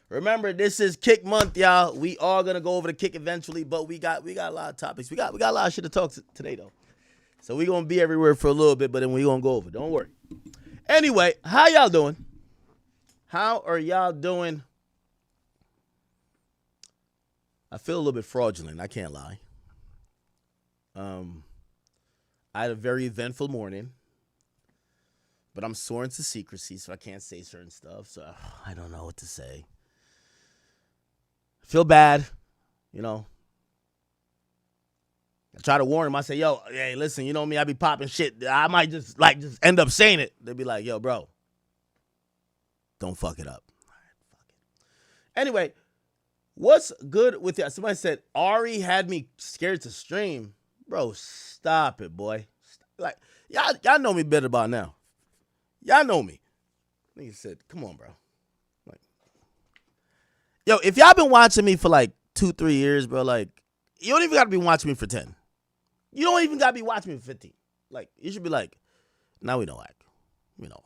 Remember, this is Kick Month, y'all. We are gonna go over the kick eventually, but we got a lot of topics. We got a lot of shit to talk today, though. So we gonna be everywhere for a little bit, but then we gonna go over. Don't worry. Anyway, how y'all doing? How are y'all doing? I feel a little bit fraudulent. I can't lie. I had a very eventful morning, but I'm sworn to secrecy, so I can't say certain stuff. So I don't know what to say. I feel bad, you know. I try to warn them. I say, yo, hey, listen, you know me, I be popping shit. I might just end up saying it. They'll be like, yo, bro, don't fuck it up. All right, fuck it. Anyway, what's good with you? Somebody said Ari had me scared to stream. Bro, stop it, boy. Like, y'all know me better by now. Y'all know me. Nigga said, come on, bro. Like, yo, if y'all been watching me for like 2-3 years, bro, like, you don't even got to be watching me for 10. You don't even got to be watching me for 15. Like, you should be like, now we know act. We know.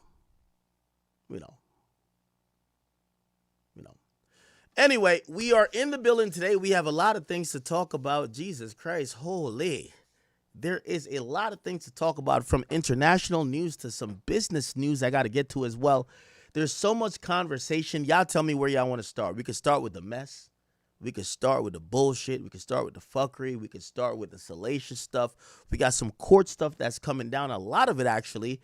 Anyway, we are in the building today. We have a lot of things to talk about. Jesus Christ, holy. There is a lot of things to talk about, from international news to some business news I got to get to as well. There's so much conversation. Y'all tell me where y'all want to start. We could start with the mess. We could start with the bullshit. We could start with the fuckery. We could start with the salacious stuff. We got some court stuff that's coming down. A lot of it, actually.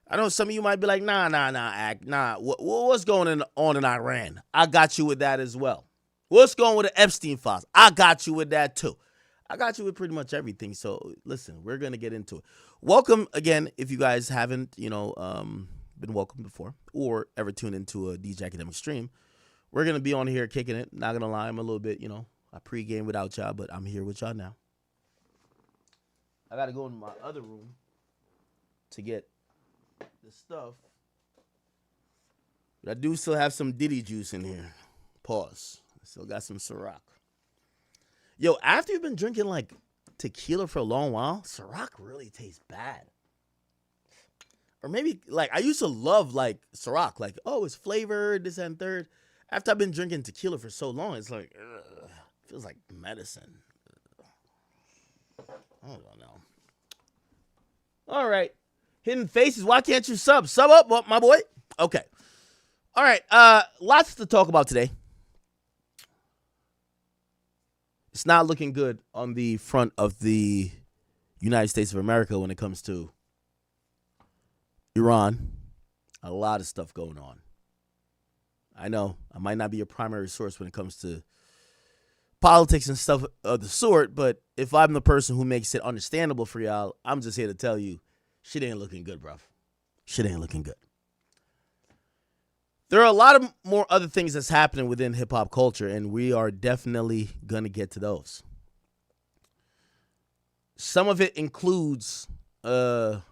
I know some of you might be like, nah, act, nah. What's going on in Iran? I got you with that as well. What's going with the Epstein files? I got you with that too. I got you with pretty much everything. So listen, we're gonna get into it. Welcome again. If you guys haven't, been welcomed before or ever tuned into a DJ Academic stream, we're gonna be on here kicking it. Not gonna lie, I'm a little bit, I pregame without y'all, but I'm here with y'all now. I gotta go in my other room to get the stuff. But I do still have some Diddy juice in here. Pause. I still got some Ciroc. Yo, after you've been drinking like tequila for a long while, Ciroc really tastes bad. Or maybe like I used to love like Ciroc, like, oh, it's flavored, this and third. After I've been drinking tequila for so long, it's like, feels like medicine. I don't know. All right. Hidden Faces, why can't you sub? Sub up, my boy. Okay. All right. Lots to talk about today. It's not looking good on the front of the United States of America when it comes to Iran. A lot of stuff going on. I know I might not be your primary source when it comes to politics and stuff of the sort, but if I'm the person who makes it understandable for y'all, I'm just here to tell you, shit ain't looking good, bruv. Shit ain't looking good. There are a lot of more other things that's happening within hip-hop culture, and we are definitely going to get to those. Some of it includes 50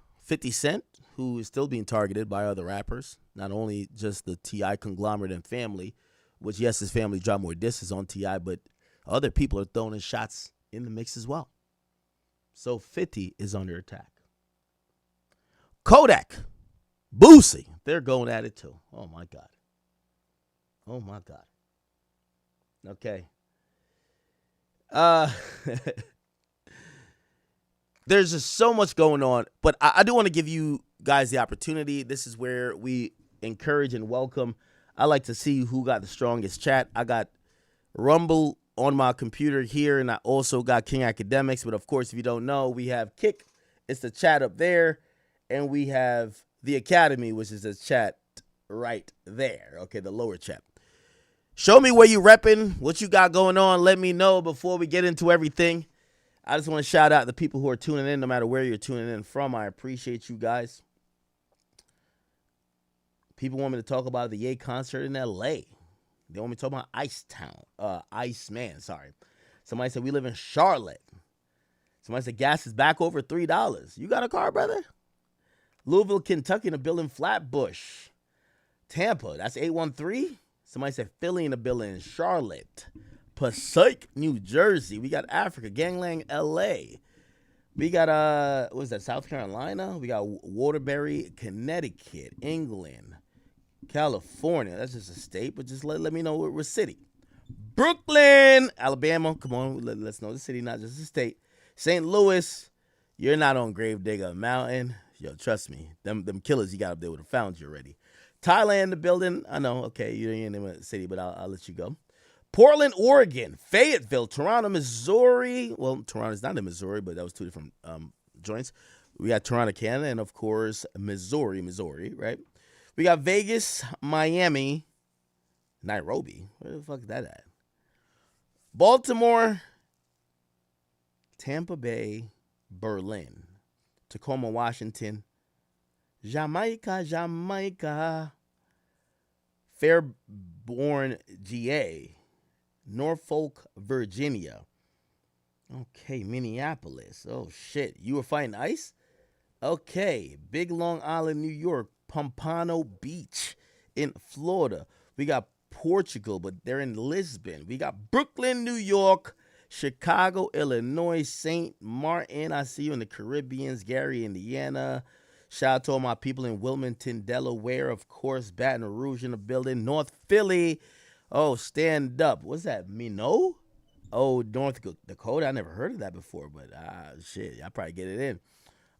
Cent, who is still being targeted by other rappers, not only just the T.I. conglomerate and family, which, yes, his family dropped more disses on T.I., but other people are throwing in shots in the mix as well. So 50 is under attack. Kodak, Boosie, they're going at it too. Oh, my God. Oh, my God. Okay. There's just so much going on, but I do want to give you guys the opportunity. This is where we encourage and welcome. I like to see who got the strongest chat. I got Rumble on my computer here, and I also got King Academics. But, of course, if you don't know, we have Kick. It's the chat up there. And we have the Academy, which is the chat right there. Okay, the lower chat. Show me where you repping, what you got going on. Let me know before we get into everything. I just want to shout out the people who are tuning in, no matter where you're tuning in from. I appreciate you guys. People want me to talk about the Ye concert in L.A. They want me to talk about Iceman, sorry. Somebody said we live in Charlotte. Somebody said gas is back over $3. You got a car, brother? Louisville, Kentucky in the building, Flatbush. Tampa, that's 813. Somebody said Philly in the building, Charlotte. Passaic, New Jersey. We got Africa, Gangland, LA. We got, what is that, South Carolina? We got Waterbury, Connecticut, England. California. That's just a state, but just let me know what city. Brooklyn, Alabama. Come on, let's know the city, not just the state. St. Louis. You're not on Gravedigger Mountain. Yo, trust me. Them killers you got up there would have found you already. Thailand, the building. I know. Okay, you ain't in the city, but I'll let you go. Portland, Oregon. Fayetteville, Toronto, Missouri. Well, Toronto's not in Missouri, but that was two different joints. We got Toronto, Canada, and of course, Missouri, right? We got Vegas, Miami, Nairobi. Where the fuck is that at? Baltimore, Tampa Bay, Berlin, Tacoma, Washington, Jamaica, Fairborn, GA, Norfolk, Virginia. Okay, Minneapolis. Oh, shit. You were fighting ICE? Okay, Big Long Island, New York, Pompano Beach in Florida. We got Portugal, but they're in Lisbon. We got Brooklyn, New York, Chicago, Illinois, St. Martin. I see you in the Caribbeans. Gary, Indiana. Shout out to all my people in Wilmington, Delaware. Of course, Baton Rouge in the building. North Philly. Oh, stand up. What's that? Minot? Oh, North Dakota. I never heard of that before, but shit, I probably get it in.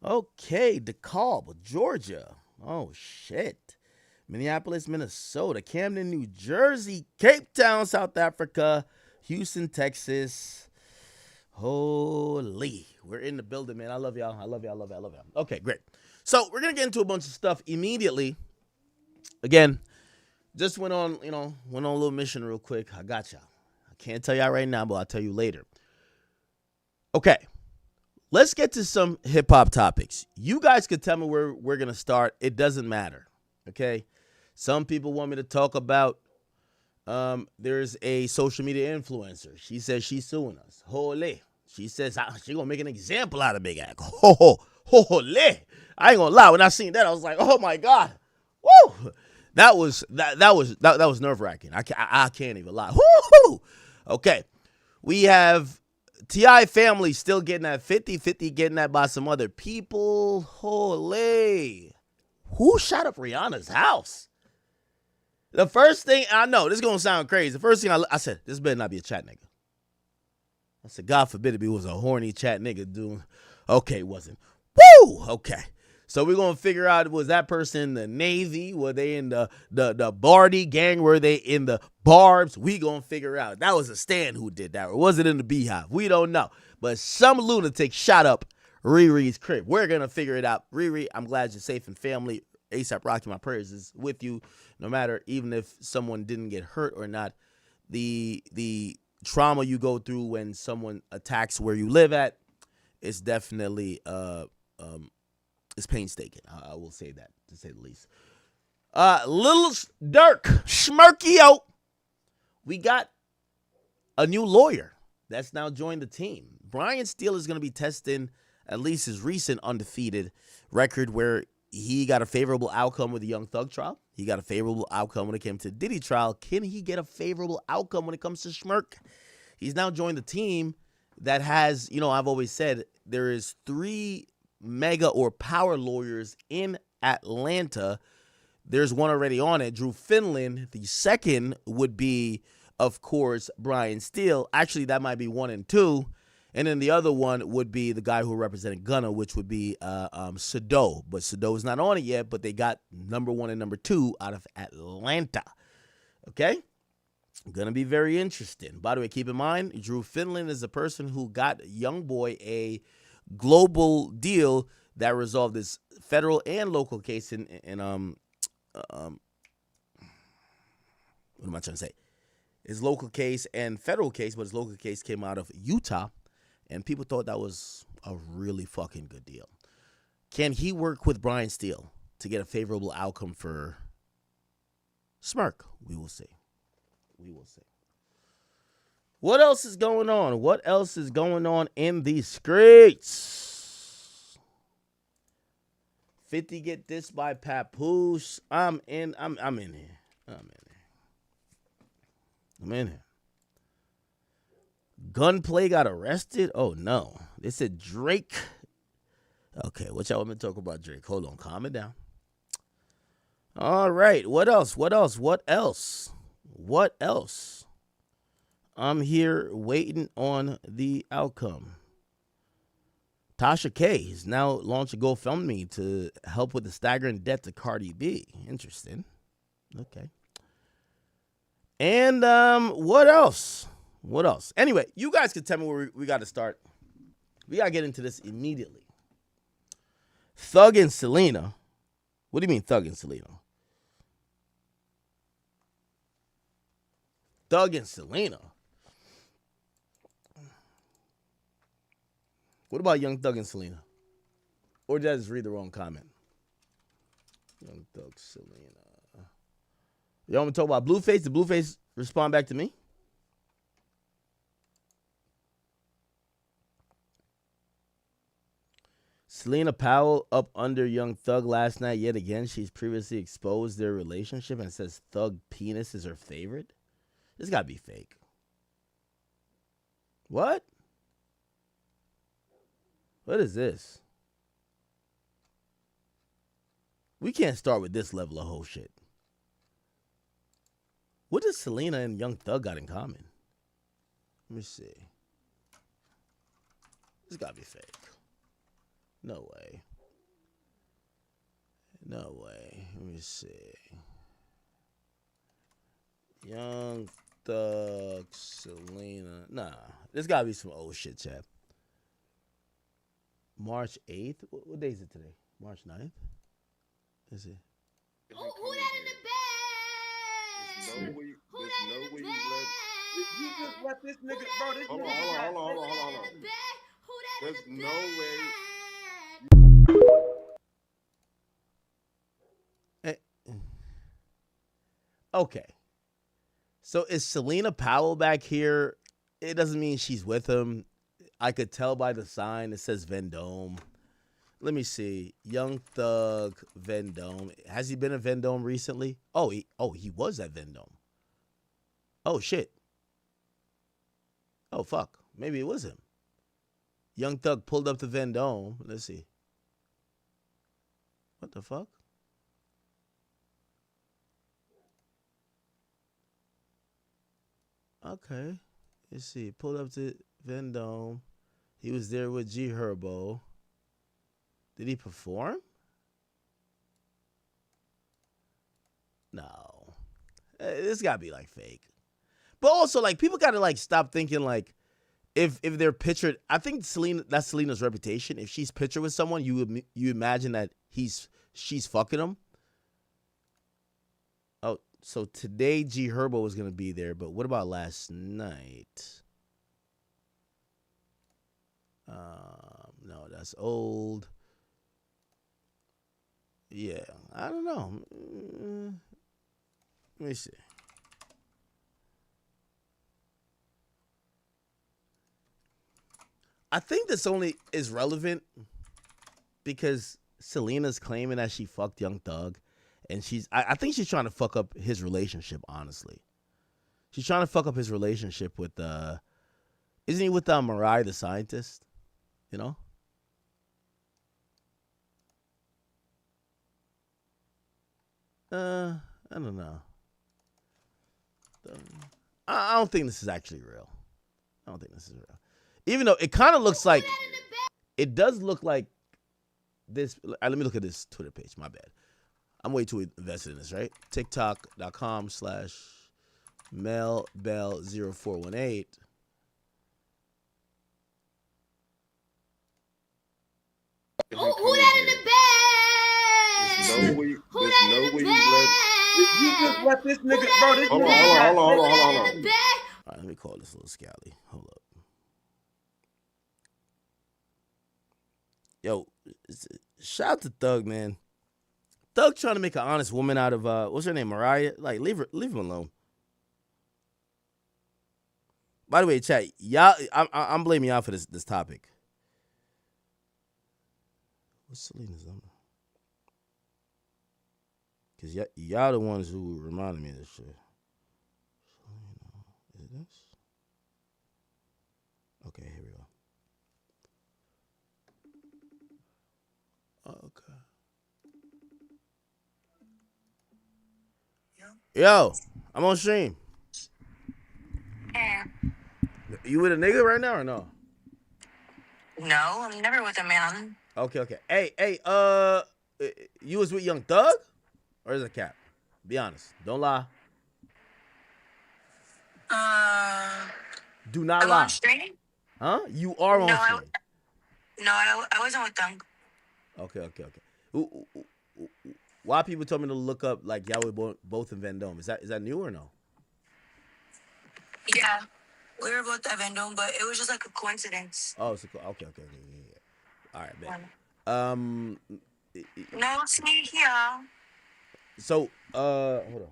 Okay, DeKalb, Georgia. Oh, shit. Minneapolis, Minnesota. Camden, New Jersey. Cape Town, South Africa. Houston, Texas. Holy. We're in the building, man. I love y'all. I love y'all. Okay, great. So we're going to get into a bunch of stuff immediately. Again, just went on a little mission real quick. I got y'all. I can't tell y'all right now, but I'll tell you later. Okay. Let's get to some hip-hop topics. You guys could tell me where we're going to start. It doesn't matter, okay? Some people want me to talk about there's a social media influencer. She says she's suing us. Holy. She says she's going to make an example out of Big Ack. Holy. I ain't going to lie. When I seen that, I was like, oh, my God. Woo! That was nerve-wracking. I can't even lie. Woo! Okay. We have T.I. family still getting that 50-50, getting that by some other people. Holy. Who shot up Rihanna's house? The first thing, I know, this is going to sound crazy. The first thing I said, this better not be a chat nigga. I said, God forbid it was a horny chat nigga doing. Okay, it wasn't. Woo! Okay. So we're going to figure out, was that person in the Navy? Were they in the Barty gang? Were they in the Barbs? We going to figure out. That was a Stan who did that. Or was it in the Beehive? We don't know. But some lunatic shot up Riri's crib. We're going to figure it out. Riri, I'm glad you're safe and family. ASAP Rocky, my prayers is with you. No matter, even if someone didn't get hurt or not, the trauma you go through when someone attacks where you live at is definitely it's painstaking. I will say that, to say the least. Lil Durk, Schmirkio. We got a new lawyer that's now joined the team. Brian Steele is going to be testing at least his recent undefeated record where he got a favorable outcome with the Young Thug trial. He got a favorable outcome when it came to the Diddy trial. Can he get a favorable outcome when it comes to Schmirk? He's now joined the team that has, I've always said there is 3 mega or power lawyers in Atlanta. There's one already on it, Drew Finland. The second would be, of course, Brian Steele. Actually, that might be 1 and 2. And then the other one would be the guy who represented Gunna, which would be Sado. But Sado is not on it yet, but they got number 1 and number 2 out of Atlanta. Okay? Going to be very interesting. By the way, keep in mind, Drew Finland is the person who got Youngboy a global deal that resolved this federal and local case in what am I trying to say? His local case and federal case, but his local case came out of Utah, and people thought that was a really fucking good deal. Can he work with Brian Steele to get a favorable outcome for Schmirk? We will see. What else is going on? What else is going on in these streets? 50 get dissed by Papoose. I'm in here. Gunplay got arrested? Oh, no. They said Drake. Okay, what y'all want me to talk about Drake? Hold on, calm it down. All right. What else? What else? What else? What else? I'm here waiting on the outcome. Tasha K has now launched a GoFundMe to help with the staggering debt to Cardi B. Interesting. Okay. And what else? What else? Anyway, you guys can tell me where we got to start. We got to get into this immediately. Thug and Selena. What do you mean Thug and Selena? Thug and Selena. What about Young Thug and Selena? Or did I just read the wrong comment? Young Thug, Selena. Y'all want to talk about Blueface? Did Blueface respond back to me? Selena Powell up under Young Thug last night yet again. She's previously exposed their relationship and says Thug penis is her favorite. This gotta be fake. What? What is this? We can't start with this level of whole shit. What does Selena and Young Thug got in common? Let me see. This gotta be fake. No way. No way. Let me see. Young Thug, Selena. Nah, this gotta be some old shit, chap. March 8th? What day is it today? March 9th? Is it? Oh, who that in the bed? Who that in the bed? You just let this nigga, bro. This Hold nigga. on. Who that in the bed? Who that in There's the no bed? Okay. So is Selena Powell back here? It doesn't mean she's with him. I could tell by the sign. It says Vendome. Let me see. Young Thug, Vendome. Has he been at Vendome recently? Oh, he was at Vendome. Oh, shit. Oh, fuck. Maybe it was him. Young Thug pulled up to Vendome. Let's see. What the fuck? Okay. Let's see. Pulled up to Vendome. He was there with G Herbo. Did he perform? No. This gotta be like fake. But also, like, people gotta like stop thinking like if they're pictured. I think that's Selena's reputation. If she's pictured with someone, you imagine that she's fucking him. Oh, so today G Herbo was gonna be there, but what about last night? No, that's old. Yeah, I don't know. Let me see. I think this only is relevant because Selena's claiming that she fucked Young Thug, and I think she's trying to fuck up his relationship, honestly. She's trying to fuck up his relationship with, isn't he with Mariah the Scientist? You know? I don't know. I don't think this is actually real. I don't think this is real. Even though it kind of looks like, it does look like this. Let me look at this Twitter page. My bad. I'm way too invested in this, right? TikTok.com/MelBell0418. Oh, who that in the bed? There's no way. Who that in the bed? You just let this nigga, bro. This Hold nigga. on. Who that in the bed? All right, let me call this little scally. Hold up. Yo, shout out to Thug, man. Thug trying to make an honest woman out of what's her name, Mariah? Like, leave him alone. By the way, chat, y'all, I'm blaming y'all for this topic. What's Selena's number? Because y'all the ones who reminded me of this shit. Selena, is it this? Okay, here we go. Okay. Yo, I'm on stream. Hey. You with a nigga right now or no? No, I'm never with a man. Okay. Hey, you was with Young Thug? Or is it cap? Be honest. Don't lie. Do not I'm lie. on stream? Huh? You are on No, stream. I wasn't with them. Okay. Why people told me to look up like y'all were both in Vendome? Is that new or no? Yeah, we were both at Vendome, but it was just like a coincidence. Oh, so okay. Yeah. All right, man. No, it's me here. So, hold on.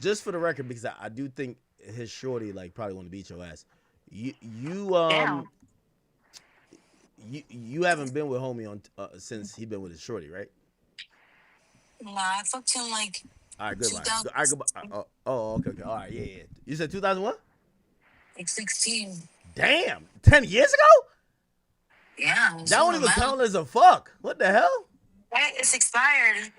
Just for the record, because I do think his shorty like probably want to beat your ass. Damn. You haven't been with homie on since he been with his shorty, right? Nah, I fucked him like. All right, goodbye. 2000. All right, goodbye. Okay. All right, yeah. You said 2001? Like 16. Damn, 10 years ago? Yeah. That don't even count as a fuck. What the hell? It's expired.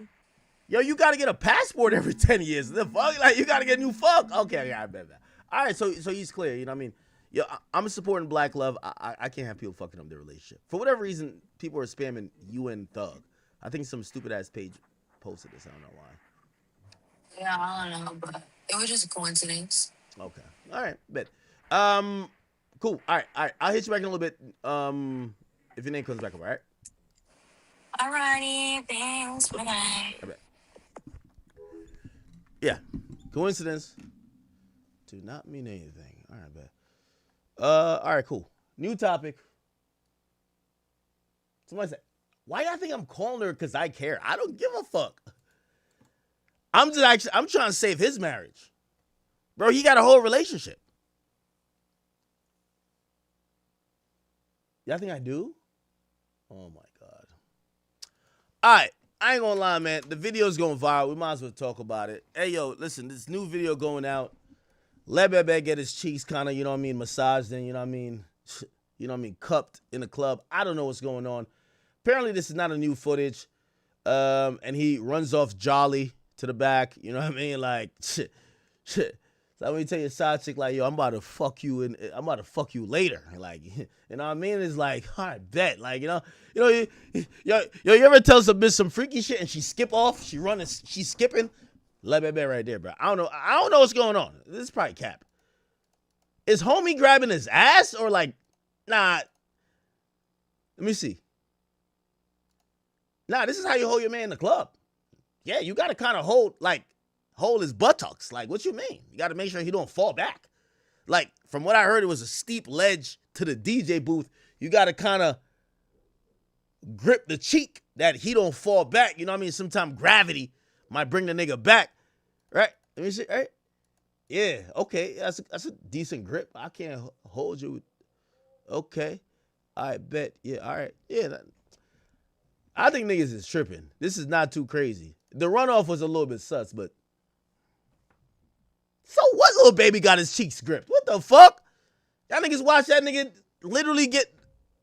Yo, you gotta get a passport every 10 years. The fuck? Like, you gotta get a new fuck. Okay, yeah, I bet that. All right, so he's clear, you know what I mean? Yo, I'm supporting black love. I can't have people fucking up their relationship. For whatever reason, people are spamming you and Thug. I think some stupid-ass page posted this. I don't know why. Yeah, I don't know, but it was just a coincidence. Okay. All right, bet. Cool. All right. I'll hit you back in a little bit. If your name comes back up, all right? Alrighty, thanks. Bye. I bet. Yeah. Coincidence do not mean anything. All right, bet. All right, cool. New topic. Somebody said, why y'all think I'm calling her because I care? I don't give a fuck. I'm trying to save his marriage. Bro, he got a whole relationship. Y'all think I do? Oh my God. All right. I ain't gonna lie, man. The video's going viral. We might as well talk about it. Hey, yo, listen, this new video going out. Let Bebe get his cheeks kind of, you know what I mean, massaged and, you know what I mean, cupped in the club. I don't know what's going on. Apparently, this is not a new footage. And he runs off jolly to the back. You know what I mean? Like, shit. So let me tell your side chick, like, yo, I'm about to fuck you and I'm about to fuck you later. Like, you know what I mean? It's like, all right, bet. Like, you ever tell some bitch some freaky shit and she skip off? She's skipping. Let Bebe right there, bro. I don't know what's going on. This is probably cap. Is homie grabbing his ass or like, nah? Let me see. Nah, this is how you hold your man in the club. Yeah, you got to kind of hold his buttocks. Like, what you mean? You got to make sure he don't fall back. Like, from what I heard, it was a steep ledge to the DJ booth. You got to kind of grip the cheek that he don't fall back. You know what I mean? Sometimes gravity might bring the nigga back. Right? Let me see. Right? Yeah, okay. That's a decent grip. I can't hold you. Okay. I bet. Yeah, all right. Yeah. I think niggas is tripping. This is not too crazy. The runoff was a little bit sus, but so what? Little baby got his cheeks gripped. What the fuck? Y'all niggas watch that nigga literally get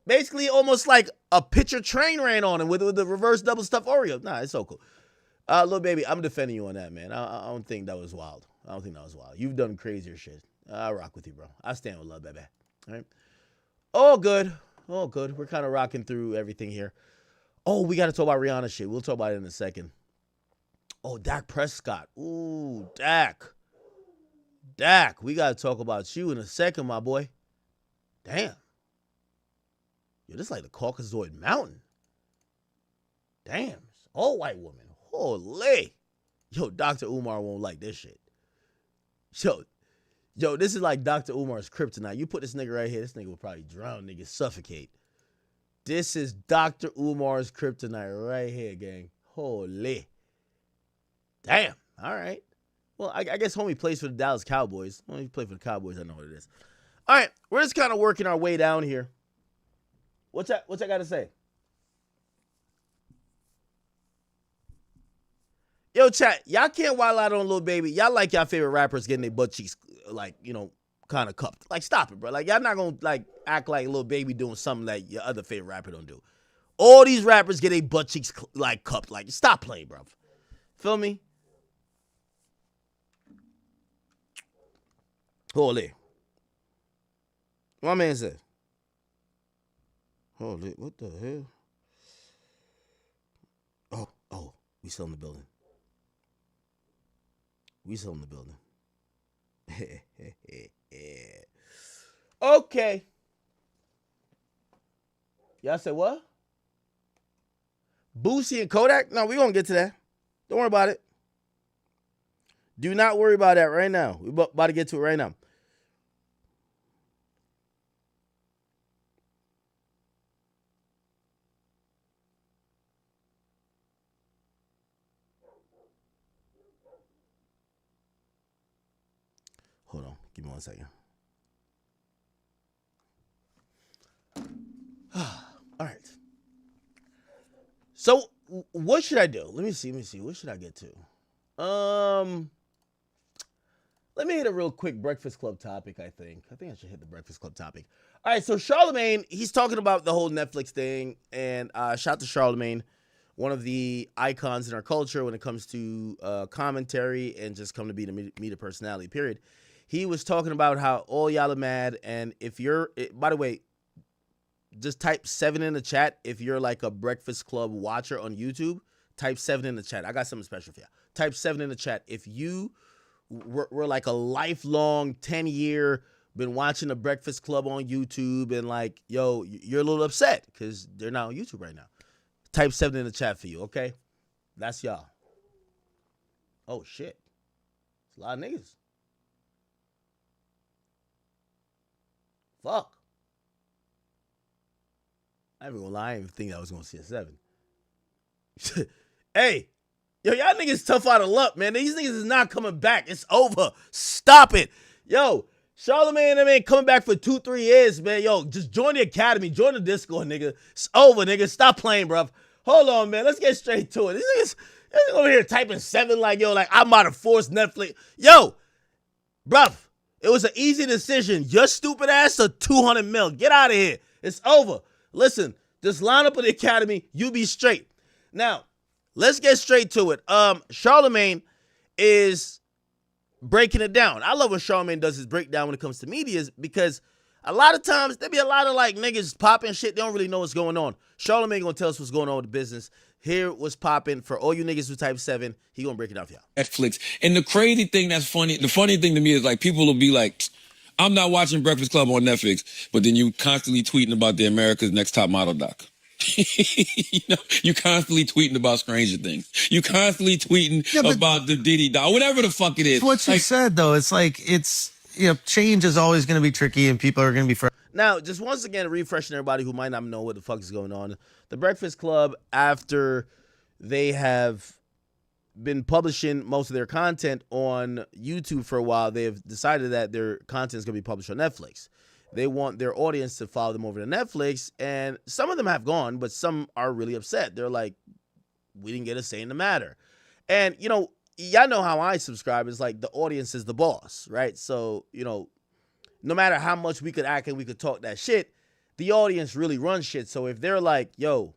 basically almost like a pitcher train ran on him with the reverse double stuffed Oreo. Nah, it's so cool. Little baby, I'm defending you on that, man. I don't think that was wild. You've done crazier shit. I rock with you, bro. I stand with love, baby. All right. All good. We're kind of rocking through everything here. Oh, we got to talk about Rihanna shit. We'll talk about it in a second. Oh, Dak Prescott. Ooh, Dak, we got to talk about you in a second, my boy. Damn. Yo, this is like the Caucasoid Mountain. Damn. All white woman. Holy. Yo, Dr. Umar won't like this shit. Yo, this is like Dr. Umar's kryptonite. You put this nigga right here, this nigga will probably drown, nigga, suffocate. This is Dr. Umar's kryptonite right here, gang. Holy. Damn. All right. Well, I guess homie plays for the Dallas Cowboys. Well, he played for the Cowboys. I know what it is. All right. We're just kind of working our way down here. What's I got to say? Yo, chat. Y'all can't wild out on Lil Baby. Y'all like y'all favorite rappers getting their butt cheeks, like, you know, kind of cupped. Like, stop it, bro. Like, y'all not going to, like, act like Lil Baby doing something that your other favorite rapper don't do. All these rappers get a butt cheeks like cupped. Like, stop playing, bro. Feel me? Holy. My man said. Holy, what the hell? Oh, we still in the building. Okay. Y'all said what? Boosie and Kodak? No, we're going to get to that. Don't worry about it. Do not worry about that right now. We're about to get to it right now. Hold on. Give me 1 second. All right. So, what should I do? Let me see. What should I get to? Let me hit a real quick Breakfast Club topic, I think. I should hit the Breakfast Club topic. All right, so Charlemagne, he's talking about the whole Netflix thing, and shout out to Charlemagne, one of the icons in our culture when it comes to commentary and just come to be the media personality, period. He was talking about how all y'all are mad, and if you're, by the way, just type 7 in the chat if you're like a Breakfast Club watcher on YouTube. Type 7 in the chat. I got something special for you. Type 7 in the chat if you were like a lifelong 10-year been watching the Breakfast Club on YouTube and like, yo, you're a little upset because they're not on YouTube right now. Type 7 in the chat for you, okay? That's y'all. Oh, shit. It's a lot of niggas. Fuck. I ain't gonna lie, I didn't even think I was gonna see a 7. Hey, yo, y'all niggas tough out of luck, man. These niggas is not coming back. It's over. Stop it. Yo, Charlemagne, I mean, coming back for 2-3 years, man. Yo, just join the academy. Join the Discord, nigga. It's over, nigga. Stop playing, bruv. Hold on, man. Let's get straight to it. These niggas over here typing 7 like, yo, like I'm about to force Netflix. Yo, bruv, it was an easy decision. Your stupid ass or 200 mil. Get out of here. It's over. Listen, just line up with the academy. You be straight. Now, let's get straight to it. Charlemagne is breaking it down. I love when Charlemagne does his breakdown when it comes to media because a lot of times there be a lot of like niggas popping shit. They don't really know what's going on. Charlemagne gonna tell us what's going on with the business. Here what's popping for all you niggas who type 7. He gonna break it down for y'all. Netflix. And the crazy thing that's funny, the funny thing to me is like people will be like, I'm not watching Breakfast Club on Netflix, but then you constantly tweeting about the America's Next Top Model doc. You know, you constantly tweeting about Stranger Things. You constantly tweeting about the Diddy doc, whatever the fuck it is. What you said though, it's like change is always going to be tricky, and people are going to be. Now, just once again, refreshing everybody who might not know what the fuck is going on. The Breakfast Club, after they have been publishing most of their content on YouTube for a while, they have decided that their content is going to be published on Netflix. They want their audience to follow them over to Netflix, and some of them have gone, but some are really upset. They're like, we didn't get a say in the matter. And, you know, y'all know how I subscribe. It's like the audience is the boss, right? So, you know, no matter how much we could act and we could talk that shit, the audience really runs shit. So if they're like, yo,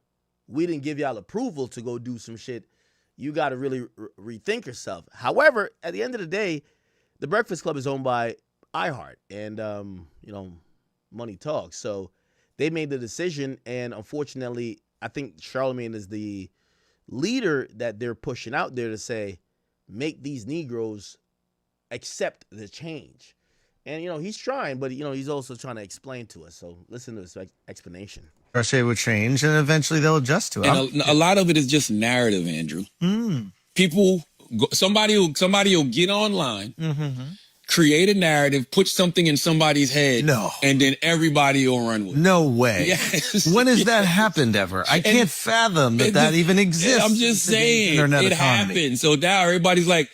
we didn't give y'all approval to go do some shit, you got to really rethink yourself. However, at the end of the day, the Breakfast Club is owned by iHeart, and, you know, money talks. So they made the decision, and unfortunately, I think Charlemagne is the leader that they're pushing out there to say, make these Negroes accept the change. And, you know, he's trying, but, you know, he's also trying to explain to us. So listen to this explanation. Frustrated with change, and eventually they'll adjust to it. And a lot of it is just narrative, Andrew. People, somebody will get online, create a narrative, put something in somebody's head, and then everybody will run with it. No way. Yes. When has that happened ever? I can't fathom that even exists. I'm just saying, it happened. So now everybody's like,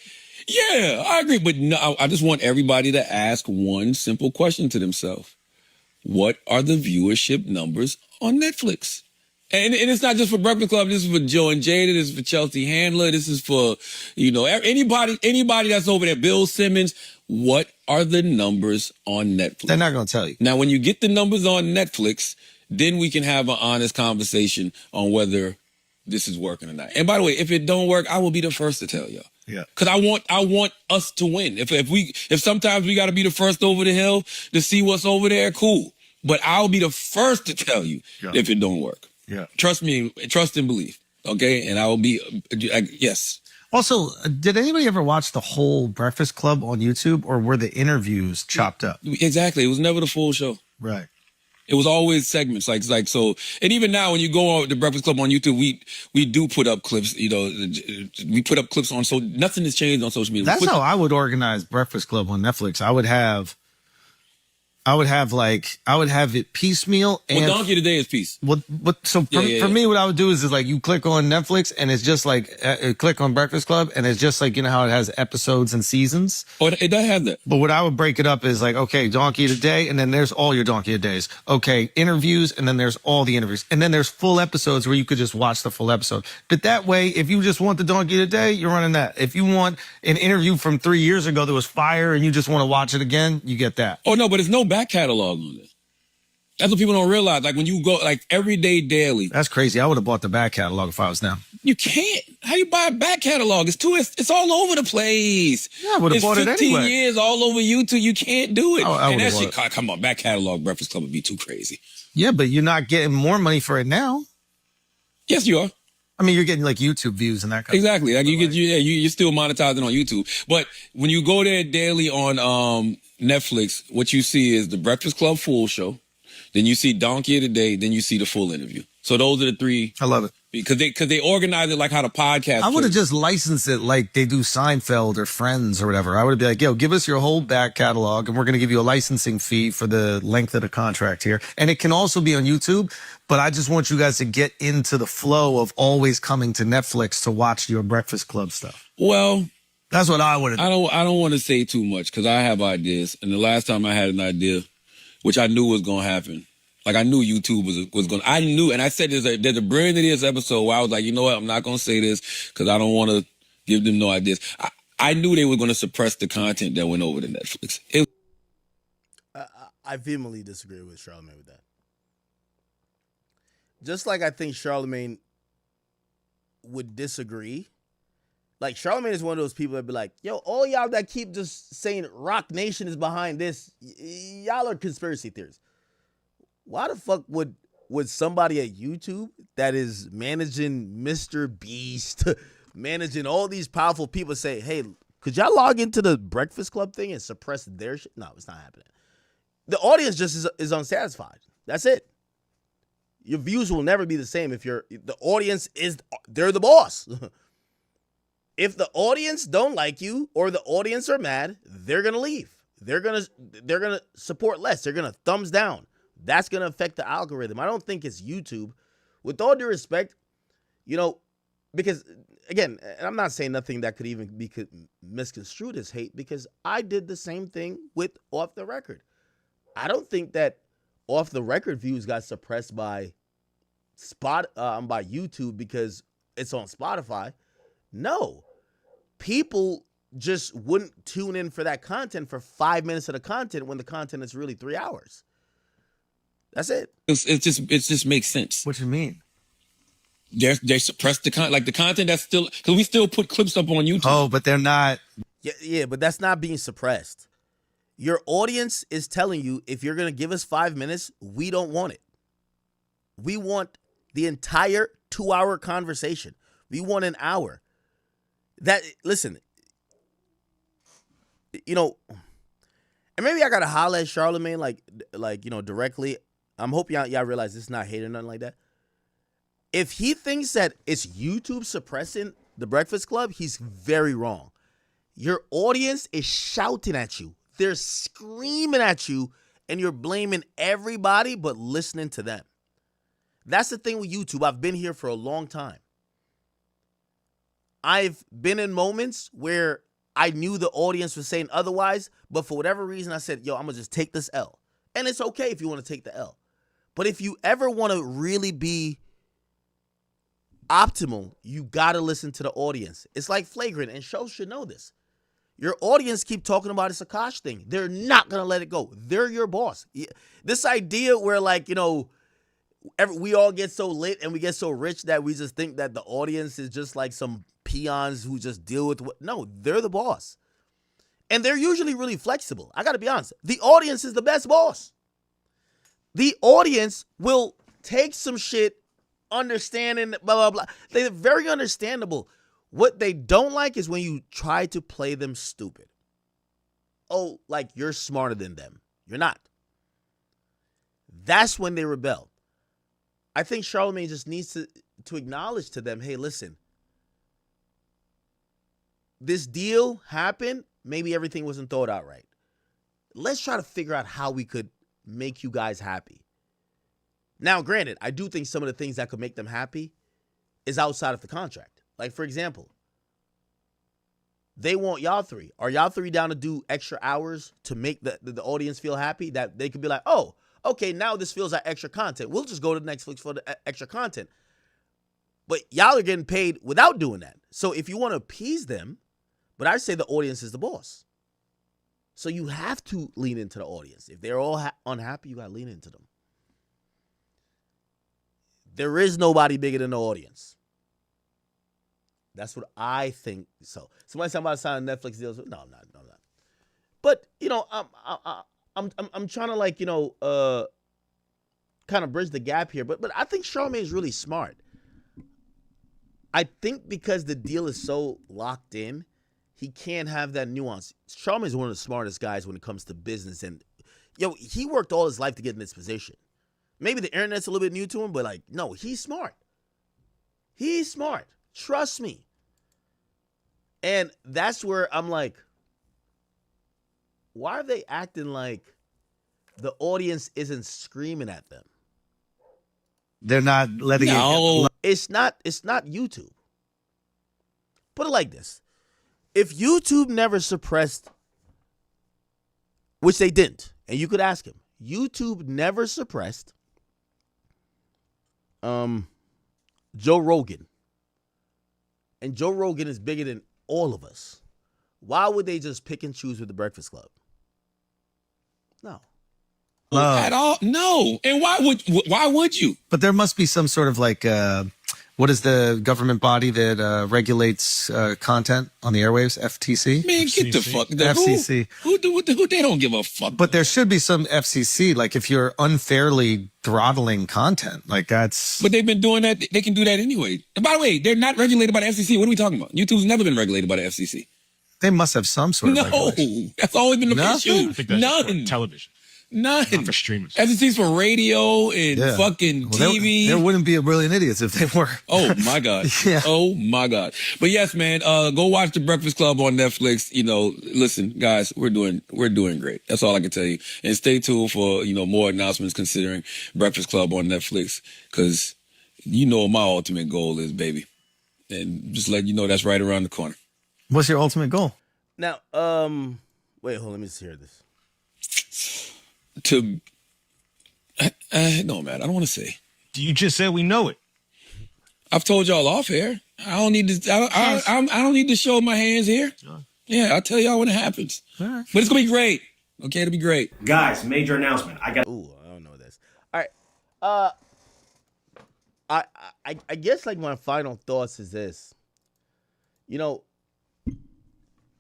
yeah, I agree. But no, I just want everybody to ask one simple question to themselves. What are the viewership numbers on Netflix? And it's not just for Breakfast Club. This is for Joe and Jada. This is for Chelsea Handler. This is for, you know, anybody that's over there. Bill Simmons. What are the numbers on Netflix? They're not going to tell you. Now, when you get the numbers on Netflix, then we can have an honest conversation on whether this is working or not. And by the way, if it don't work, I will be the first to tell y'all. Yeah. Cause I want us to win. If sometimes we got to be the first over the hill to see what's over there, cool. But I'll be the first to tell you if it don't work. Yeah. Trust me, trust and believe. Okay. And I will be, yes. Also, did anybody ever watch the whole Breakfast Club on YouTube, or were the interviews chopped up? Exactly. It was never the full show. Right. It was always segments, like so. And even now, when you go on the Breakfast Club on YouTube, we do put up clips. You know, we put up clips on. So nothing has changed on social media. That's how I would organize Breakfast Club on Netflix. I would have it piecemeal. And well, Donkey Today is piece. For me, what I would do is like you click on Netflix and it's just like click on Breakfast Club and it's just like, you know how it has episodes and seasons. Oh, it does have that. But what I would break it up is like, okay, Donkey Today, and then there's all your Donkey Days. Okay, interviews, and then there's all the interviews, and then there's full episodes where you could just watch the full episode. But that way, if you just want the Donkey Today, you're running that. If you want an interview from 3 years ago that was fire and you just want to watch it again, you get that. Oh no, but it's no back catalog on this. That's what people don't realize. Like when you go like Everyday Daily. That's crazy. I would have bought the back catalog if I was them. You can't. How you buy a back catalog? It's all over the place. Yeah, I would have bought it anyway. 15 years all over YouTube. You can't do it. I and that shit, come on, back catalog Breakfast Club would be too crazy. Yeah, but you're not getting more money for it now. Yes, you are. I mean, you're getting like YouTube views and that kind exactly. of stuff. Like you're still monetizing on YouTube. But when you go there daily on Netflix, what you see is the Breakfast Club full show. Then you see Donkey of the Day. Then you see the full interview. So those are the three. I love it. Because they organize it like how the podcast. I would have just licensed it like they do Seinfeld or Friends or whatever. I would be like, yo, give us your whole back catalog and we're going to give you a licensing fee for the length of the contract here. And it can also be on YouTube, but I just want you guys to get into the flow of always coming to Netflix to watch your Breakfast Club stuff. Well, that's what I would have done. I don't want to say too much because I have ideas. And the last time I had an idea, which I knew was going to happen, like I knew YouTube was going. I knew, and I said there's a brilliant ideas episode where I was like, you know what, I'm not going to say this because I don't want to give them no ideas. I knew they were going to suppress the content that went over to Netflix. I vehemently disagree with Charlamagne with that. Just like I think Charlamagne would disagree. Like Charlamagne is one of those people that be like, yo, all y'all that keep just saying Rock Nation is behind this, y'all are conspiracy theorists. Why the fuck would somebody at YouTube that is managing Mr. Beast, managing all these powerful people say, hey, could y'all log into the Breakfast Club thing and suppress their shit? No, it's not happening. The audience just is unsatisfied. That's it. Your views will never be the same if the audience they're the boss. If the audience don't like you or the audience are mad, they're going to leave. They're going to support less. They're going to thumbs down. That's going to affect the algorithm. I don't think it's YouTube. With all due respect, because, again, and I'm not saying nothing that could even be misconstrued as hate because I did the same thing with Off the Record. I don't think that Off the Record views got suppressed by YouTube because it's on Spotify. No. People just wouldn't tune in for that content for 5 minutes of the content when the content is really 3 hours. That's it. It just makes sense. What you mean? They suppress the content, like the content that's still, because we still put clips up on YouTube. Oh, but they're not. Yeah, but that's not being suppressed. Your audience is telling you if you're going to give us 5 minutes, we don't want it. We want the entire 2-hour conversation. We want an hour. Listen, and maybe I got to holler at Charlamagne like directly. I'm hoping y'all realize this is not hate or nothing like that. If he thinks that it's YouTube suppressing the Breakfast Club, he's very wrong. Your audience is shouting at you. They're screaming at you, and you're blaming everybody but listening to them. That's the thing with YouTube. I've been here for a long time. I've been in moments where I knew the audience was saying otherwise, but for whatever reason, I said, yo, I'm going to just take this L. And it's okay if you want to take the L. But if you ever want to really be optimal, you got to listen to the audience. It's like Flagrant, and shows should know this. Your audience keep talking about it's a Kosh thing. They're not going to let it go. They're your boss. This idea where we all get so lit and we get so rich that we just think that the audience is just like some peons who just deal with what. No, they're the boss. And they're usually really flexible. I got to be honest. The audience is the best boss. The audience will take some shit, understanding, blah, blah, blah. They're very understandable. What they don't like is when you try to play them stupid. Oh, like you're smarter than them. You're not. That's when they rebel. I think Charlemagne just needs to acknowledge to them, hey, listen, this deal happened. Maybe everything wasn't thought out right. Let's try to figure out how we could make you guys happy. Now, granted, I do think some of the things that could make them happy is outside of the contract. Like, for example, they want y'all three. Are y'all three down to do extra hours to make the audience feel happy? That they could be like, oh, okay, now this feels like extra content. We'll just go to Netflix for the extra content. But y'all are getting paid without doing that. So if you want to appease them, but I say the audience is the boss. So you have to lean into the audience. If they're all unhappy, you got to lean into them. There is nobody bigger than the audience. That's what I think. So somebody talking about signing Netflix deals. No, I'm not. But you know, I'm trying to like, you know, kind of bridge the gap here. But I think Charlamagne is really smart. I think because the deal is so locked in, he can't have that nuance. Charlamagne is one of the smartest guys when it comes to business, and he worked all his life to get in this position. Maybe the internet's a little bit new to him, but like, no, he's smart. He's smart. Trust me. And that's where I'm like, why are they acting like the audience isn't screaming at them? They're not letting No. It's not YouTube. Put it like this. If YouTube never suppressed, which they didn't, and you could ask him, YouTube never suppressed Joe Rogan. And Joe Rogan is bigger than all of us. Why would they just pick and choose with the Breakfast Club? No. At all? No. And why would you? But there must be some sort of like, what is the government body that regulates content on the airwaves? FTC? Man, get the fuck. FCC. Who they don't give a fuck. But there should be some FCC, like if you're unfairly throttling content, like that's. But they've been doing that. They can do that anyway. And by the way, they're not regulated by the FCC. What are we talking about? YouTube's never been regulated by the FCC. They must have some sort of. No, regulation. that's always been the Nothing? issue. I think that's None. for television. None. Not for streamers. FCC's for radio and Yeah. fucking Well, TV. there wouldn't be a brilliant idiots if they were. Oh my God. Yeah. Oh my God. But yes, man, go watch The Breakfast Club on Netflix. You know, listen, guys, we're doing great. That's all I can tell you. And stay tuned for, more announcements considering Breakfast Club on Netflix. Cause you know what my ultimate goal is, baby. And just let you know that's right around the corner. What's your ultimate goal? Now, wait, hold on, let me just hear this. No, man, I don't want to say. You just said we know it. I've told y'all off air. I don't need to. I don't need to show my hands here. Yeah, I'll tell y'all when it happens. All right. But it's gonna be great. Okay, it'll be great. Guys, major announcement. I got. Ooh, I don't know this. All right. I guess like my final thoughts is this.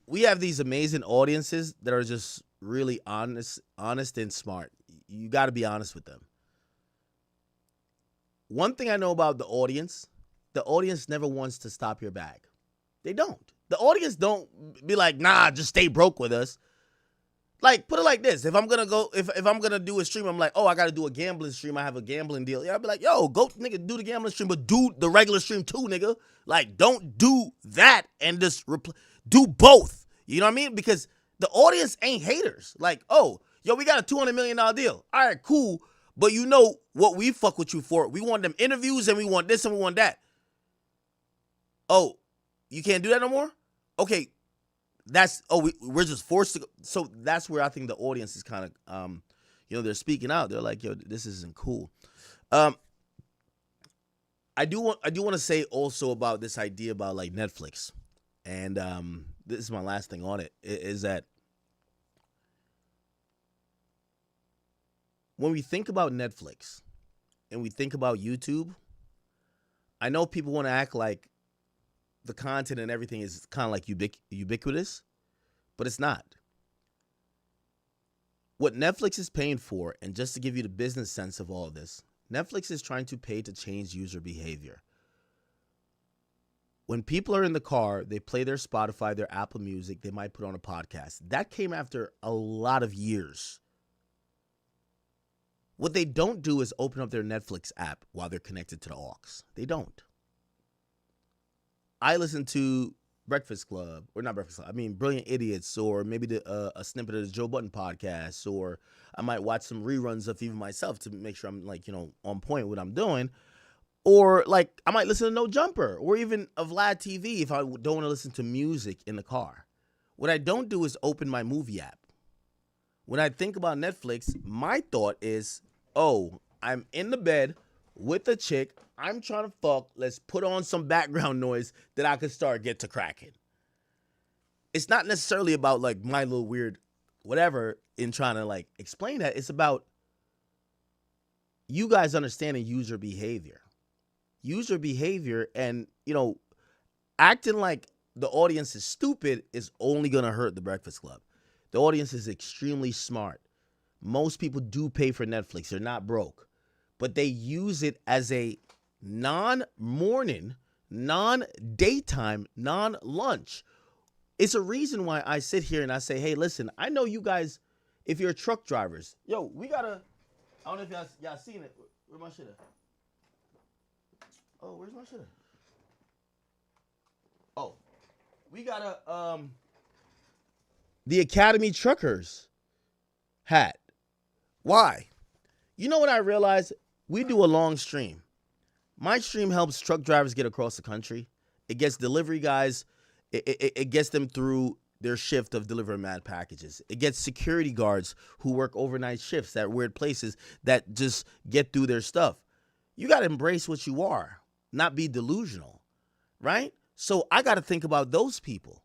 We have these amazing audiences that are just really honest and smart. You got to be honest with them. One thing I know about the audience never wants to stop your bag. They don't. The audience don't be like, nah, just stay broke with us. Like, put it like this. If I'm going to do a stream, I'm like, oh, I got to do a gambling stream. I have a gambling deal. Yeah, I'll be like, yo, go, nigga, do the gambling stream, but do the regular stream too, nigga. Like, don't do that and just do both. You know what I mean? Because the audience ain't haters. Like, oh, yo, we got a $200 million deal. All right, cool. But you know what we fuck with you for. We want them interviews and we want this and we want that. Oh, you can't do that no more? Okay. We're just forced to go. So that's where I think the audience is kind of, they're speaking out. They're like, yo, this isn't cool. I do want to say also about this idea about like Netflix. And this is my last thing on it, is that when we think about Netflix, and we think about YouTube, I know people want to act like the content and everything is kind of like ubiquitous, but it's not. What Netflix is paying for, and just to give you the business sense of all of this, Netflix is trying to pay to change user behavior. When people are in the car, they play their Spotify, their Apple Music, they might put on a podcast. That came after a lot of years. What they don't do is open up their Netflix app while they're connected to the aux. They don't. I listen to Breakfast Club, or not Breakfast Club, I mean Brilliant Idiots, or maybe a snippet of the Joe Budden podcast, or I might watch some reruns of even myself to make sure I'm on point with what I'm doing. Or like I might listen to No Jumper, or even a Vlad TV if I don't want to listen to music in the car. What I don't do is open my movie app. When I think about Netflix, my thought is, oh, I'm in the bed with a chick, I'm trying to fuck, let's put on some background noise that I can start get to cracking. It's not necessarily about like my little weird whatever in trying to like explain that. It's about you guys understanding user behavior. User behavior and, acting like the audience is stupid is only going to hurt the Breakfast Club. The audience is extremely smart. Most people do pay for Netflix. They're not broke. But they use it as a non-morning, non-daytime, non-lunch. It's a reason why I sit here and I say, hey, listen, I know you guys, if you're truck drivers, we got to, I don't know if y'all seen it. Where's my shit at? Oh, where's my shit at? Oh, we got the Academy Truckers hat. Why? You know what I realized? We do a long stream. My stream helps truck drivers get across the country. It gets delivery guys, it gets them through their shift of delivering mad packages. It gets security guards who work overnight shifts at weird places that just get through their stuff. You got to embrace what you are, not be delusional, right? So I got to think about those people.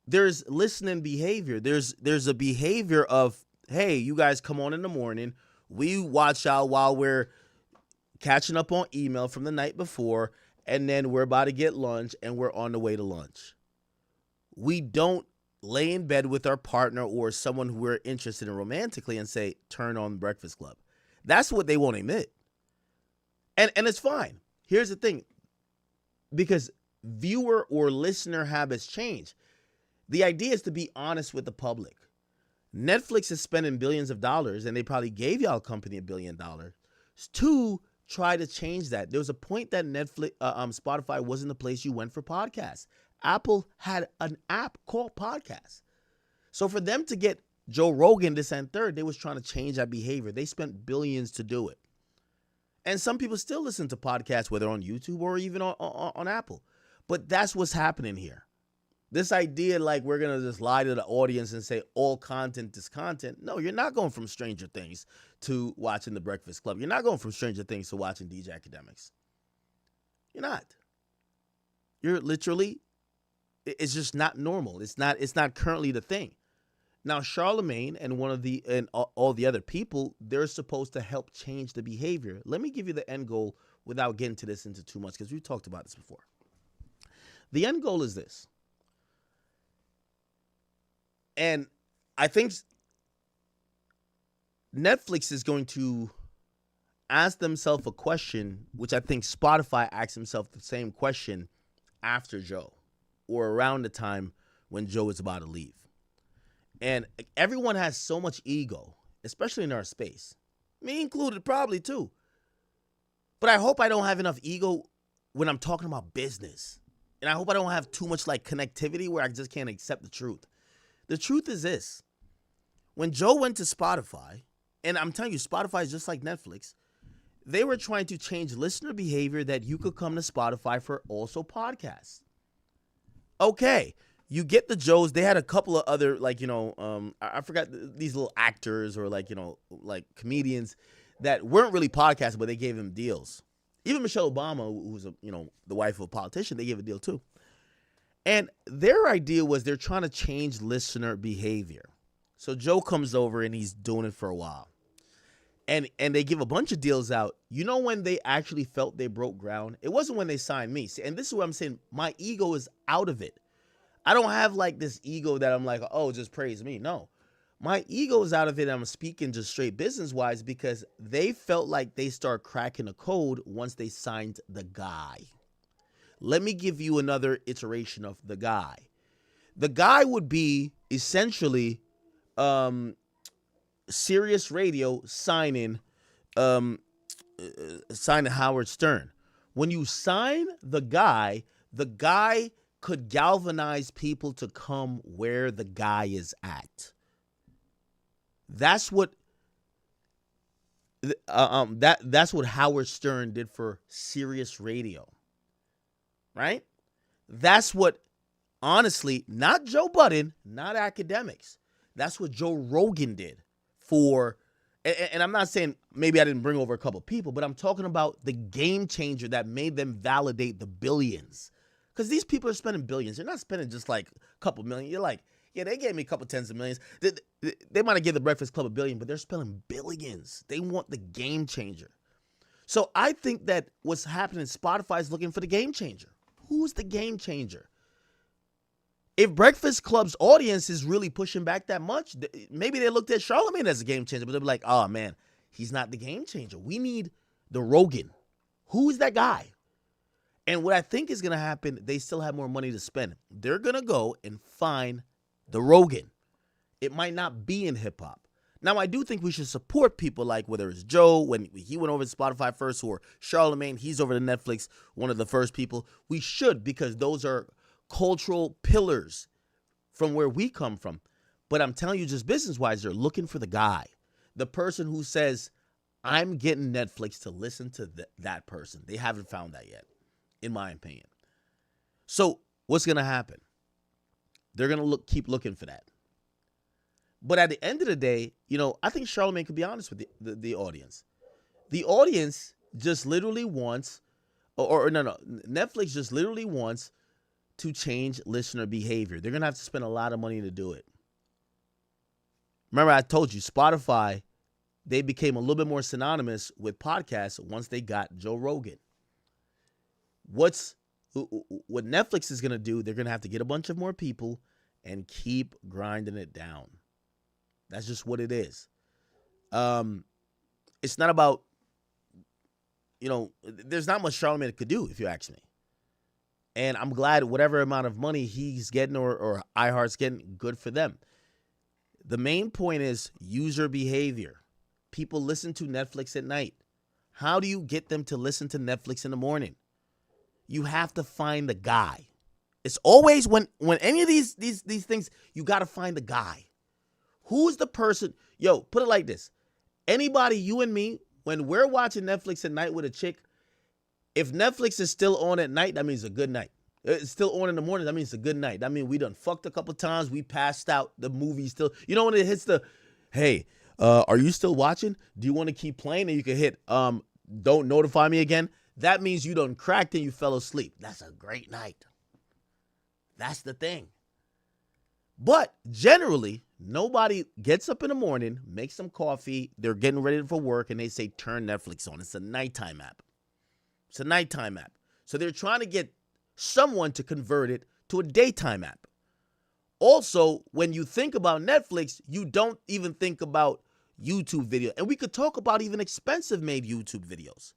There's listening behavior. There's a behavior of, hey, you guys come on in the morning. We watch out while we're catching up on email from the night before, and then we're about to get lunch, and we're on the way to lunch. We don't lay in bed with our partner or someone who we're interested in romantically and say, turn on Breakfast Club. That's what they won't admit. And it's fine. Here's the thing. Because viewer or listener habits change. The idea is to be honest with the public. Netflix is spending billions of dollars, and they probably gave y'all company $1 billion to try to change that. There was a point that Spotify wasn't the place you went for podcasts. Apple had an app called Podcast. So for them to get Joe Rogan, this and third, they was trying to change that behavior. They spent billions to do it. And some people still listen to podcasts, whether on YouTube or even on Apple. But that's what's happening here. This idea like we're going to just lie to the audience and say all content is content. No, you're not going from Stranger Things to watching The Breakfast Club. You're not going from Stranger Things to watching DJ Academics. You're not. You're literally, it's just not normal. It's not currently the thing. Now, Charlemagne and all the other people, they're supposed to help change the behavior. Let me give you the end goal without getting into too much, because we've talked about this before. The end goal is this. And I think Netflix is going to ask themselves a question, which I think Spotify asked himself the same question after Joe, or around the time when Joe is about to leave. And everyone has so much ego, especially in our space. Me included, probably too. But I hope I don't have enough ego when I'm talking about business. And I hope I don't have too much like connectivity where I just can't accept the truth. The truth is this. When Joe went to Spotify, and I'm telling you, Spotify is just like Netflix, they were trying to change listener behavior that you could come to Spotify for also podcasts. Okay, you get the Joes. They had a couple of other, I forgot these little actors or like comedians that weren't really podcasts, but they gave them deals. Even Michelle Obama, who's the wife of a politician, they gave a deal too. And their idea was they're trying to change listener behavior. So Joe comes over and he's doing it for a while. and they give a bunch of deals out. You know when they actually felt they broke ground? It wasn't when they signed me. See, and this is what I'm saying. My ego is out of it. I don't have like this ego that I'm like, oh, just praise me. No. My ego is out of it. I'm speaking just straight business-wise because they felt like they start cracking the code once they signed the guy. Let me give you another iteration of the guy. The guy would be essentially Sirius Radio signing Howard Stern. When you sign the guy could galvanize people to come where the guy is at. That's what that's what Howard Stern did for Sirius Radio. Right? That's what, honestly, not Joe Budden, not academics. That's what Joe Rogan did for, and I'm not saying maybe I didn't bring over a couple people, but I'm talking about the game changer that made them validate the billions. Because these people are spending billions. They're not spending just like a couple million. You're like, yeah, they gave me a couple tens of millions. They might have given the Breakfast Club $1 billion, but they're spending billions. They want the game changer. So I think that what's happening, Spotify is looking for the game changer. Who's the game changer? If Breakfast Club's audience is really pushing back that much, maybe they looked at Charlamagne as a game changer, but they'll be like, oh man, he's not the game changer. We need the Rogan. Who is that guy? And what I think is going to happen, they still have more money to spend. They're going to go and find the Rogan. It might not be in hip hop. Now, I do think we should support people like whether it's Joe, when he went over to Spotify first, or Charlamagne, he's over to Netflix, one of the first people. We should, because those are cultural pillars from where we come from. But I'm telling you, just business-wise, they're looking for the guy, the person who says, I'm getting Netflix to listen to that person. They haven't found that yet, in my opinion. So what's going to happen? They're going to keep looking for that. But at the end of the day, I think Charlamagne could be honest with the audience. The audience just literally wants, Netflix just literally wants to change listener behavior. They're going to have to spend a lot of money to do it. Remember, I told you, Spotify, they became a little bit more synonymous with podcasts once they got Joe Rogan. What Netflix is going to do, they're going to have to get a bunch of more people and keep grinding it down. That's just what it is. It's not about, there's not much Charlamagne could do, if you ask me. And I'm glad whatever amount of money he's getting or iHeart's getting, good for them. The main point is user behavior. People listen to Netflix at night. How do you get them to listen to Netflix in the morning? You have to find the guy. It's always when any of these things, you got to find the guy. Who's the person? Yo, put it like this. Anybody, you and me, when we're watching Netflix at night with a chick, if Netflix is still on at night, that means a good night. It's still on in the morning, that means a good night. That means we done fucked a couple times. We passed out. The movie still. When it hits the, hey, are you still watching? Do you want to keep playing? And you can hit, don't notify me again. That means you done cracked and you fell asleep. That's a great night. That's the thing. But generally, nobody gets up in the morning, makes some coffee, they're getting ready for work, and they say, turn Netflix on. It's a nighttime app. It's a nighttime app. So they're trying to get someone to convert it to a daytime app. Also, when you think about Netflix, you don't even think about YouTube video. And we could talk about even expensive made YouTube videos.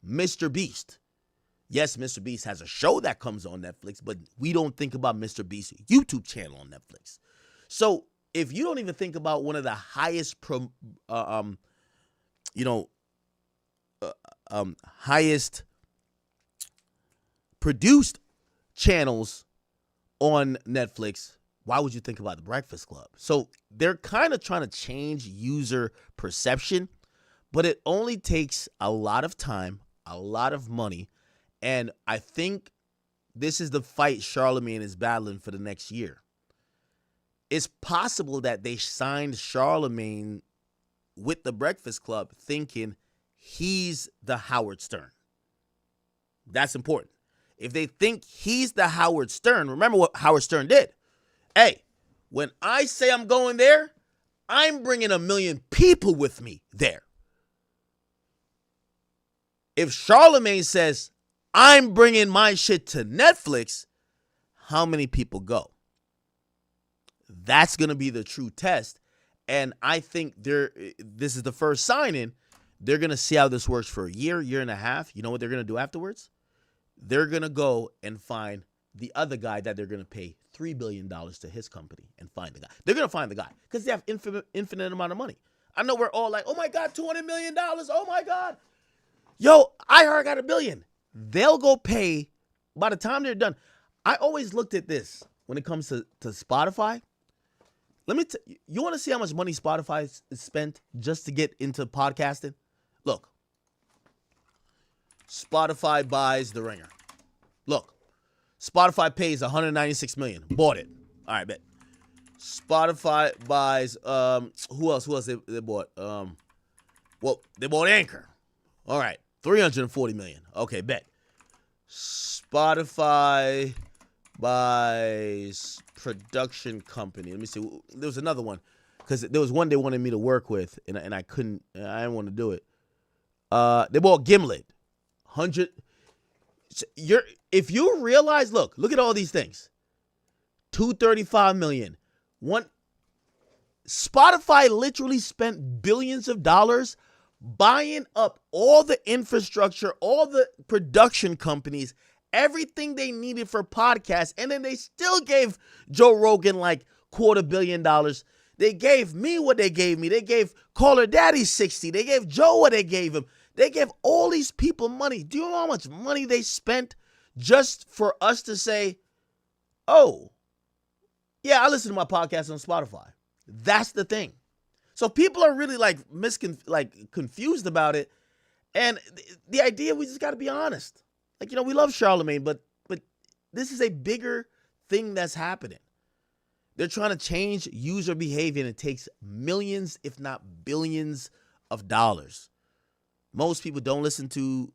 Mr. Beast. Yes, Mr. Beast has a show that comes on Netflix, but we don't think about Mr. Beast's YouTube channel on Netflix. So if you don't even think about one of the highest highest produced channels on Netflix, why would you think about The Breakfast Club? So they're kind of trying to change user perception, but it only takes a lot of time, a lot of money, and I think this is the fight Charlamagne is battling for the next year. It's possible that they signed Charlamagne with The Breakfast Club thinking he's the Howard Stern. That's important. If they think he's the Howard Stern, remember what Howard Stern did. Hey, when I say I'm going there, I'm bringing 1 million people with me there. If Charlemagne says, I'm bringing my shit to Netflix, how many people go? That's going to be the true test. And I think this is the first sign-in. They're going to see how this works for a year, year and a half. You know what they're going to do afterwards? They're going to go and find the other guy that they're going to pay $3 billion to his company and find the guy. They're going to find the guy because they have infinite amount of money. I know we're all like, oh my God, $200 million. Oh my God. Yo, I heard I got $1 billion. They'll go pay by the time they're done. I always looked at this when it comes to Spotify. You want to see how much money Spotify spent just to get into podcasting? Look. Spotify buys The Ringer. Look. Spotify pays $196 million. Bought it. All right, bet. Spotify buys who else they bought? They bought Anchor. All right. $340 million. Okay, bet. Spotify buys production company. Let me see. There was another one because there was one they wanted me to work with, and I couldn't. I didn't want to do it. They bought Gimlet. 100. If you realize, look at all these things. $235 million. Spotify literally spent billions of dollars buying up all the infrastructure, all the production companies, everything they needed for podcasts, and then they still gave Joe Rogan like $250 million. They gave me what they gave me. They gave Caller Daddy 60. They gave Joe what they gave him. They gave all these people money. Do you know how much money they spent just for us to say, oh, yeah, I listen to my podcast on Spotify. That's the thing. So people are really confused about it. And the idea, we just got to be honest. We love Charlemagne, but this is a bigger thing that's happening. They're trying to change user behavior, and it takes millions, if not billions, of dollars. Most people don't listen to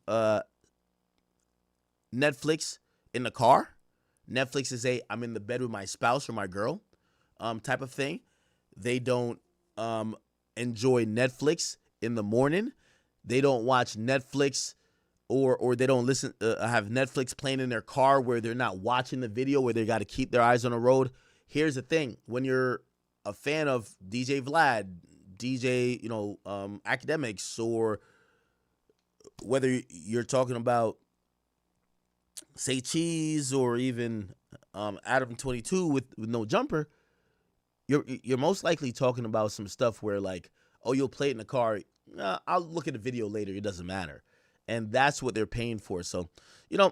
Netflix in the car. Netflix is I'm in the bed with my spouse or my girl type of thing. They don't enjoy Netflix in the morning. They don't watch Netflix or they don't have Netflix playing in their car where they're not watching the video, where they got to keep their eyes on the road. Here's the thing. When you're a fan of DJ Vlad, DJ, Academics, or whether you're talking about Say Cheese or even Adam 22 with No Jumper, you're most likely talking about some stuff where you'll play it in the car. I'll look at the video later. It doesn't matter. And that's what they're paying for. So, I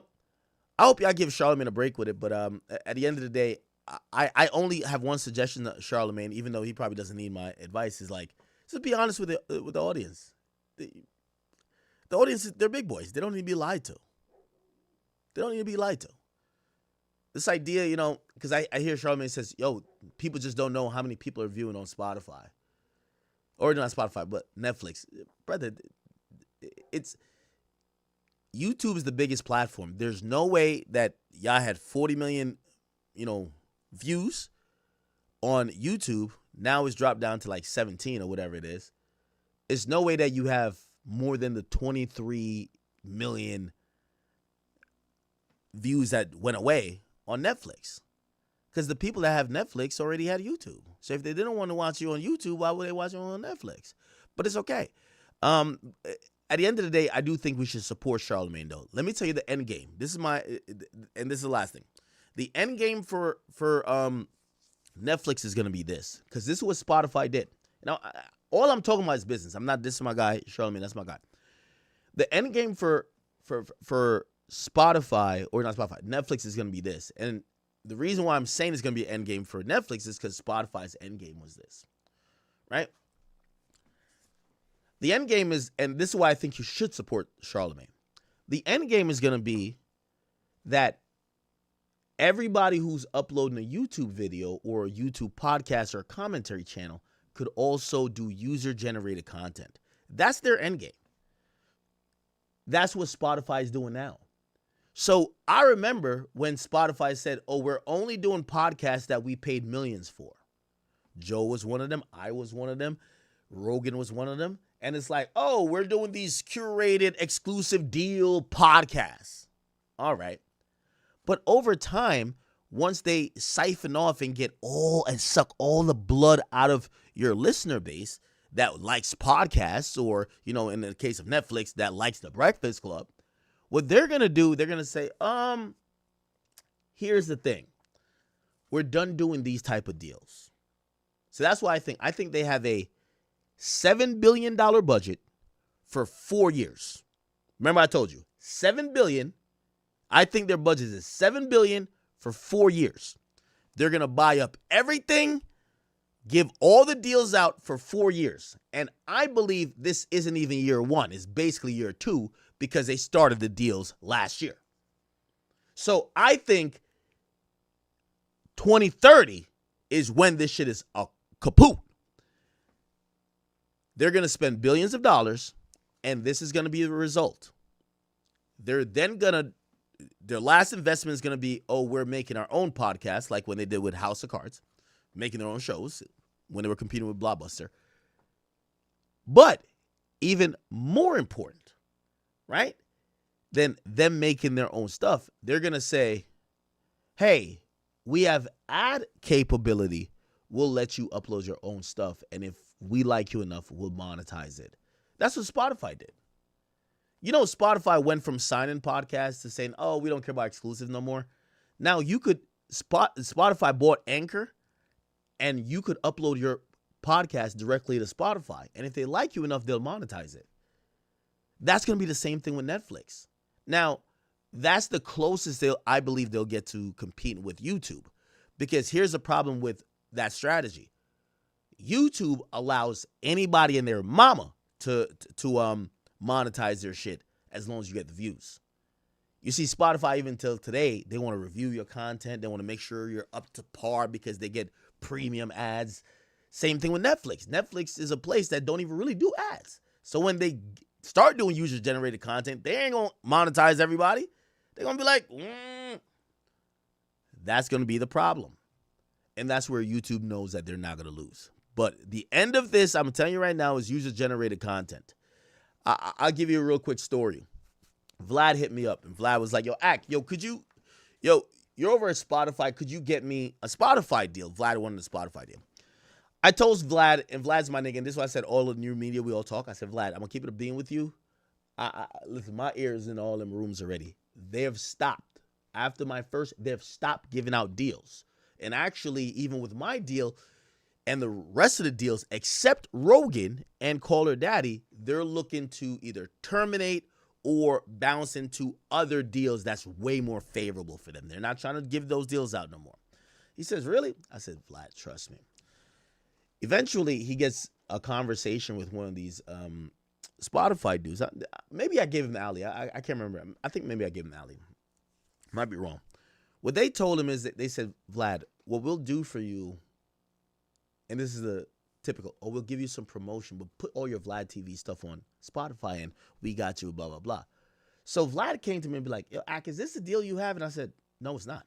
hope y'all give Charlemagne a break with it. But at the end of the day, I only have one suggestion to Charlemagne, even though he probably doesn't need my advice, is just be honest with the audience. The audience, they're big boys. They don't need to be lied to. They don't need to be lied to. This idea, because I hear Charlemagne says, yo, people just don't know how many people are viewing on Spotify. Or not Spotify, but Netflix. Brother, YouTube is the biggest platform. There's no way that y'all had 40 million, views on YouTube. Now it's dropped down to 17 or whatever it is. There's no way that you have more than the 23 million views that went away on Netflix. Because the people that have Netflix already had YouTube. So if they didn't want to watch you on YouTube, why would they watch you on Netflix? But it's okay. At the end of the day, I do think we should support Charlemagne, though. Let me tell you the end game. This is the last thing. The end game for Netflix is going to be this. Because this is what Spotify did. Now, all I'm talking about is business. I'm not dissing my guy, Charlemagne. That's my guy. The end game for Spotify, or not Spotify, Netflix is going to be this. And the reason why I'm saying it's going to be an end game for Netflix is because Spotify's end game was this. Right? The end game is, and this is why I think you should support Charlemagne. The end game is going to be that everybody who's uploading a YouTube video or a YouTube podcast or a commentary channel could also do user-generated content. That's their end game. That's what Spotify is doing now. So I remember when Spotify said, oh, we're only doing podcasts that we paid millions for. Joe was one of them. I was one of them. Rogan was one of them. And it's like, oh, we're doing these curated exclusive deal podcasts. All right. But over time, once they siphon off and get all and suck all the blood out of your listener base that likes podcasts, or, in the case of Netflix, that likes The Breakfast Club, what they're going to do, they're going to say, here's the thing. We're done doing these type of deals. So that's why I think they have a $7 billion budget for 4 years. Remember I told you, $7 billion. I think their budget is $7 billion for 4 years. They're going to buy up everything, give all the deals out for 4 years. And I believe this isn't even year one. It's basically year two because they started the deals last year. So I think 2030 is when this shit is a kaput. They're going to spend billions of dollars, and this is going to be the result. They're then going to, their last investment is going to be, we're making our own podcast, like when they did with House of Cards, making their own shows when they were competing with Blockbuster. But even more important, right, than them making their own stuff, they're going to say, hey, we have ad capability. We'll let you upload your own stuff, and if we like you enough, we'll monetize it. That's what Spotify did. Spotify went from signing podcasts to saying, oh, we don't care about exclusive no more. Now Spotify bought Anchor, and you could upload your podcast directly to Spotify. And if they like you enough, they'll monetize it. That's going to be the same thing with Netflix. Now, that's the closest I believe they'll get to competing with YouTube. Because here's the problem with that strategy. YouTube allows anybody and their mama to monetize their shit as long as you get the views. You see, Spotify, even till today, they want to review your content. They want to make sure you're up to par because they get premium ads. Same thing with Netflix. Netflix is a place that don't even really do ads. So when they start doing user-generated content, they ain't going to monetize everybody. They're going to be like, That's going to be the problem. And that's where YouTube knows that they're not going to lose. But the end of this, I'm telling you right now, is user-generated content. I'll give you a real quick story. Vlad hit me up, and Vlad was like, you're over at Spotify. Could you get me a Spotify deal? Vlad wanted a Spotify deal. I told Vlad, and Vlad's my nigga, and this is why I said all of new media, we all talk. I said, Vlad, I'm going to keep it a bean with you. Listen, my ears in all them rooms already. They have stopped. After they've stopped giving out deals. And actually, even with my deal and the rest of the deals, except Rogan and Call Her Daddy, they're looking to either terminate or bounce into other deals that's way more favorable for them. They're not trying to give those deals out no more. He says, really? I said, Vlad, trust me. Eventually, he gets a conversation with one of these Spotify dudes. Maybe I gave him the alley. I can't remember. I think maybe I gave him the alley. Might be wrong. What they told him is that they said, Vlad, what we'll do for you, and this is the typical, we'll give you some promotion, but put all your Vlad TV stuff on Spotify and we got you, blah, blah, blah. So Vlad came to me and be like, yo, Ak, is this the deal you have? And I said, no, it's not.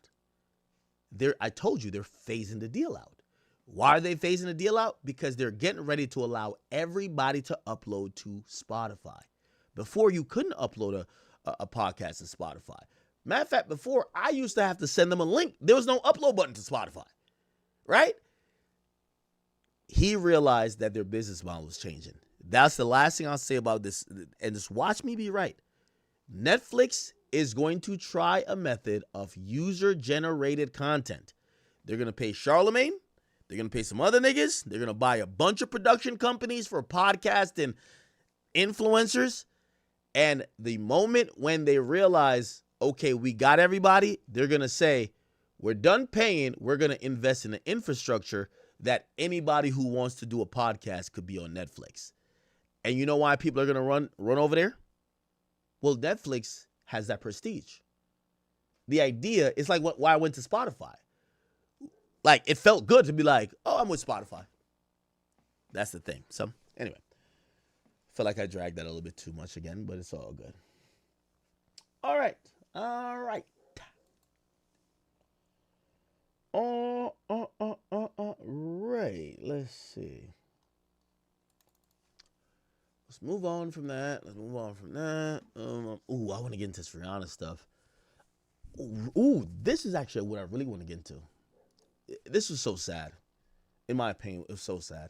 I told you they're phasing the deal out. Why are they phasing the deal out? Because they're getting ready to allow everybody to upload to Spotify. Before, you couldn't upload a podcast to Spotify. Matter of fact, before, I used to have to send them a link. There was no upload button to Spotify, right? He realized that their business model was changing. That's the last thing I'll say about this. And just watch me be right. Netflix is going to try a method of user-generated content. They're going to pay Charlemagne. They're going to pay some other niggas. They're going to buy a bunch of production companies for podcasts and influencers. And the moment when they realize, okay, we got everybody, they're going to say, we're done paying. We're going to invest in the infrastructure that anybody who wants to do a podcast could be on Netflix. And you know why people are going to run over there? Well, Netflix has that prestige. The idea is like why I went to Spotify. Like, it felt good to be like, oh, I'm with Spotify. That's the thing. So, anyway. I feel like I dragged that a little bit too much again, but it's all good. All right. Right. Let's see. Let's move on from that. Ooh, I want to get into this Rihanna stuff. Ooh, this is actually what I really want to get into. This was so sad. In my opinion, it was so sad.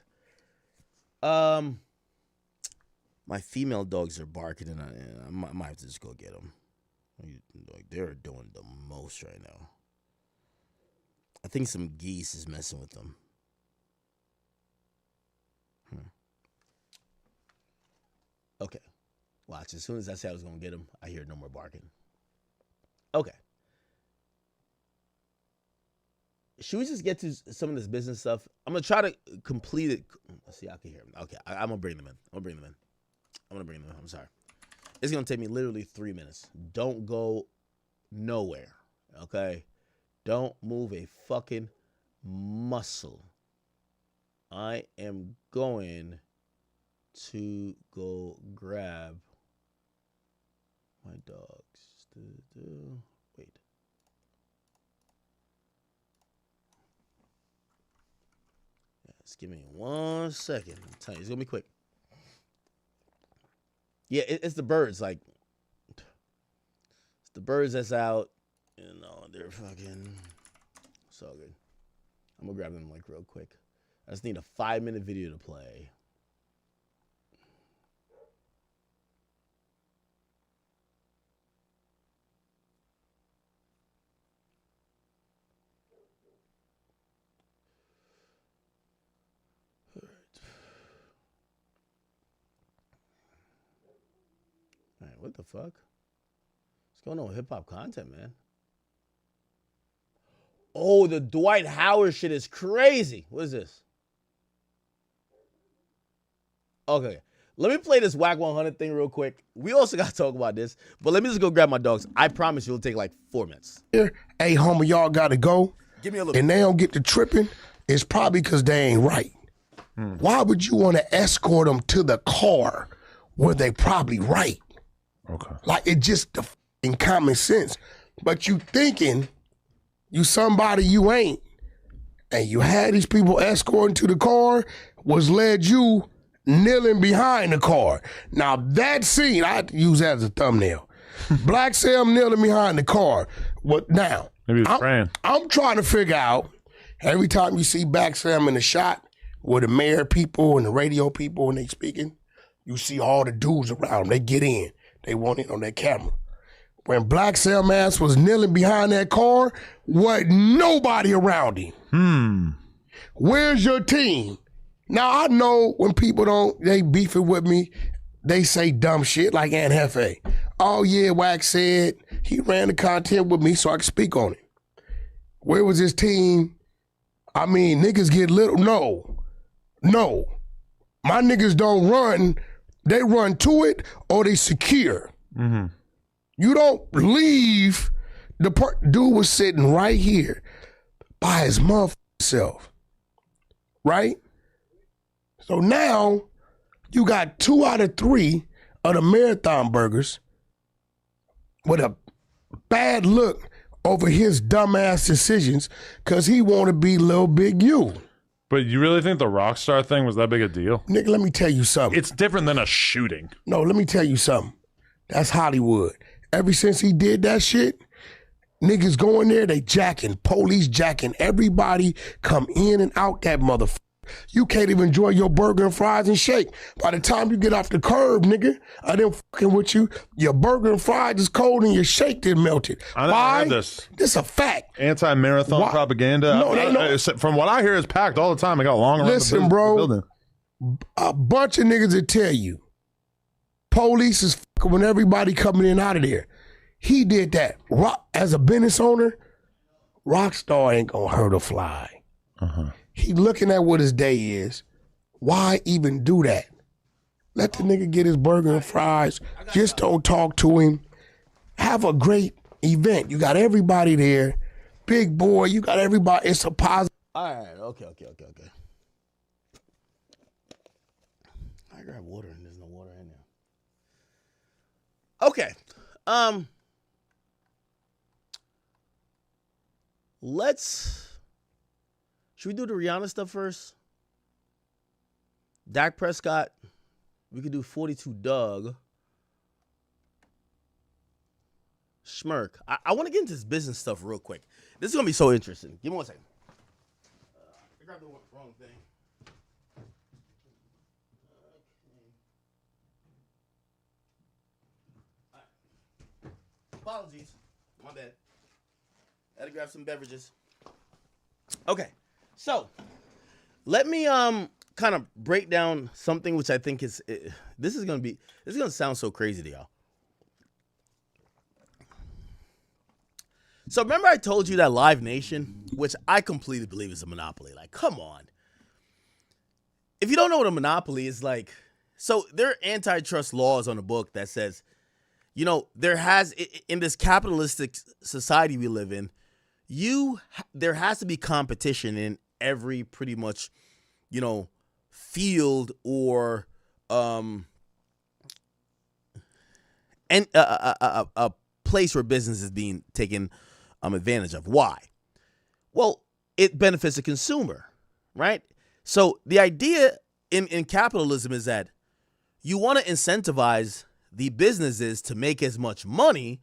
My female dogs are barking, and I might have to just go get them. Like, they're doing the most right now. I think some geese is messing with them. Okay. Watch. As soon as I said I was going to get them, I hear no more barking. Okay. Should we just get to some of this business stuff? I'm going to try to complete it. Let's see, I can hear them. Okay. I'm going to bring them in. I'm sorry. It's going to take me literally 3 minutes. Don't go nowhere. Okay? Don't move a fucking muscle. I am going to go grab my dogs. Wait. Just give me 1 second. I'm telling you, it's gonna be quick. Yeah, it's the birds. Like, it's the birds that's out. You know, they're fucking so good. I'm gonna grab them like real quick. I just need a 5-minute video to play. All right, what the fuck? What's going on with hip hop content, man? Oh, the Dwight Howard shit is crazy. What is this? Okay, let me play this Whack 100 thing real quick. We also got to talk about this, but let me just go grab my dogs. I promise you it'll take like 4 minutes. Hey, homie, y'all got to go. Give me a little. And they don't get to tripping. It's probably because they ain't right. Why would you want to escort them to the car where they probably right? Okay. Like, it just the f***ing common sense. But you thinking you somebody you ain't, and you had these people escorting to the car, was led you kneeling behind the car. Now, that scene, I use that as a thumbnail. Black Sam kneeling behind the car. What now? Maybe he's praying. I'm trying to figure out, every time you see Black Sam in the shot with the mayor people and the radio people and they speaking, you see all the dudes around them. They get in. They want it on their camera. When Black Sam ass was kneeling behind that car, wasn't nobody around him. Where's your team? Now, I know when people they beefing with me, they say dumb shit like Aunt Hefe. Oh, yeah, Wax said he ran the content with me so I could speak on it. Where was his team? I mean, niggas get little. No. My niggas don't run. They run to it or they secure. You don't leave. Dude was sitting right here by his motherfucking self. Right? So now you got 2 out of 3 of the marathon burgers with a bad look over his dumbass decisions because he want to be Lil Big U. But you really think the Rockstar thing was that big a deal? Nigga, let me tell you something. It's different than a shooting. No, let me tell you something. That's Hollywood. Ever since he did that shit, niggas going there, they jacking, police jacking, everybody come in and out that motherfucker. You can't even enjoy your burger and fries and shake. By the time you get off the curb, nigga, I didn't fucking with you. Your burger and fries is cold and your shake did melted. I Why? heard this. This a fact. Anti-marathon Why? propaganda. No. From what I hear, it's packed all the time. It got long around Listen, the bro, building. a bunch of niggas that tell you, police is fucking when everybody coming in and out of there. He did that. As a business owner, Rockstar ain't gonna hurt a fly. He looking at what his day is. Why even do that? Let the nigga get his burger and fries. Just don't talk to him. Have a great event. You got everybody there. Big boy, you got everybody. It's a positive. All right. Okay. I grab water and there's no water in there. Okay. Should we do the Rihanna stuff first? Dak Prescott We could do 42 Doug. Schmirk. I want to get into this business stuff real quick. This is going to be so interesting. Give me 1 second. I grabbed the wrong thing. Okay. Apologies. My bad. Had to grab some beverages. Okay. So, let me kind of break down something which I think is this is going to sound so crazy to y'all. So remember I told you that Live Nation, which I completely believe is a monopoly. Like, come on. If you don't know what a monopoly is like, so there are antitrust laws on the book that says, you know, in this capitalistic society we live in, there has to be competition in every pretty much, you know, field or a place where business is being taken advantage of. Why? Well, it benefits the consumer, right? So the idea in capitalism is that you want to incentivize the businesses to make as much money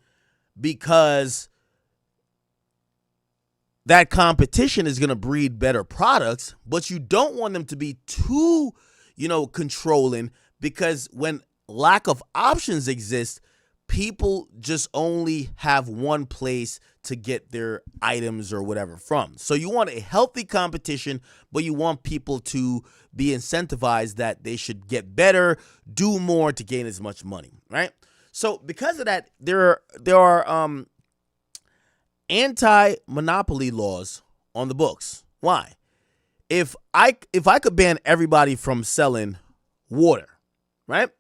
because that competition is going to breed better products, but you don't want them to be too, you know, controlling, because when lack of options exist, people just only have one place to get their items or whatever from. So you want a healthy competition, but you want people to be incentivized that they should get better, do more to gain as much money, right? So because of that, there are anti-monopoly laws on the books. Why? If I could ban everybody from selling water, right?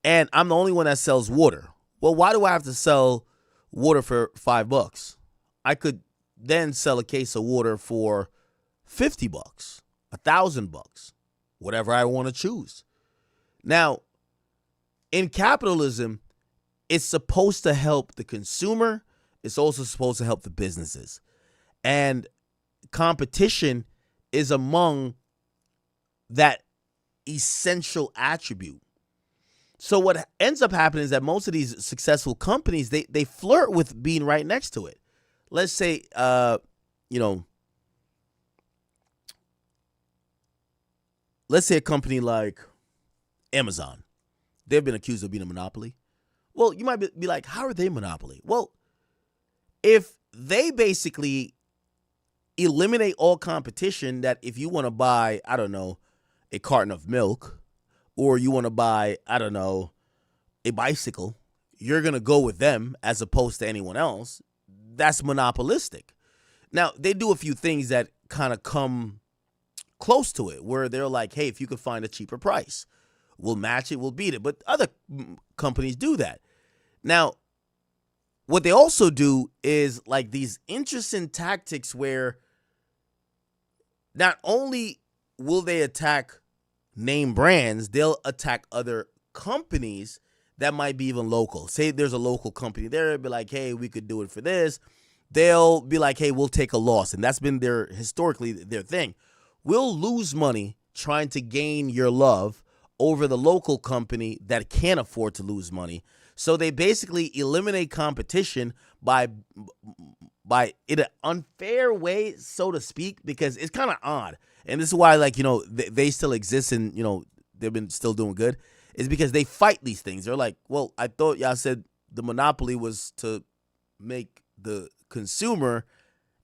And I'm the only one that sells water. Well, why do I have to sell water for $5? I could then sell a case of water for $50, $1,000, whatever I want to choose. Now, in capitalism, it's supposed to help the consumer. It's also supposed to help the businesses. And competition is among that essential attribute. So what ends up happening is that most of these successful companies, they flirt with being right next to it. Let's say, let's say a company like Amazon. They've been accused of being a monopoly. Well, you might be like, how are they a monopoly? Well, if they basically eliminate all competition, that if you want to buy, I don't know, a carton of milk, or you want to buy, I don't know, a bicycle, you're going to go with them as opposed to anyone else. That's monopolistic. Now, they do a few things that kind of come close to it, where they're like, hey, if you could find a cheaper price, we'll match it, we'll beat it. But other companies do that. Now, what they also do is like these interesting tactics where not only will they attack name brands, they'll attack other companies that might be even local. Say there's a local company there, it'll be like, hey, we could do it for this. They'll be like, hey, we'll take a loss. And that's been historically their thing. We'll lose money trying to gain your love over the local company that can't afford to lose money. So they basically eliminate competition by in an unfair way, so to speak, because it's kind of odd. And this is why, like, you know, they still exist and, you know, they've been still doing good, is because they fight these things. They're like, well, I thought y'all said the monopoly was to make the consumer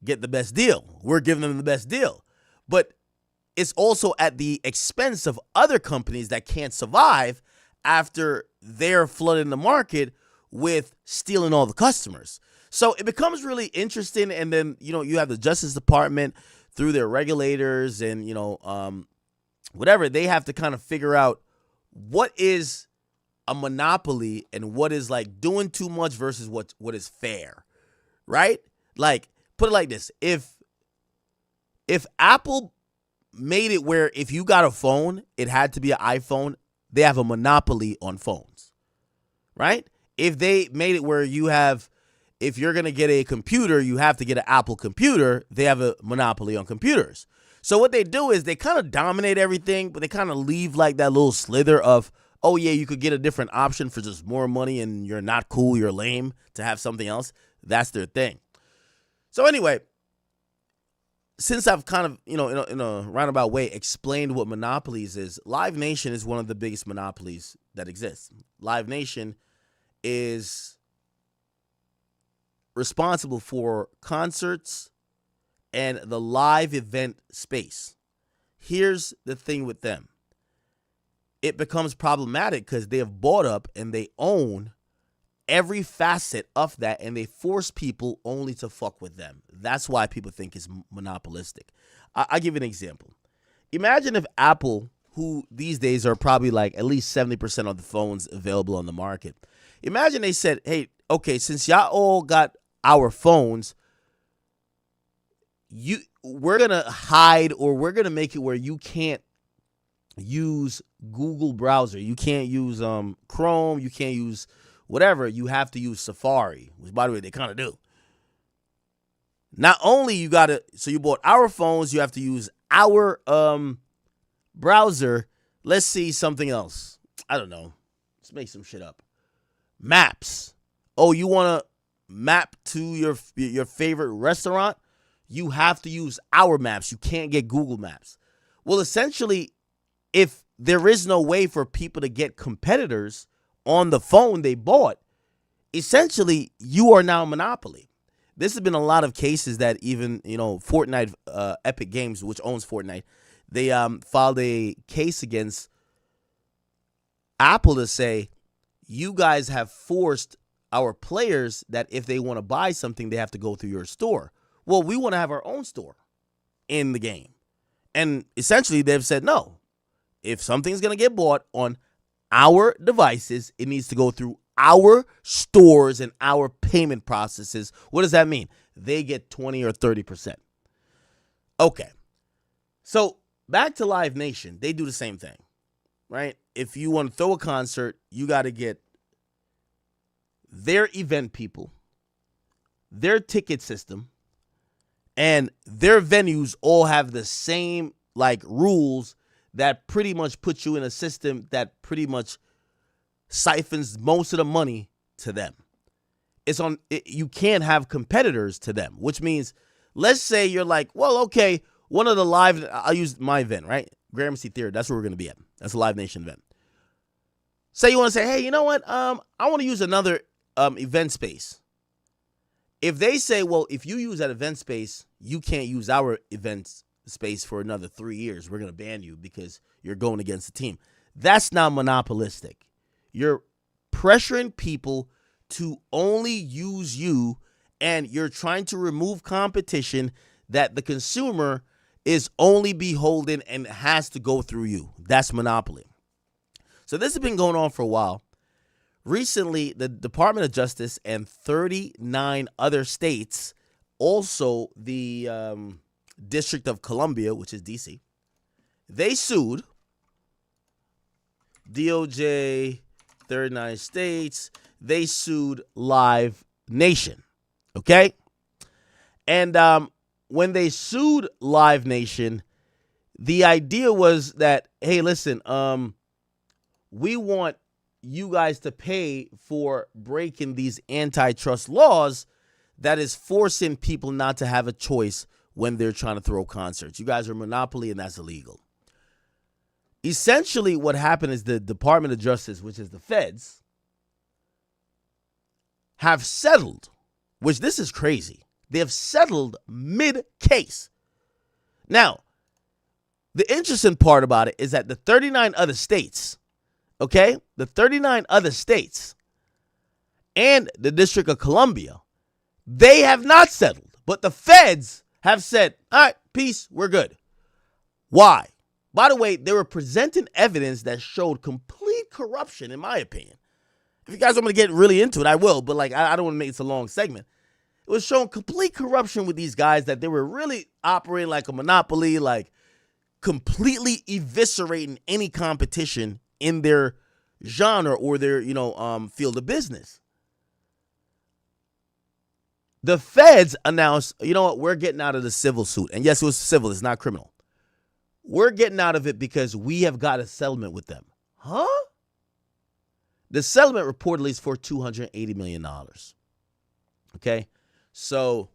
get the best deal. We're giving them the best deal. But it's also at the expense of other companies that can't survive after they're flooding the market with stealing all the customers. So it becomes really interesting. And then, you know, you have the Justice Department through their regulators and, you know, whatever, they have to kind of figure out what is a monopoly and what is like doing too much versus what is fair, right? Like, put it like this. If Apple made it where if you got a phone, it had to be an iPhone, they have a monopoly on phones, right? If they made it where if you're going to get a computer, you have to get an Apple computer, they have a monopoly on computers. So what they do is they kind of dominate everything, but they kind of leave like that little slither of oh yeah, you could get a different option for just more money and you're not cool, you're lame to have something else. That's their thing. So anyway, since I've kind of, in a roundabout way explained what monopolies is, Live Nation is one of the biggest monopolies that exists. Live Nation is responsible for concerts and the live event space. Here's the thing with them. It becomes problematic because they have bought up and they own every facet of that, and they force people only to fuck with them. That's why people think it's monopolistic. I'll give you an example. Imagine if Apple, who these days are probably like at least 70% of the phones available on the market, imagine they said, hey, okay, since y'all all got our phones, we're going to hide, or we're going to make it where you can't use Google browser. You can't use Chrome. You can't use whatever. You have to use Safari, which, by the way, they kind of do. Not only you got to, so you bought our phones, you have to use our browser. Let's see something else. I don't know. Let's make some shit up. Maps. Oh, you want to map to your favorite restaurant? You have to use our maps. You can't get Google Maps. Well, essentially, if there is no way for people to get competitors on the phone they bought, essentially you are now a monopoly. This has been a lot of cases that even, Fortnite, Epic Games, which owns Fortnite, they filed a case against Apple to say, you guys have forced our players that if they want to buy something, they have to go through your store. Well, we want to have our own store in the game. And essentially they've said, no, if something's going to get bought on our devices, it needs to go through our stores and our payment processes. What does that mean? They get 20 or 30%. Okay. So back to Live Nation. They do the same thing, right? If you want to throw a concert, you got to get their event people, their ticket system, and their venues all have the same rules that pretty much put you in a system that pretty much siphons most of the money to them. You can't have competitors to them, which means, let's say you're like, well, okay, one of the live, I'll use my event, right? Gramercy Theater, that's where we're going to be at. That's a Live Nation event. Say you want to say, hey, you know what? I want to use another event space. If they say, well, if you use that event space, you can't use our event space for another 3 years. We're going to ban you because you're going against the team. That's not monopolistic. You're pressuring people to only use you, and you're trying to remove competition that the consumer is only beholden and has to go through you. That's monopoly. So this has been going on for a while. Recently, the Department of Justice and 39 other states, also the District of Columbia, which is D.C., they sued DOJ, 39 states. They sued Live Nation, okay? And when they sued Live Nation, the idea was that, hey, listen, we want you guys to pay for breaking these antitrust laws that is forcing people not to have a choice when they're trying to throw concerts. You guys are a monopoly, and that's illegal. Essentially, what happened is the Department of Justice, which is the feds, have settled, which this is crazy. They have settled mid-case. Now, the interesting part about it is that the 39 other states, okay, the 39 other states and the District of Columbia, they have not settled. But the feds have said, all right, peace, we're good. Why? By the way, they were presenting evidence that showed complete corruption, in my opinion. If you guys want me to get really into it, I will, but I don't want to make this a long segment. It was showing complete corruption with these guys, that they were really operating like a monopoly, completely eviscerating any competition in their genre or their, field of business. The feds announced, you know what, we're getting out of the civil suit. And yes, it was civil, it's not criminal. We're getting out of it because we have got a settlement with them. Huh? The settlement reportedly is for $280 million. Okay? So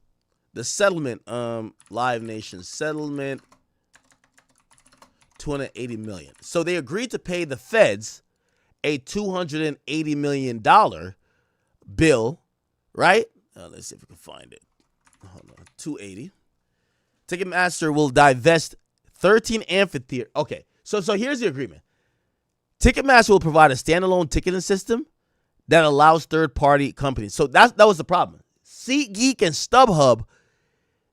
the settlement, Live Nation settlement, $280 million. So they agreed to pay the feds a $280 million bill, right? Let's see if we can find it. Hold on. 280. Ticketmaster will divest 13 amphitheaters. Okay, so here's the agreement. Ticketmaster will provide a standalone ticketing system that allows third-party companies. So that was the problem. SeatGeek and StubHub,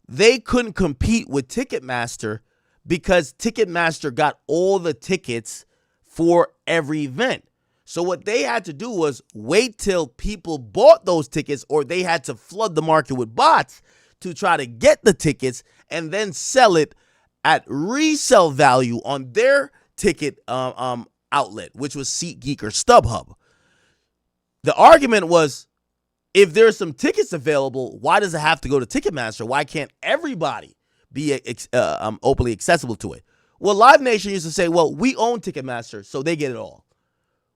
they couldn't compete with Ticketmaster because Ticketmaster got all the tickets for every event. So what they had to do was wait till people bought those tickets, or they had to flood the market with bots to try to get the tickets and then sell it at resale value on their ticket outlet, which was SeatGeek or StubHub. The argument was, if there's some tickets available, why does it have to go to Ticketmaster? Why can't everybody be openly accessible to it? Well, Live Nation used to say, well, we own Ticketmaster, so they get it all.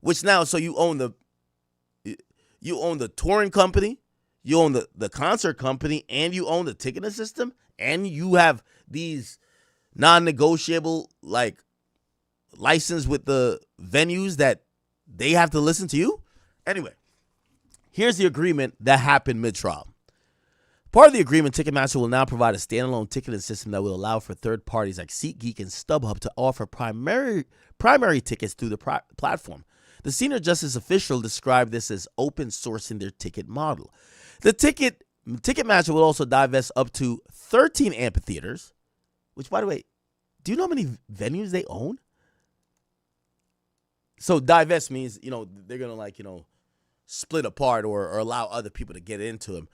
Which now, so you own the touring company, you own the concert company, and you own the ticketing system, and you have these non-negotiable like license with the venues that they have to listen to you. Anyway, here's the agreement that happened mid-trial. Part of the agreement, Ticketmaster will now provide a standalone ticketing system that will allow for third parties like SeatGeek and StubHub to offer primary tickets through the platform. The senior justice official described this as open sourcing their ticket model. The Ticketmaster will also divest up to 13 amphitheaters, which, by the way, do you know how many venues they own? So divest means, they're going to split apart or allow other people to get into them.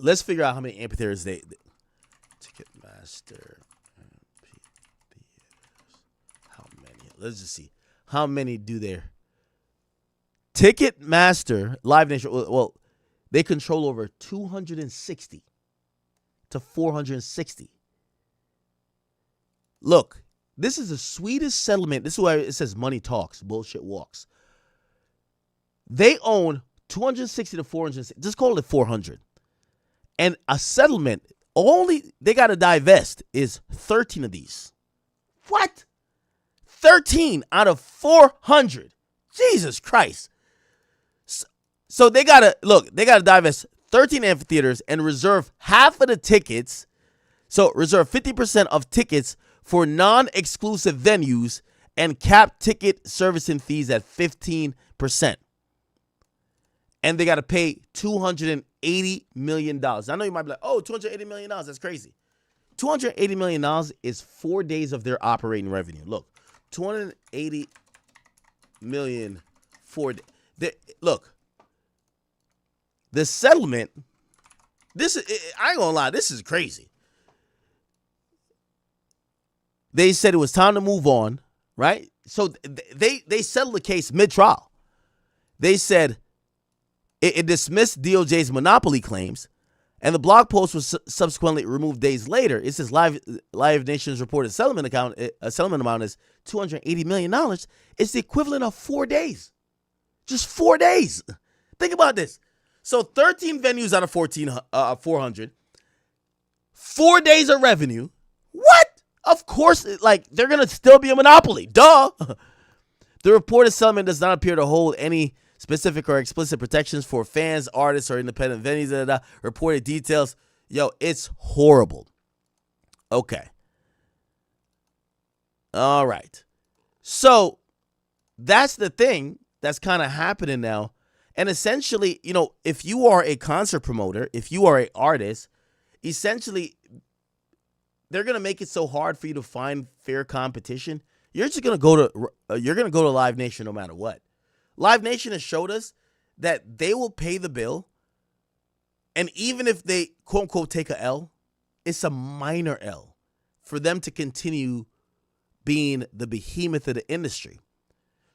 Let's figure out how many amphitheaters Ticketmaster amphitheaters. How many? Let's just see. How many do there? Ticketmaster, Live Nation, well, they control over 260 to 460. Look, this is the sweetest settlement. This is why it says money talks, bullshit walks. They own 260 to 460. Just call it 400. And a settlement, only they got to divest is 13 of these. What? 13 out of 400. Jesus Christ. So they got to divest 13 amphitheaters and reserve half of the tickets. So reserve 50% of tickets for non-exclusive venues and cap ticket servicing fees at 15%. And they got to pay $280 million. I know you might be like, oh, $280 million, that's crazy. $280 million is 4 days of their operating revenue. Look, $280 million for look. The settlement, I ain't gonna lie, this is crazy. They said it was time to move on, right? So they settled the case mid-trial. They said it dismissed DOJ's monopoly claims, and the blog post was subsequently removed days later. It says Live Nation's reported settlement amount is $280 million. It's the equivalent of 4 days. Just 4 days. Think about this. So 13 venues out of 400. 4 days of revenue. What? Of course, they're going to still be a monopoly. Duh. The reported settlement does not appear to hold any specific or explicit protections for fans, artists, or independent venues. Reported details. Yo, it's horrible. Okay. All right. So that's the thing that's kind of happening now. And essentially, if you are a concert promoter, if you are an artist, essentially, they're going to make it so hard for you to find fair competition. You're just going to go to Live Nation no matter what. Live Nation has showed us that they will pay the bill. And even if they, quote unquote, take a L, it's a minor L for them to continue being the behemoth of the industry.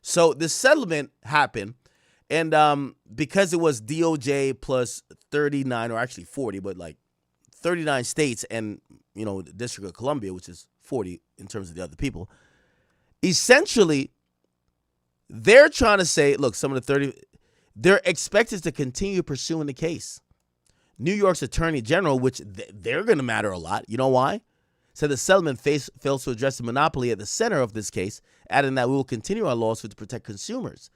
So the settlement happened. And because it was DOJ plus 39, or actually 40, but 39 states and, the District of Columbia, which is 40 in terms of the other people, essentially, they're trying to say, look, some of the 30, they're expected to continue pursuing the case. New York's Attorney General, which they're going to matter a lot. You know why? Said the settlement fails to address the monopoly at the center of this case, adding that we will continue our lawsuit to protect consumers.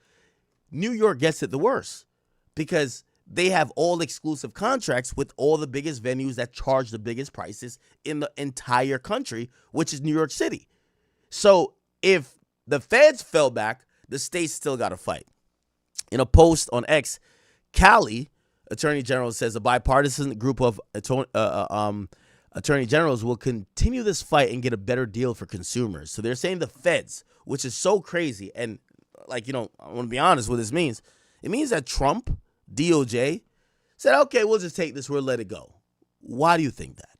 New York gets it the worst because they have all exclusive contracts with all the biggest venues that charge the biggest prices in the entire country, which is New York City. So if the feds fell back, the states still got to fight. In a post on X, Cali Attorney General says a bipartisan group of attorney generals will continue this fight and get a better deal for consumers. So they're saying the feds, which is so crazy. And I want to be honest what this means. It means that Trump, DOJ, said, okay, we'll just take this, we'll let it go. Why do you think that?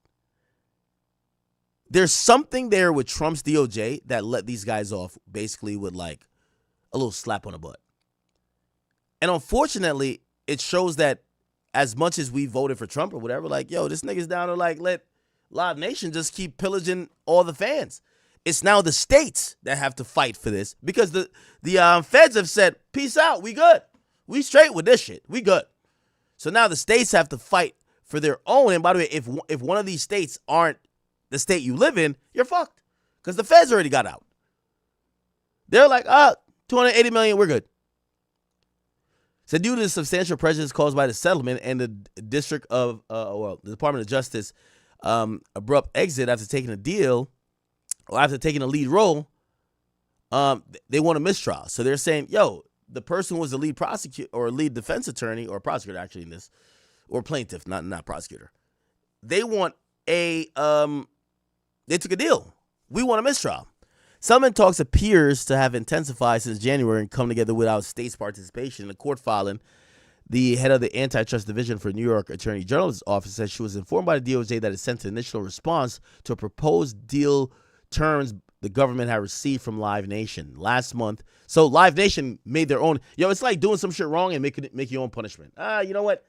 There's something there with Trump's DOJ that let these guys off basically with like a little slap on the butt. And unfortunately, it shows that as much as we voted for Trump or whatever, like, yo, this nigga's down to like let Live Nation just keep pillaging all the fans. It's now the states that have to fight for this because the feds have said, peace out, we good. We straight with this shit. We good. So now the states have to fight for their own. And by the way, if one of these states aren't the state you live in, you're fucked because the feds already got out. They're like, 280 million, we're good. So due to the substantial prejudice caused by the settlement and the the Department of Justice abrupt exit after taking a deal or after taking a lead role, they want a mistrial. So they're saying, yo, the person who was the lead prosecutor or lead defense attorney or prosecutor actually in this, or plaintiff, not prosecutor. They want they took a deal. We want a mistrial. Settlement talks appears to have intensified since January and come together without states' participation. In a court filing, the head of the Antitrust Division for New York Attorney General's office said she was informed by the DOJ that it sent an initial response to a proposed deal terms the government had received from Live Nation last month. So Live Nation made their own. It's like doing some shit wrong and make your own punishment. You know what?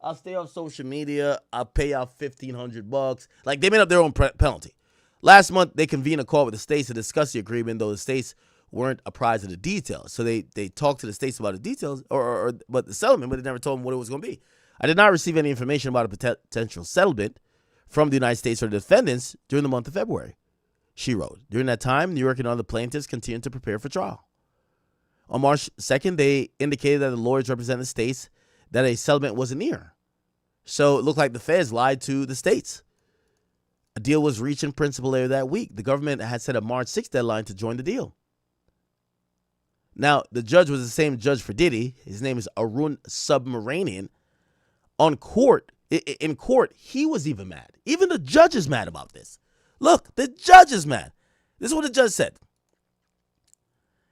I'll stay off social media. I'll pay out $1,500. Like they made up their own penalty. Last month, they convened a call with the states to discuss the agreement, though the states weren't apprised of the details. So they talked to the states about the details but the settlement, but they never told them what it was going to be. I did not receive any information about a potential settlement from the United States or the defendants during the month of February, she wrote. During that time, New York and other plaintiffs continued to prepare for trial. On March 2nd, they indicated that the lawyers representing the states that a settlement wasn't near. So it looked like the feds lied to the states. A deal was reached in principle later that week. The government had set a March 6th deadline to join the deal. Now, the judge was the same judge for Diddy. His name is Arun Subramanian. In court, he was even mad. Even the judge is mad about this. Look, the judge is mad. This is what the judge said.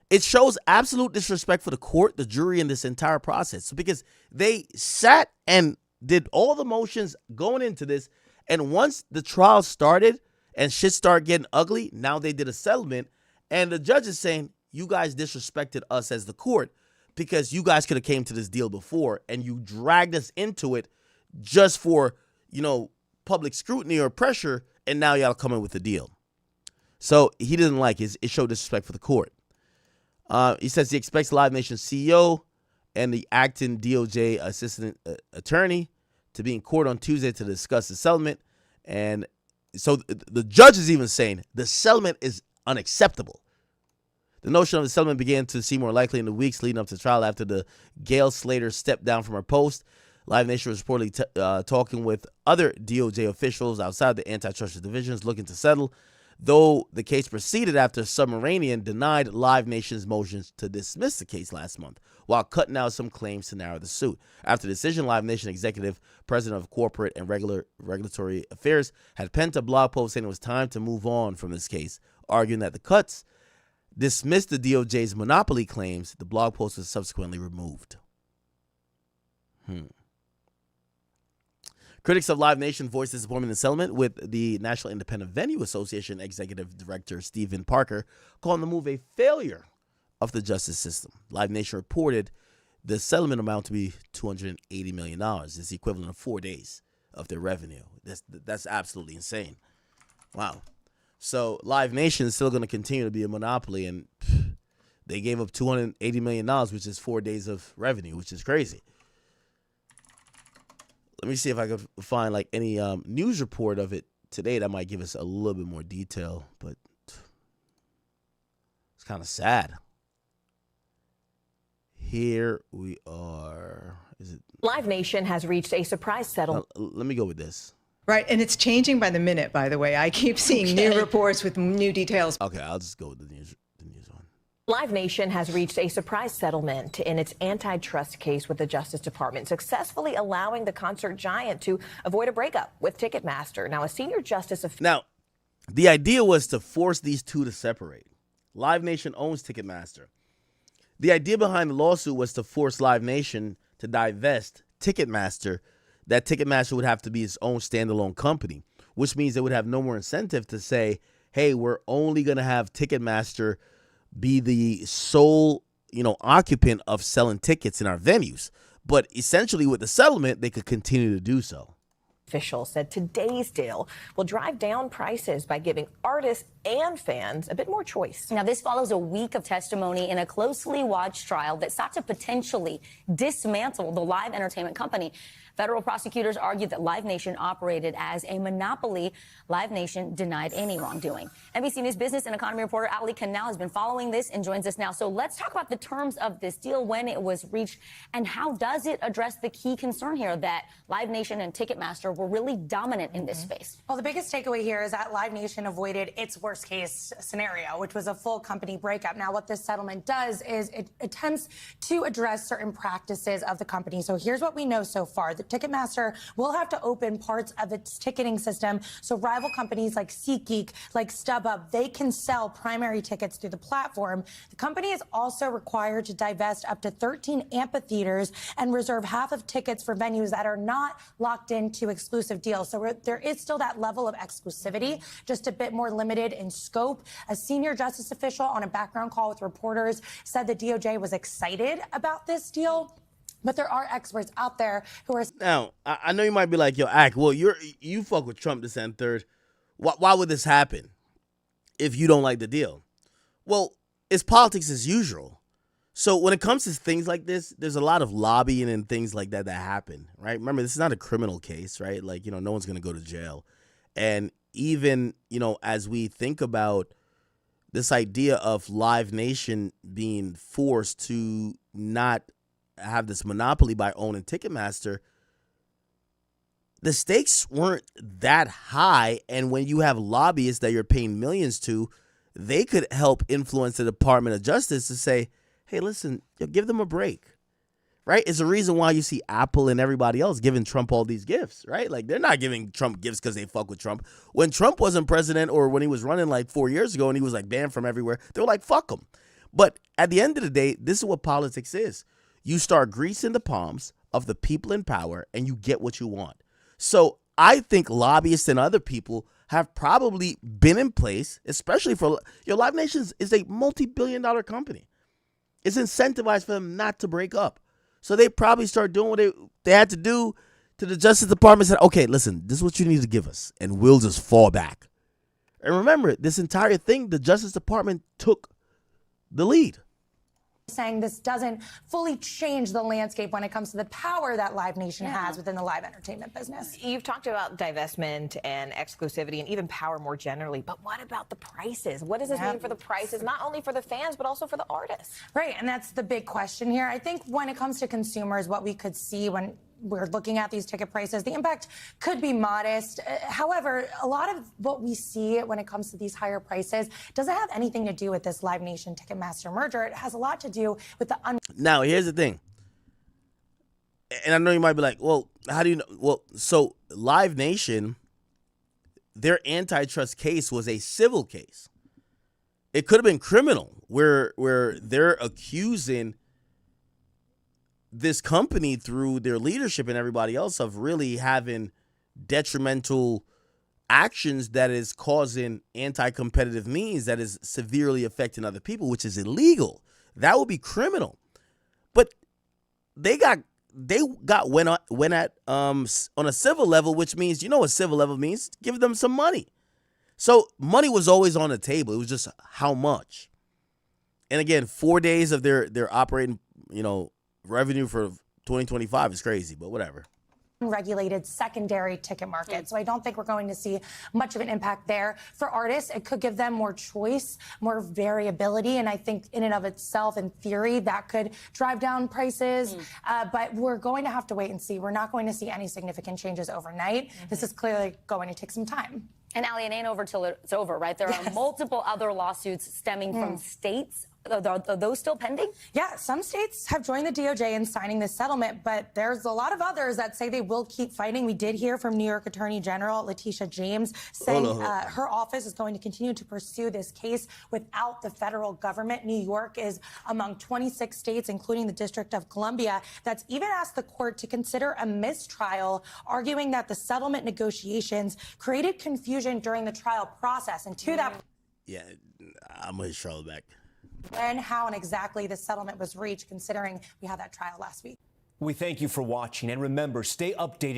It shows absolute disrespect for the court, the jury, and this entire process. Because they sat and did all the motions going into this. And once the trial started and shit started getting ugly, now they did a settlement. And the judge is saying, you guys disrespected us as the court because you guys could have came to this deal before and you dragged us into it just for, public scrutiny or pressure. And now y'all come in with a deal. So he didn't like it. It showed disrespect for the court. He says he expects Live Nation CEO and the acting DOJ assistant attorney to be in court on Tuesday to discuss the settlement. And so the judge is even saying the settlement is unacceptable. The notion of the settlement began to seem more likely in the weeks leading up to trial after the Gail Slater stepped down from her post. Live Nation was reportedly talking with other DOJ officials outside the antitrust divisions looking to settle, though the case proceeded after Subramanian denied Live Nation's motions to dismiss the case last month, while cutting out some claims to narrow the suit. After the decision, Live Nation executive, president of corporate and regulatory affairs, had penned a blog post saying it was time to move on from this case, arguing that the cuts dismissed the DOJ's monopoly claims. The blog post was subsequently removed. Critics of Live Nation voiced disappointment in the settlement, with the National Independent Venue Association executive director Stephen Parker calling the move a failure of the justice system. Live Nation reported the settlement amount to be $280 million. It's the equivalent of 4 days of their revenue. That's absolutely insane. Wow. So Live Nation is still going to continue to be a monopoly, and They gave up $280 million, which is 4 days of revenue, which is crazy. Let me see if I can find like any news report of it today that might give us a little bit more detail, but it's kind of sad. Here we are. Is it Live Nation has reached a surprise settlement. let me go with this. Right, and it's changing by the minute, by the way. I keep seeing new reports with new details. Okay, I'll just go with the news one. Live Nation has reached a surprise settlement in its antitrust case with the Justice Department, successfully allowing the concert giant to avoid a breakup with Ticketmaster. Now, a senior justice official. Now, the idea was to force these two to separate. Live Nation owns Ticketmaster. The idea behind the lawsuit was to force Live Nation to divest Ticketmaster, that Ticketmaster would have to be its own standalone company, which means they would have no more incentive to say, hey, we're only going to have Ticketmaster be the sole, occupant of selling tickets in our venues. But essentially with the settlement, they could continue to do so. Official said today's deal will drive down prices by giving artists and fans a bit more choice. Now, this follows a week of testimony in a closely watched trial that sought to potentially dismantle the live entertainment company. Federal prosecutors argued that Live Nation operated as a monopoly. Live Nation denied any wrongdoing. NBC News business and economy reporter Ali Canal has been following this and joins us now. So let's talk about the terms of this deal, when it was reached, and how does it address the key concern here that Live Nation and Ticketmaster were really dominant in this space? Well, the biggest takeaway here is that Live Nation avoided its worst case scenario, which was a full company breakup. Now, what this settlement does is it attempts to address certain practices of the company. So here's what we know so far. Ticketmaster will have to open parts of its ticketing system so rival companies like SeatGeek, like StubHub, they can sell primary tickets through the platform. The company is also required to divest up to 13 amphitheaters and reserve half of tickets for venues that are not locked into exclusive deals. So there is still that level of exclusivity, just a bit more limited in scope. A senior justice official on a background call with reporters said the DOJ was excited about this deal. But there are experts out there who are... Now, I know you might be like, yo, Ak, well, you fuck with Trump this and third. Why would this happen if you don't like the deal? Well, it's politics as usual. So when it comes to things like this, there's a lot of lobbying and things like that happen, right? Remember, this is not a criminal case, right? Like, no one's going to go to jail. And even, as we think about this idea of Live Nation being forced to not have this monopoly by owning Ticketmaster, the stakes weren't that high. And when you have lobbyists that you're paying millions to, they could help influence the Department of Justice to say, hey, listen, give them a break, right? It's a reason why you see Apple and everybody else giving Trump all these gifts, right? Like, they're not giving Trump gifts because they fuck with Trump. When Trump wasn't president, or when he was running like 4 years ago and he was like banned from everywhere, they were like, fuck him. But at the end of the day, this is what politics is. You start greasing the palms of the people in power and you get what you want. So I think lobbyists and other people have probably been in place, especially for Live Nation is a multi-billion-dollar company. It's incentivized for them not to break up. So they probably start doing what they had to do to the Justice Department. Said, okay, listen, this is what you need to give us, and we'll just fall back. And remember, this entire thing, the Justice Department took the lead. Saying this doesn't fully change the landscape when it comes to the power that Live Nation has within the live entertainment business. You've talked about divestment and exclusivity and even power more generally, but what about the prices? What does this mean for the prices, not only for the fans, but also for the artists? Right, and that's the big question here. I think when it comes to consumers, what we could see when we're looking at these ticket prices, the impact could be modest. However, a lot of what we see when it comes to these higher prices doesn't have anything to do with this Live Nation Ticketmaster merger. It has a lot to do with the... Now, here's the thing. And I know you might be like, well, how do you know? Well, so Live Nation, their antitrust case was a civil case. It could have been criminal, where they're accusing this company through their leadership and everybody else of really having detrimental actions that is causing anti-competitive means that is severely affecting other people, which is illegal. That would be criminal. But they went at on a civil level, which means, what civil level means? Give them some money. So money was always on the table. It was just how much. And again, 4 days of their operating, revenue for 2025 is crazy, but whatever. Regulated secondary ticket market. So I don't think we're going to see much of an impact there. For artists, it could give them more choice, more variability. And I think in and of itself, in theory, that could drive down prices. But we're going to have to wait and see. We're not going to see any significant changes overnight. This is clearly going to take some time. And Allie, it ain't over till it's over, right? There are multiple other lawsuits stemming from states. Are those still pending? Yeah, some states have joined the DOJ in signing this settlement, but there's a lot of others that say they will keep fighting. We did hear from New York Attorney General Letitia James saying her office is going to continue to pursue this case without the federal government. New York is among 26 states, including the District of Columbia, that's even asked the court to consider a mistrial, arguing that the settlement negotiations created confusion during the trial process. And to that, yeah, I'm gonna Charlotte back. When, how, and exactly the settlement was reached, considering we had that trial last week. We thank you for watching, and remember, stay updated.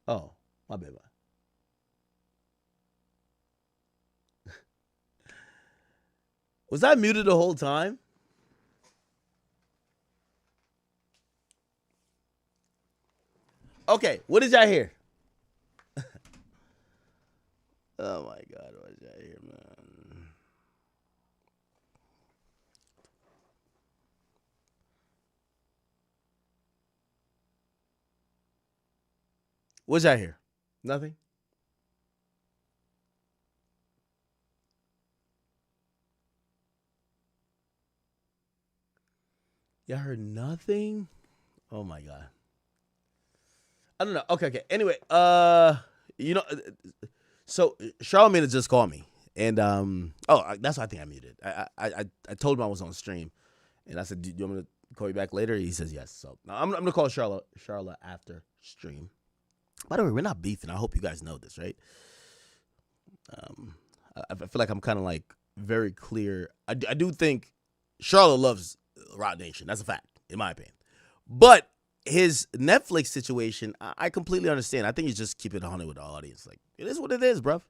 Oh, my bad. Was I muted the whole time? Okay, what did y'all hear? Oh my God, what did y'all hear, man? What's y'all hear? Nothing? Y'all heard nothing? Oh my God. I don't know. Okay. Anyway, so Charlamagne just called me, and that's why I think I muted. I told him I was on stream, and I said, "Do you want me to call you back later?" He says yes. So I'm gonna call Charlotte after stream. By the way, we're not beefing. I hope you guys know this, right? I feel like I'm kind of like very clear. I do think Charlotte loves Roc Nation. That's a fact, in my opinion. But his Netflix situation, I completely understand. I think he's just keeping it 100 with the audience. Like, it is what it is, bruv.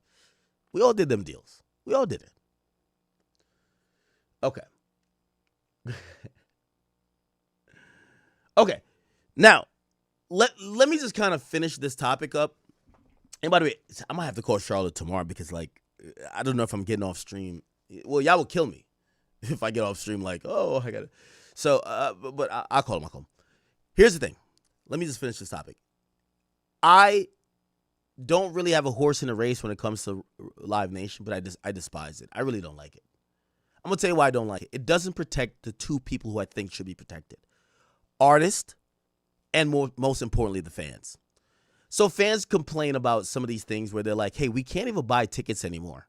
We all did them deals. We all did it. Okay. Okay. Now, let me just kind of finish this topic up. And by the way, I might have to call Charlotte tomorrow because, like, I don't know if I'm getting off stream. Well, y'all will kill me if I get off stream like, oh, I got it. So, but I'll call him. Here's the thing. Let me just finish this topic. I don't really have a horse in the race when it comes to Live Nation, but I despise it. I really don't like it. I'm going to tell you why I don't like it. It doesn't protect the two people who I think should be protected. Artists and most importantly, the fans. So fans complain about some of these things where they're like, hey, we can't even buy tickets anymore.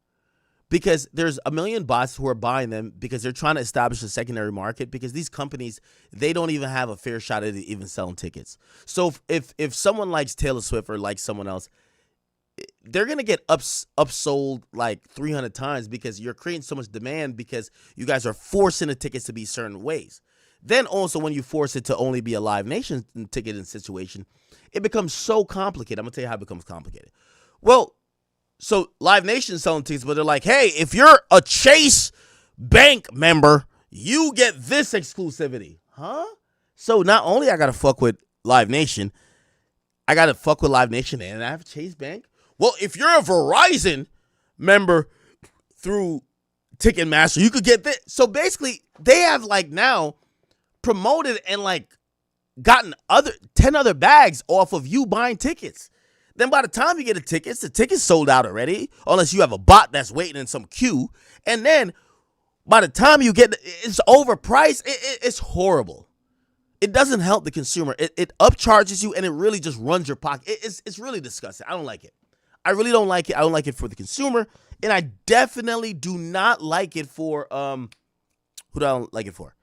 Because there's a million bots who are buying them because they're trying to establish a secondary market because these companies, they don't even have a fair shot at even selling tickets. So if someone likes Taylor Swift or likes someone else, they're going to get upsold like 300 times because you're creating so much demand because you guys are forcing the tickets to be certain ways. Then also when you force it to only be a Live Nation ticketing situation, it becomes so complicated. I'm going to tell you how it becomes complicated. Well, so Live Nation selling tickets, but they're like, hey, if you're a Chase Bank member, you get this exclusivity. Huh? So not only I got to fuck with Live Nation, I got to fuck with Live Nation and I have Chase Bank. Well, if you're a Verizon member through Ticketmaster, you could get this. So basically, they have like now promoted and like gotten 10 other bags off of you buying tickets. Then by the time you get the ticket's sold out already, unless you have a bot that's waiting in some queue. And then by the time you get it's overpriced, it's horrible. It doesn't help the consumer. It upcharges you, and it really just runs your pocket. It's really disgusting. I don't like it. I really don't like it. I don't like it for the consumer, and I definitely do not like it for who do I don't like it for?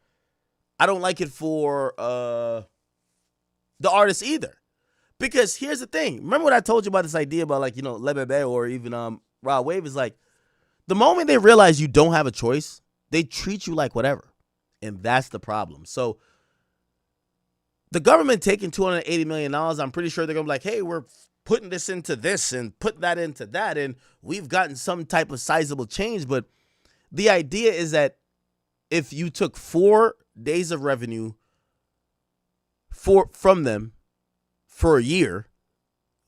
I don't like it for the artist either. Because here's the thing. Remember what I told you about this idea about like, Le Bebe or even Rod Wave is like the moment they realize you don't have a choice, they treat you like whatever. And that's the problem. So the government taking $280 million, I'm pretty sure they're going to be like, hey, we're putting this into this and put that into that. And we've gotten some type of sizable change. But the idea is that if you took 4 days of revenue from them for a year,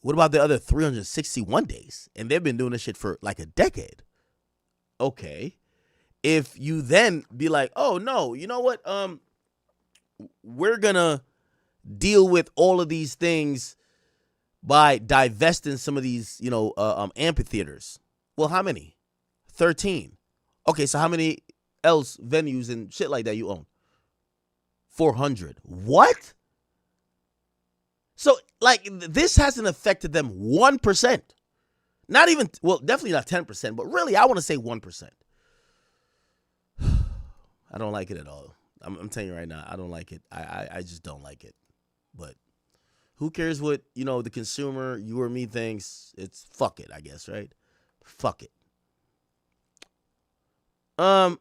what about the other 361 days? And they've been doing this shit for like a decade. Okay. If you then be like, oh, no, you know what? We're going to deal with all of these things by divesting some of these, amphitheaters. Well, how many? 13. Okay, so how many else venues and shit like that you own? 400. What? So, like, this hasn't affected them 1%. Not even, well, definitely not 10%, but really, I want to say 1%. I don't like it at all. I'm telling you right now, I don't like it. I just don't like it. But who cares what, the consumer, you or me thinks? It's fuck it, I guess, right? Fuck it. While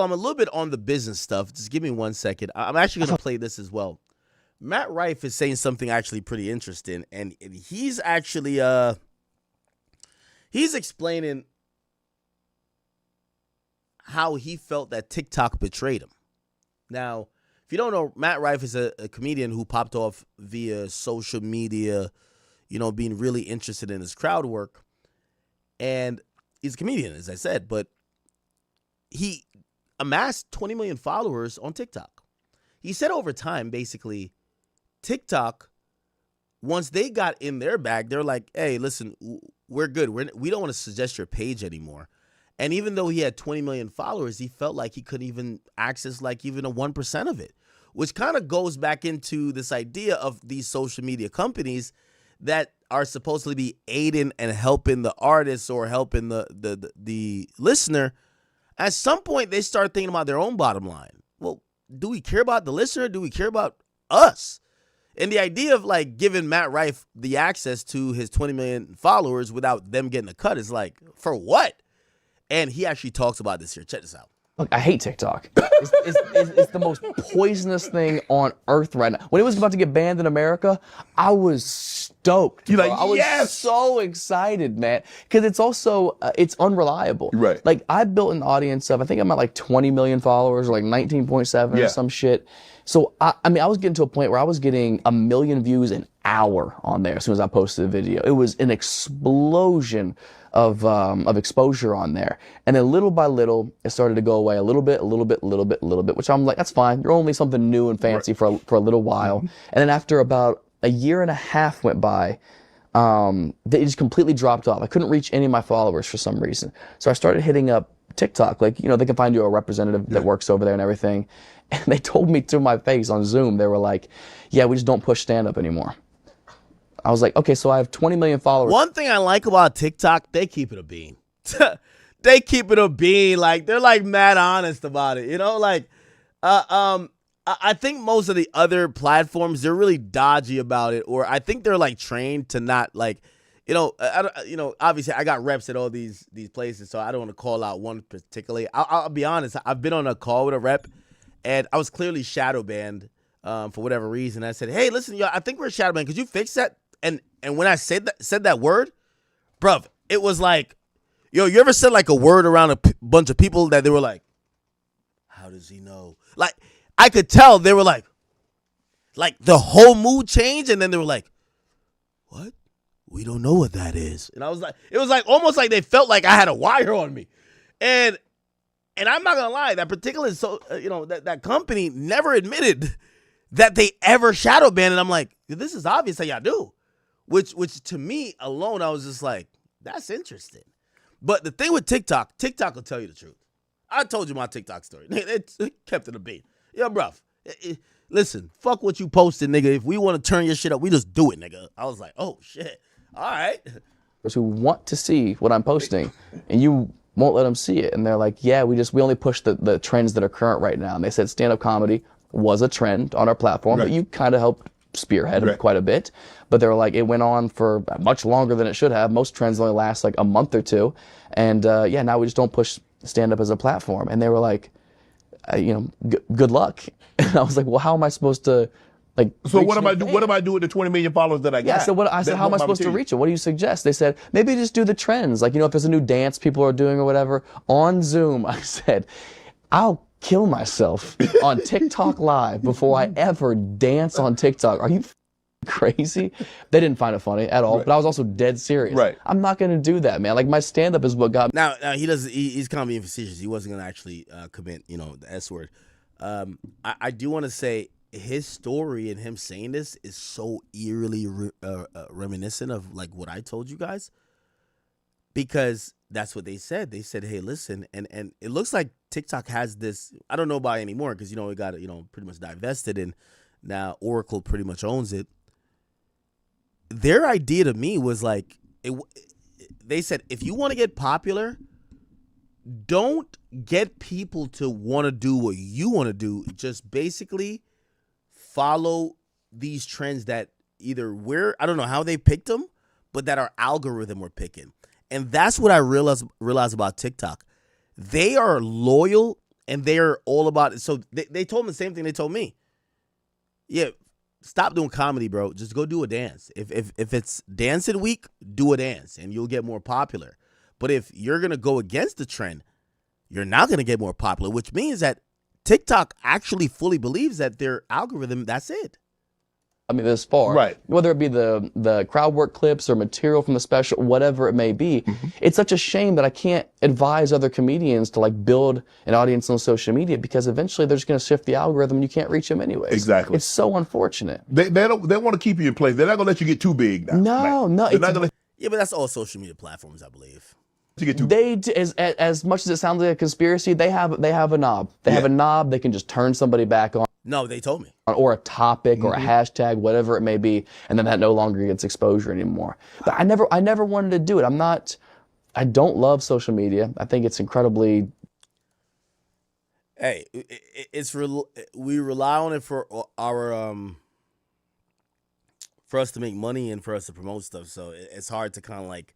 I'm a little bit on the business stuff, just give me 1 second. I'm actually going to play this as well. Matt Rife is saying something actually pretty interesting, and he's actually he's explaining how he felt that TikTok betrayed him. Now, if you don't know, Matt Rife is a comedian who popped off via social media, being really interested in his crowd work, and he's a comedian, as I said, but he amassed 20 million followers on TikTok. He said over time, basically, TikTok, once they got in their bag, they're like, hey, listen, we're good. We don't want to suggest your page anymore. And even though he had 20 million followers, he felt like he couldn't even access like even a 1% of it, which kind of goes back into this idea of these social media companies that are supposedly be aiding and helping the artists or helping the listener. At some point, they start thinking about their own bottom line. Well, do we care about the listener? Do we care about us? And the idea of like giving Matt Rife the access to his 20 million followers without them getting a cut is like, for what? And he actually talks about this here. Check this out. Look, I hate TikTok. It's the most poisonous thing on earth right now. When it was about to get banned in America, I was stoked. You're like, I was yes! so excited, man. Because it's also, it's unreliable. Right. Like, I built an audience of, I think I'm at like 20 million followers, or like 19.7 or some shit. So, I was getting to a point where I was getting 1 million views an hour on there as soon as I posted a video. It was an explosion of exposure on there. And then little by little, it started to go away a little bit, which I'm like, that's fine. You're only something new and fancy for a little while. And then after about a year and a half went by, they just completely dropped off. I couldn't reach any of my followers for some reason. So I started hitting up TikTok. Like, they can find you a representative that works over there and everything. And they told me to my face on Zoom, they were like, yeah, we just don't push stand-up anymore. I was like, okay, so I have 20 million followers. One thing I like about TikTok, they keep it a bean. They keep it a bean. Like, they're like mad honest about it. I think most of the other platforms, they're really dodgy about it, or I think they're like trained to not like, obviously I got reps at all these places, so I don't want to call out one particularly. I'll be honest. I've been on a call with a rep, and I was clearly shadow banned for whatever reason. I said, hey, listen, yo, I think we're shadow banned. Could you fix that? And when I said that word, bruv, it was like, yo, you ever said like a word around a bunch of people that they were like, how does he know? Like, I could tell they were like the whole mood changed, and then they were like, what? We don't know what that is. And I was like, it was like almost like they felt like I had a wire on me. And I'm not gonna lie, that particular that company never admitted that they ever shadow banned. And I'm like, this is obvious how y'all do. Which to me alone, I was just like, that's interesting. But the thing with TikTok will tell you the truth. I told you my TikTok story. It kept it a beat. Yo, bruv, listen, fuck what you posted, nigga. If we want to turn your shit up, we just do it, nigga. I was like, oh, shit. All right. Who want to see what I'm posting, and you won't let them see it. And they're like, yeah, we only push the trends that are current right now. And they said stand-up comedy was a trend on our platform, but you kind of helped spearhead it quite a bit. But they were like, it went on for much longer than it should have. Most trends only last like a month or two. And yeah, now we just don't push stand-up as a platform. And they were like, good luck. And I was like, well, how am I supposed to so what am I do? What am I doing with the 20 million followers that I got? Yeah, so I said, how am I supposed to reach it? What do you suggest? They said, maybe just do the trends. Like, if there's a new dance people are doing or whatever on Zoom. I said, I'll kill myself on TikTok Live before I ever dance on TikTok. Are you crazy? They didn't find it funny at all, but I was also dead serious. I'm not going to do that, man. Like, my stand-up is what got me. Now he's kind of being facetious. He wasn't going to actually commit, the S word. I do want to say, his story and him saying this is so eerily reminiscent of like what I told you guys, because that's what they said. They said, hey, listen, and it looks like TikTok has this, I don't know about it anymore because, it got, pretty much divested, and now Oracle pretty much owns it. Their idea to me was like, they said, if you want to get popular, don't get people to want to do what you want to do. Just basically follow these trends that either I don't know how they picked them, but that our algorithm were picking. And that's what I realized about TikTok. They are loyal and they're all about it. So they told me the same thing they told me. Yeah, stop doing comedy, bro. Just go do a dance. If it's dancing week, do a dance and you'll get more popular. But if you're going to go against the trend, you're not going to get more popular, which means that TikTok actually fully believes that their algorithm, that's it. I mean, this far. Whether it be the crowd work clips or material from the special, whatever it may be. It's such a shame that I can't advise other comedians to like build an audience on social media, because eventually they're just going to shift the algorithm and you can't reach them anyways. Exactly. It's so unfortunate. They want to keep you in place. They're not going to let you get too big now. No. Yeah, but that's all social media platforms, I believe. As much as it sounds like a conspiracy, they have a knob. They have a knob. They can just turn somebody back on. No, they told me. Or a topic or a hashtag, whatever it may be, and then that no longer gets exposure anymore. But I never wanted to do it. I don't love social media. I think it's incredibly. Hey, we rely on it for our for us to make money and for us to promote stuff. So it's hard to kind of like,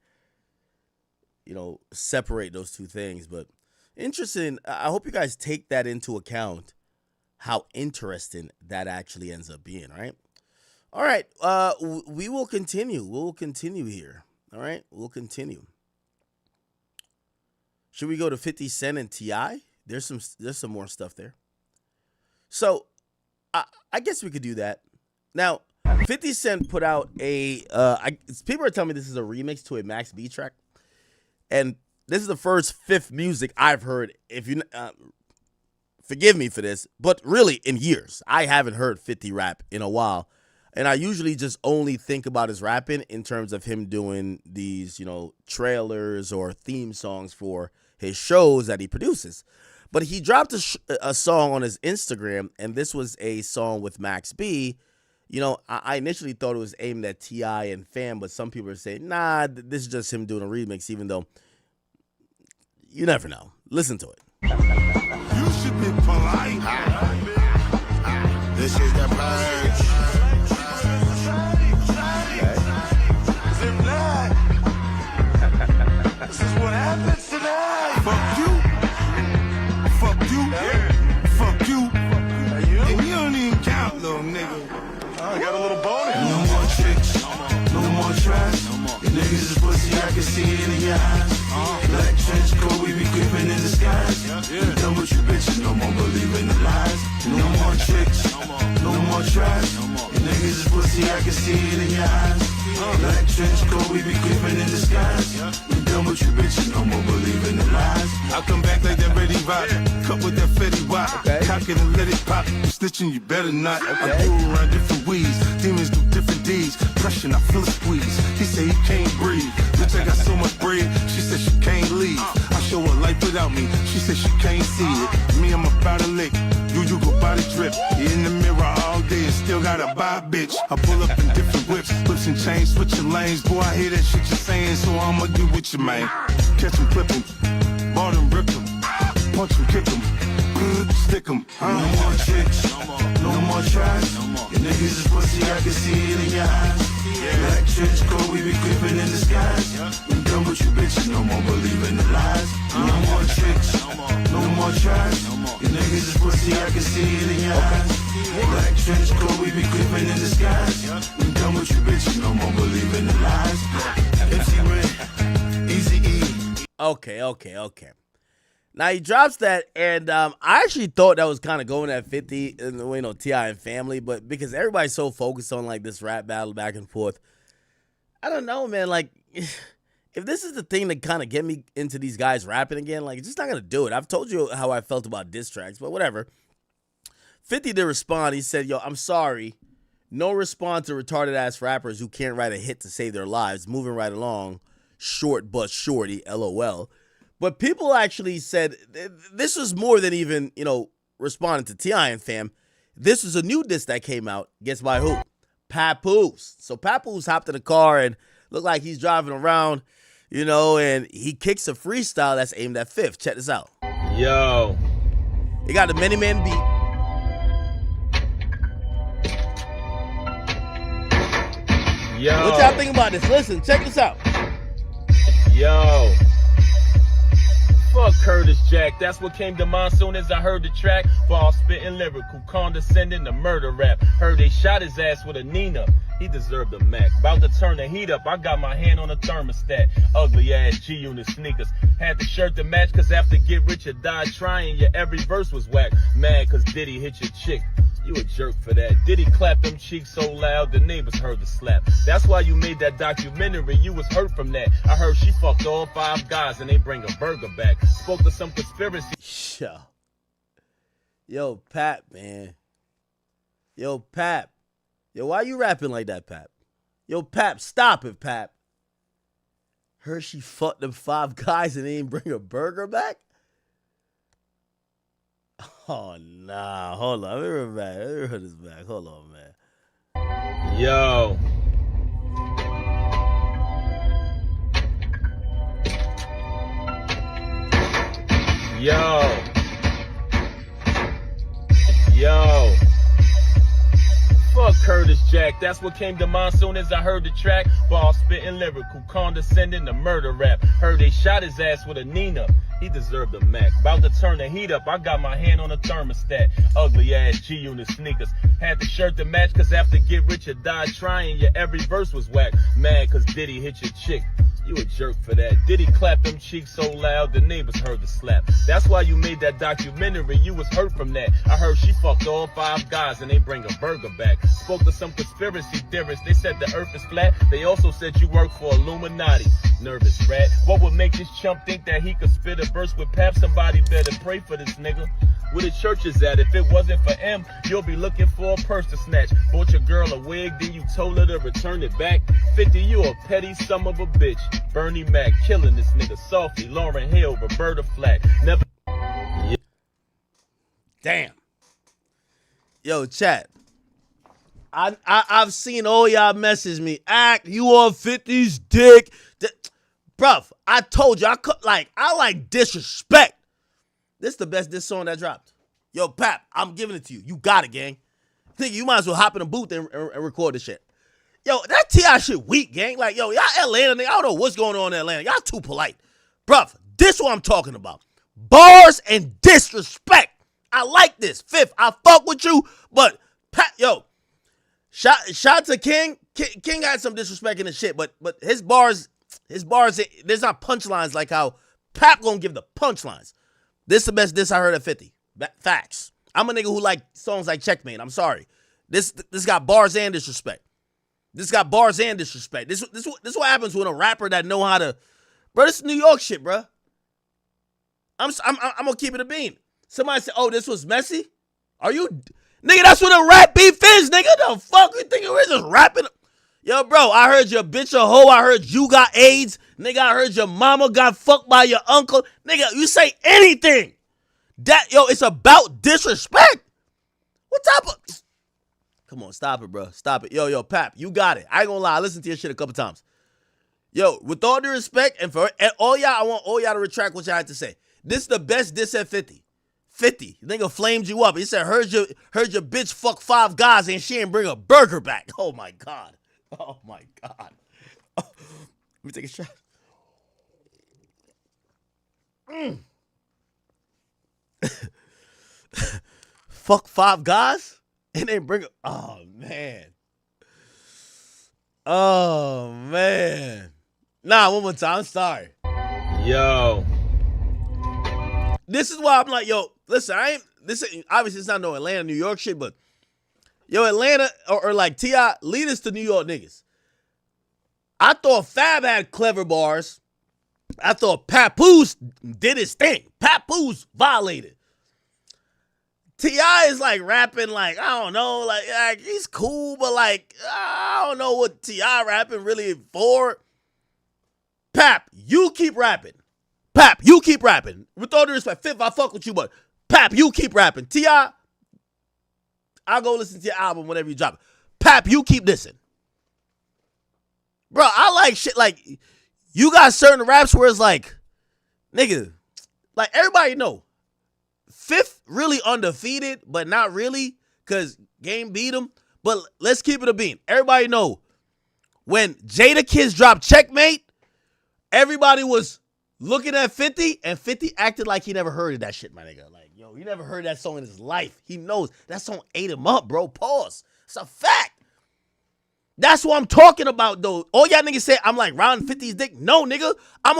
separate those two things. But interesting. I hope you guys take that into account, how interesting that actually ends up being, right? All right. We will continue. We'll continue here. All right. We'll continue. Should we go to 50 Cent and T.I.? There's some more stuff there. So I guess we could do that. Now, 50 Cent put out people are telling me this is a remix to a Max B track. And this is the first fifth music I've heard. If you forgive me for this, but really in years, I haven't heard 50 rap in a while. And I usually just only think about his rapping in terms of him doing these, trailers or theme songs for his shows that he produces. But he dropped a song on his Instagram, and this was a song with Max B. I initially thought it was aimed at T.I. and Fam, but some people are saying, nah, this is just him doing a remix, even though you never know. Listen to it. You should be polite. This is the purge. This is what happens tonight. Fuck you. Fuck you. Fuck you. And you don't even count, little nigga. I got a little bonus. No more tricks. No more trash. Your niggas is pussy, I can see it in your eyes. Black trench coat, we be creeping in the skies. Done with you bitches, no more believing the lies. No more tricks, no more trash. Your niggas is pussy, I can see it in your eyes. Black trench coat, we be creeping in the skies. Done with you bitches, no more believing the lies. I come back like that ready rock, cut with that Fetty Wap. Cock it and let it pop. Snitching, you better not. I do around different weeds. Demons do different deeds. Pressure, I feel a squeeze. He say he can't breathe. Bitch, I got so much bread. She said she can't leave. leave. I show her life without me. She said she can't see it. Me, I'm about to lick. You go body drip. You in the mirror all day and still gotta buy a bitch. I pull up in different whips and chains, switching lanes. Boy, I hear that shit you're saying, so I'ma get with you, man. Catch him, clip him, bought him, ripped him, punch him, kick him, stick him. No more tricks, no more tries. Your niggas is pussy, I can see it in your eyes. Black trench coat, we be creeping in the skies. We done with you bitches, no more believing the lies. No more tricks, no more tries. Your niggas is pussy, I can see it in your eyes. Black trench coat, we be creeping in the skies. We done with you bitches, no more believing the lies. MC Ren, Easy E. Okay. Now he drops that, and I actually thought that was kind of going at 50, T.I. and Family, but because everybody's so focused on like this rap battle back and forth, I don't know, man. Like, if this is the thing that kind of get me into these guys rapping again, like, it's just not gonna do it. I've told you how I felt about diss tracks, but whatever. 50 did respond. He said, "Yo, I'm sorry. No response to retarded ass rappers who can't write a hit to save their lives. Moving right along. Short but shorty. LOL." But people actually said this was more than even, responding to T.I. and Fam. This was a new diss that came out. Guess by who? Papoose. So Papoose hopped in the car and looked like he's driving around, and he kicks a freestyle that's aimed at Fifth. Check this out. Yo. He got the Many Man beat. Yo. What y'all think about this? Listen, check this out. Yo. Fuck Curtis Jack, that's what came to mind soon as I heard the track. Ball spitting lyrical, condescending to murder rap. Heard they shot his ass with a Nina. He deserved a Mac. About to turn the heat up, I got my hand on a thermostat. Ugly ass G-Unit sneakers. Had the shirt to match, cause after Get Rich or Die Trying, your every verse was whack. Mad cause Diddy hit your chick. You a jerk for that. Diddy clap them cheeks so loud, the neighbors heard the slap. That's why you made that documentary, you was hurt from that. I heard she fucked all 5 guys and they bring a burger back. Spoke to some conspiracy. Yo, Pap, man. Yo, Pap. Yo, why you rapping like that, Pap? Yo, Pap, stop it, Pap. Heard she fucked them 5 guys and they ain't bring a burger back? Oh, nah. Hold on. Let me run this back. Hold on, man. Yo. Yo. Fuck Curtis Jack, that's what came to mind soon as I heard the track. Ball spitting lyrical, condescending to murder rap. Heard they shot his ass with a Nina. He deserved a Mac. About to turn the heat up, I got my hand on a thermostat. Ugly ass G-Unit sneakers. Had the shirt to match, cause after Get Rich or Die Trying, your every verse was whack. Mad cause Diddy hit your chick. You a jerk for that. Diddy clap them cheeks so loud, the neighbors heard the slap. That's why you made that documentary, you was hurt from that. I heard she fucked all 5 guys and they bring a burger back. Spoke to some conspiracy theorists, they said the earth is flat. They also said you work for Illuminati. Nervous rat. What would make this chump think that he could spit a verse with Pap? Somebody better pray for this nigga. Where the church is at? If it wasn't for M, you'll be looking for a purse to snatch. Bought your girl a wig, then you told her to return it back. 50, you a petty son of a bitch. Bernie Mac killing this nigga softly. Lauryn Hill, Roberta Flack. Never. Yeah. Damn. Yo, chat. I've seen all y'all message me. Act, you on 50's dick. Bruv, I told you, I like disrespect. This is the best diss song that dropped. Yo, Pap, I'm giving it to you. You got it, gang. Think you might as well hop in a booth and record this shit. Yo, that T.I. shit weak, gang. Like, yo, y'all Atlanta, nigga, I don't know what's going on in Atlanta. Y'all too polite. Bruv, this what I'm talking about. Bars and disrespect. I like this. Fifth, I fuck with you, but, yo, shout to King. King had some disrespect in the shit, but his bars, there's not punchlines like how Pap gonna give the punchlines. This the best diss I heard at 50. Facts. I'm a nigga who like songs like Checkmate. I'm sorry. This got bars and disrespect. This got bars and disrespect. This what happens when a rapper that know how to, bro. This is New York shit, bro. I'm gonna keep it a bean. Somebody said, "Oh, this was messy." Are you, nigga? That's what a rap beef is, nigga. The fuck you think it is? Just rapping. Yo, bro. I heard you a bitch a hoe. I heard you got AIDS. Nigga, I heard your mama got fucked by your uncle. Nigga, you say anything. It's about disrespect. What type of... Come on, stop it, bro. Stop it. Yo, Pap, you got it. I ain't gonna lie. I listened to your shit a couple times. Yo, with all due respect, and all y'all, I want all y'all to retract what y'all had to say. This is the best diss at 50. 50. Nigga flamed you up. He said, heard your bitch fuck 5 guys and she ain't bring a burger back. Oh, my God. Oh, my God. Oh, let me take a shot. Fuck 5 guys and they bring a... Oh, man. Oh, man. Nah, one more time. I'm sorry. Yo. This is why I'm like, yo, listen, obviously it's not no Atlanta, New York shit, but yo, Atlanta or like T.I. lead us to New York niggas. I thought Fab had clever bars. I thought Papoose did his thing. Papoose violated. T.I. is like rapping like, I don't know, like he's cool, but like, I don't know what T.I. rapping really for. Pap, you keep rapping. Pap, you keep rapping. With all due respect, Fifth, I fuck with you, but Pap, you keep rapping. T.I., I'll go listen to your album whenever you drop it. Pap, you keep listening. Bro, I like shit like, you got certain raps where it's like, nigga, like everybody know, Fifth really undefeated, but not really, because Game beat him. But let's keep it a bean. Everybody know, when Jada Kiss dropped Checkmate, everybody was looking at 50, and 50 acted like he never heard of that shit, my nigga. Like, yo, he never heard that song in his life. He knows. That song ate him up, bro. Pause. It's a fact. That's what I'm talking about, though. All y'all niggas say I'm like round 50's dick. No, nigga. I'm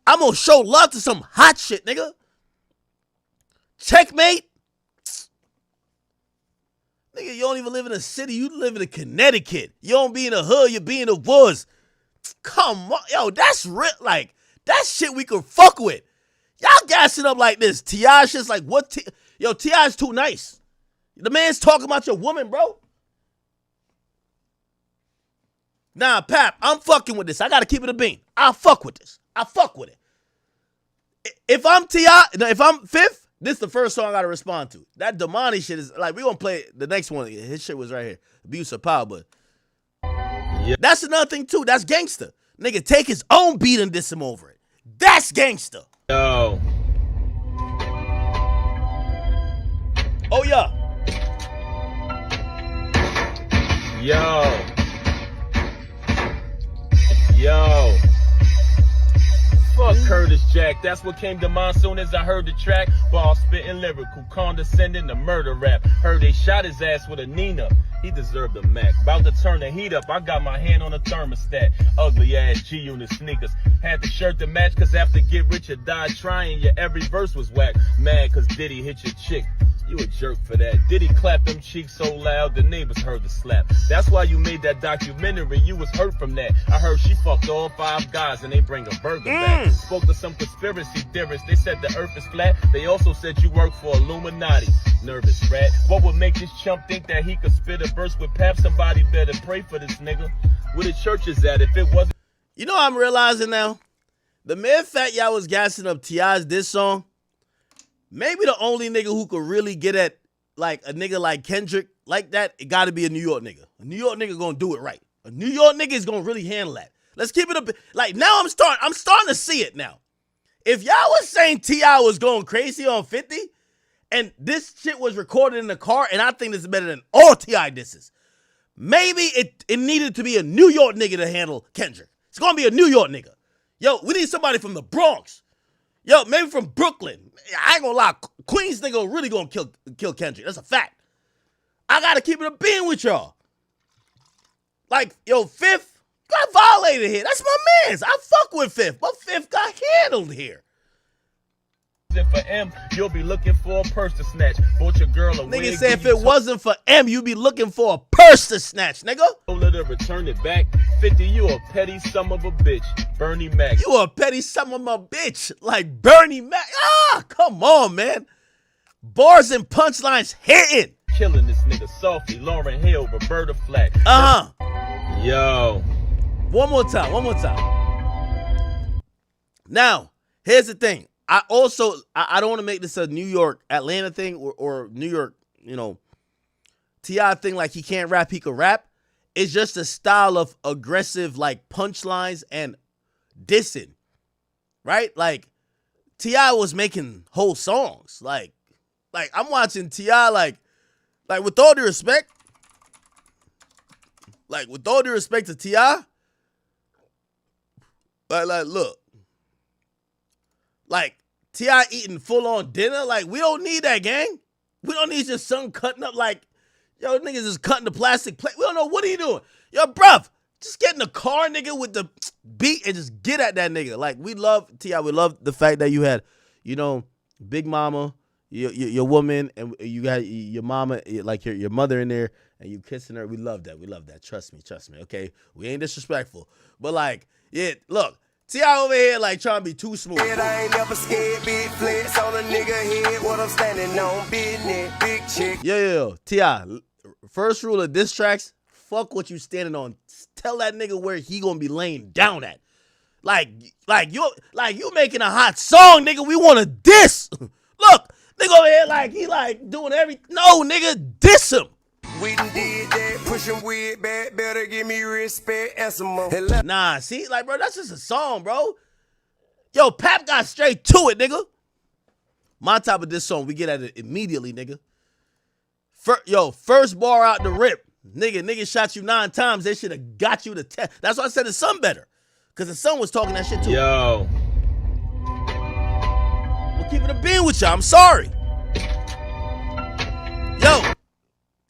gonna show love to some hot shit, nigga. Checkmate. Nigga, you don't even live in a city. You live in Connecticut. You don't be in the hood. You be in the woods. Come on. Yo, that's real. Like, that shit we could fuck with. Y'all gassing up like this. T.I.'s just like, what? Yo, T.I.'s too nice. The man's talking about your woman, bro. Nah, Pap, I'm fucking with this. I gotta keep it a bean. I'll fuck with this. I fuck with it. If I'm T.I., if I'm Fifth, this is the first song I gotta respond to. That Damani shit is like, we gonna play the next one. His shit was right here. Abuse of power, but yeah. That's another thing too. That's gangster. Nigga, take his own beat and diss him over it. That's gangster. Yo. Oh, yeah. Yo. Yo. Fuck Curtis Jack. That's what came to mind soon as I heard the track. Ball spitting lyrical, condescending to murder rap. Heard they shot his ass with a Nina. He deserved a Mac. About to turn the heat up, I got my hand on a thermostat. Ugly ass G-Unit sneakers. Had the shirt to match, cause after Get Rich or Die Trying, your every verse was whack. Mad cause Diddy hit your chick. You a jerk for that. Diddy clap them cheeks so loud, the neighbors heard the slap. That's why you made that documentary, you was hurt from that. I heard she fucked all 5 guys and they bring a burger back. Spoke to some conspiracy theorists, they said the earth is flat. They also said you work for Illuminati. Nervous rat. What would make this chump think that he could spit a verse with Pap? Somebody better pray for this nigga. Where the church is at if it wasn't... You know what I'm realizing now? The mere fact y'all was gassing up T.I.'s this song, maybe the only nigga who could really get at like a nigga like Kendrick like that, it gotta be a New York nigga. A New York nigga gonna do it right. A New York nigga is gonna really handle that. Let's keep it up. Like now I'm starting to see it now. If y'all was saying T.I. was going crazy on 50, and this shit was recorded in the car, and I think this is better than all T.I. disses, maybe it needed to be a New York nigga to handle Kendrick. It's gonna be a New York nigga. Yo, we need somebody from the Bronx. Yo, maybe from Brooklyn. I ain't gonna lie. Queens nigga really gonna kill Kendrick. That's a fact. I gotta keep it a bean with y'all. Like, yo, Fifth got violated here. That's my mans. I fuck with Fifth, but Fifth got handled here. For M, you'll be looking for a purse to snatch. Bought your girl a wig. Nigga say if it wasn't for M, you'd be looking for a purse to snatch, nigga. Let her return it back. 50, you a petty son of a bitch. Bernie Mac. You a petty son of a bitch. Like Bernie Mac. Ah, come on, man. Bars and punchlines hitting. Killing this nigga softly. Lauryn Hill, Roberta Flack. Uh-huh. Yo. One more time. Now, here's the thing. I don't want to make this a New York, Atlanta thing or New York, T.I. thing like he can't rap, he can rap. It's just a style of aggressive, like, punchlines and dissing, right? Like, T.I. was making whole songs. Like I'm watching T.I. like with all due respect, to T.I., like look, like T.I. eating full on dinner. Like, we don't need that, gang. We don't need your son cutting up like, yo, niggas is cutting the plastic plate. We don't know what are you doing. Yo, bruv, just get in the car, nigga, with the beat and just get at that nigga. Like, we love T.I. We love the fact that you had, Big Mama, your woman, and you got your mama, like your mother in there, and you kissing her. We love that. We love that. Trust me. Okay, we ain't disrespectful, but like, yeah, look. T.I. over here like trying to be too smooth. I ain't never scared, big flex on a nigga head. What I'm standing on, business, big chick. Yo, T.I. First rule of diss tracks: fuck what you standing on. Tell that nigga where he gonna be laying down at. Like you making a hot song, nigga. We want to diss. Look, nigga over here like he like doing everything. No, nigga, diss him. We done did that, pushing weird back, better give me respect and some more. Nah, see, like, bro, that's just a song, bro. Yo, Pap got straight to it, nigga. My type of this song, we get at it immediately, nigga. First bar out the rip. Nigga shot you 9 times. They should have got you to 10. That's why I said the son better. Because the son was talking that shit too. Yo. We'll keep it a bean with y'all. I'm sorry. Yo.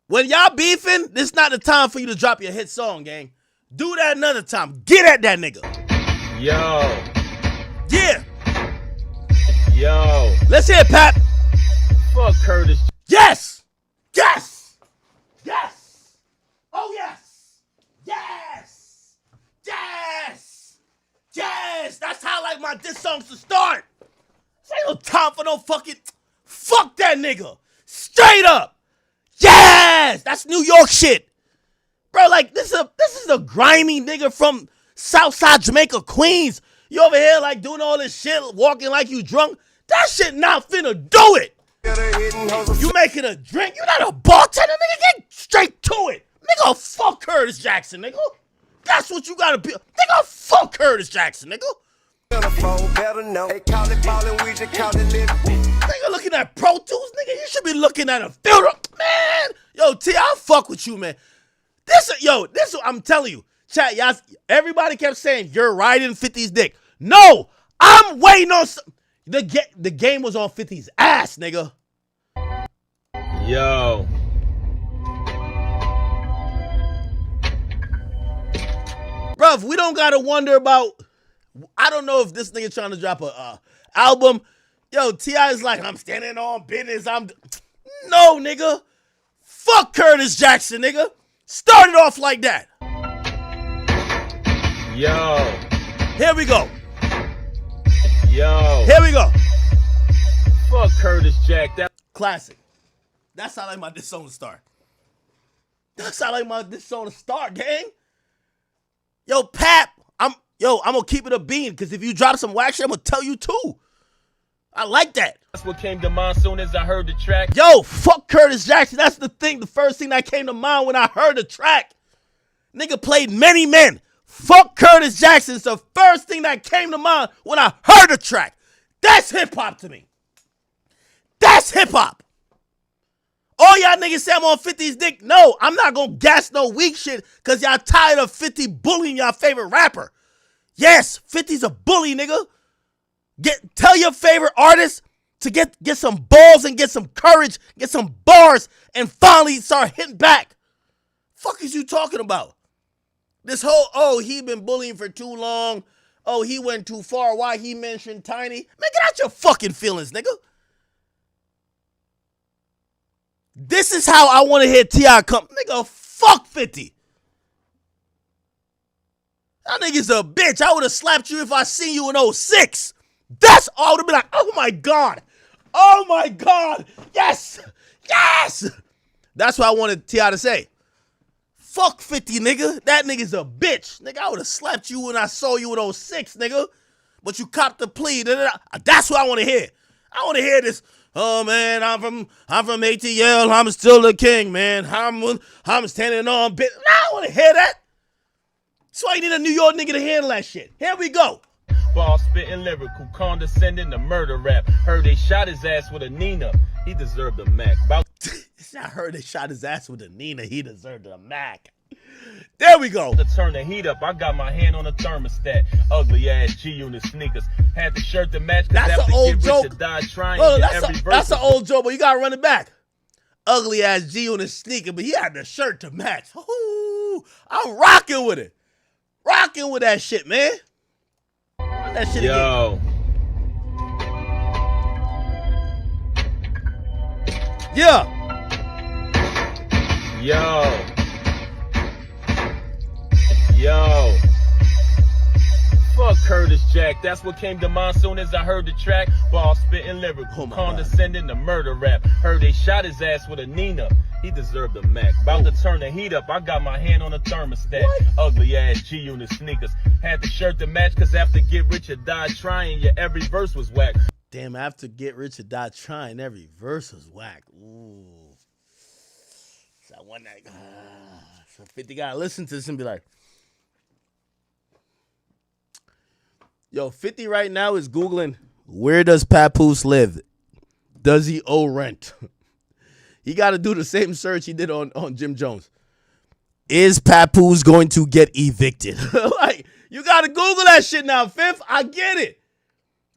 When y'all beefing, this not the time for you to drop your hit song, gang. Do that another time. Get at that nigga. Yo. Yeah. Yo. Let's hear it, Pap. Fuck Curtis. Yes. Yes. Yes. Oh, yes. Yes. Yes. Yes. That's how I like my diss songs to start. This ain't no time for no fucking... Fuck that nigga. Straight up. Yes! That's New York shit. Bro, like, this is a grimy nigga from Southside Jamaica, Queens. You over here, like, doing all this shit, walking like you drunk. That shit not finna do it. You making a drink? You not a bartender, nigga? Get straight to it. Nigga, fuck Curtis Jackson, nigga. That's what you gotta be. Nigga, fuck Curtis Jackson, nigga. Nigga looking at Pro Tools, nigga. You should be looking at a filter. Man, yo, T, I'll fuck with you, man. This I'm telling you. Chat, y'all, everybody kept saying, you're riding 50's dick. No, I'm waiting on the game was on 50's ass, nigga. Yo. Bruv, we don't gotta wonder about, I don't know if this nigga trying to drop a album. Yo, T.I. is like, I'm standing on business. No, nigga. Fuck Curtis Jackson, nigga. Started off like that. Yo. Here we go. Yo. Here we go. Fuck Curtis Jack. Classic. That's how I like my diss song to start. That's how I like my diss song to start, gang. Yo, Pap, I'm gonna keep it a bean, because if you drop some whack shit, I'm gonna tell you too. I like that. That's what came to mind soon as I heard the track. Yo, fuck Curtis Jackson. That's the first thing that came to mind when I heard the track. Nigga played many men. Fuck Curtis Jackson. It's the first thing that came to mind when I heard the track. That's hip-hop to me. That's hip-hop. All y'all niggas say I'm on 50's dick. No, I'm not gonna gas no weak shit because y'all tired of 50 bullying y'all favorite rapper. Yes, 50's a bully, nigga. Tell your favorite artist to get some balls and get some courage, get some bars, and finally start hitting back. Fuck is you talking about? This whole, he been bullying for too long. Oh, he went too far. Why he mentioned Tiny? Man, get out your fucking feelings, nigga. This is how I want to hear T.I. come. Nigga, fuck 50. That nigga's a bitch. I would have slapped you if I seen you in 06. That's all. I would have been like, oh my God. Oh my God. Yes. Yes. That's what I wanted T.I. to say. Fuck 50, nigga. That nigga's a bitch. Nigga, I would have slapped you when I saw you in 06, nigga. but you copped the plea. That's what I want to hear. I want to hear this. Oh man, I'm from ATL. I'm still the king, man. I'm standing on bit. I want to hear that. That's why you need a New York nigga to handle that shit. Here we go. Ball spitting lyrical, condescending to murder rap. Heard they shot his ass with a Nina. He deserved a Mac. It's not heard they shot his ass with a Nina. He deserved a Mac. There we go. To turn the heat up, I got my hand on a thermostat. Ugly ass G-Unit sneakers. Had the shirt to match. That's an old joke. That's that's an old joke, but you gotta run it back. Ugly ass G-Unit sneaker, but he had the shirt to match. Ooh, I'm rocking with it. Rocking with that shit, man. Run that shit again. Yeah. Yo. Fuck Curtis Jack. That's what came to mind soon as I heard the track. Ball spitting lyrical, condescending to murder rap. Heard they shot his ass with a Nina. He deserved a Mac. About to turn the heat up, I got my hand on a thermostat. Ugly ass G-Unit sneakers. Had the shirt to match, cause after Get Rich or Die Trying, yeah, every verse was whack. Damn, after Get Rich or Die Trying, every verse was whack. Ooh. So I wonder, so 50 gotta listen to this and be like, yo, 50 right now is Googling, where does Papoose live? Does he owe rent? He got to do the same search he did on Jim Jones. Is Papoose going to get evicted? Like, you got to Google that shit now, Fifth. I get it.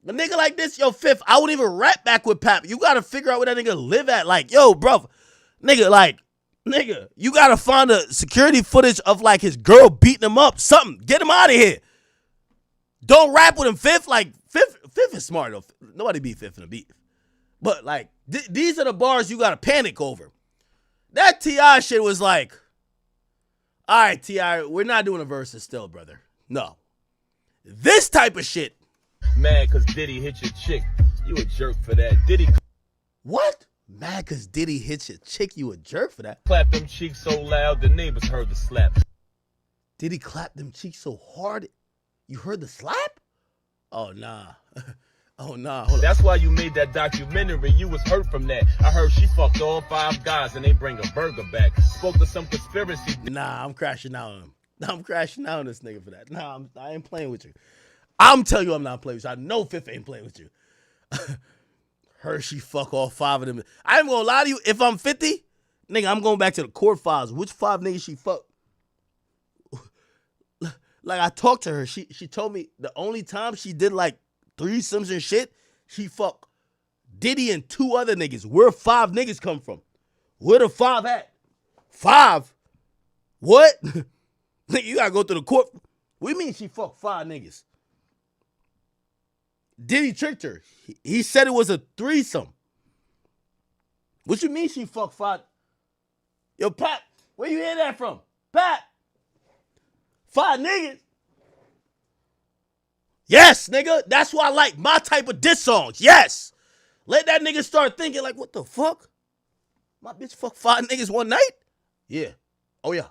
A nigga like this, yo, Fifth, I wouldn't even rap back with Pap. You got to figure out where that nigga live at. Like, yo, bro, nigga, you got to find a security footage of, like, his girl beating him up. Something. Get him out of here. Don't rap with him, Fifth. Like, Fifth is smart, though. Nobody beat Fifth in a beat. But, like, these are the bars you got to panic over. That T.I. shit was like, all right, T.I., we're not doing a versus still, brother. No. This type of shit. Mad cause Diddy hit your chick. You a jerk for that. Diddy. What? Mad cause Diddy hit your chick. You a jerk for that? Clap them cheeks so loud the neighbors heard the slap. Diddy clap them cheeks so hard you heard the slap? Oh, nah. Oh, nah. Hold That's why you made that documentary. You was hurt from that. I heard she fucked all 5 guys and they bring a burger back. Spoke to some conspiracy. Nah, I'm crashing out on him. I'm crashing out on this nigga for that. Nah, I ain't playing with you. I'm telling you I'm not playing with you. I know Fifth ain't playing with you. Hershey fuck all 5 of them. I ain't gonna lie to you. If I'm 50, nigga, I'm going back to the court files. Which 5 niggas she fuck? Like, I talked to her. She told me the only time she did, like, threesomes and shit, she fucked Diddy and 2 other niggas. Where 5 niggas come from? Where the 5 at? 5? What? Nigga, you gotta go to the court. What do you mean she fucked 5 niggas? Diddy tricked her. He said it was a threesome. What you mean she fucked 5? Yo, Pat, where you hear that from? Pat! 5 niggas? Yes, nigga. That's why I like my type of diss songs. Yes. Let that nigga start thinking like, what the fuck? My bitch fucked 5 niggas one night? Yeah. Oh, yeah.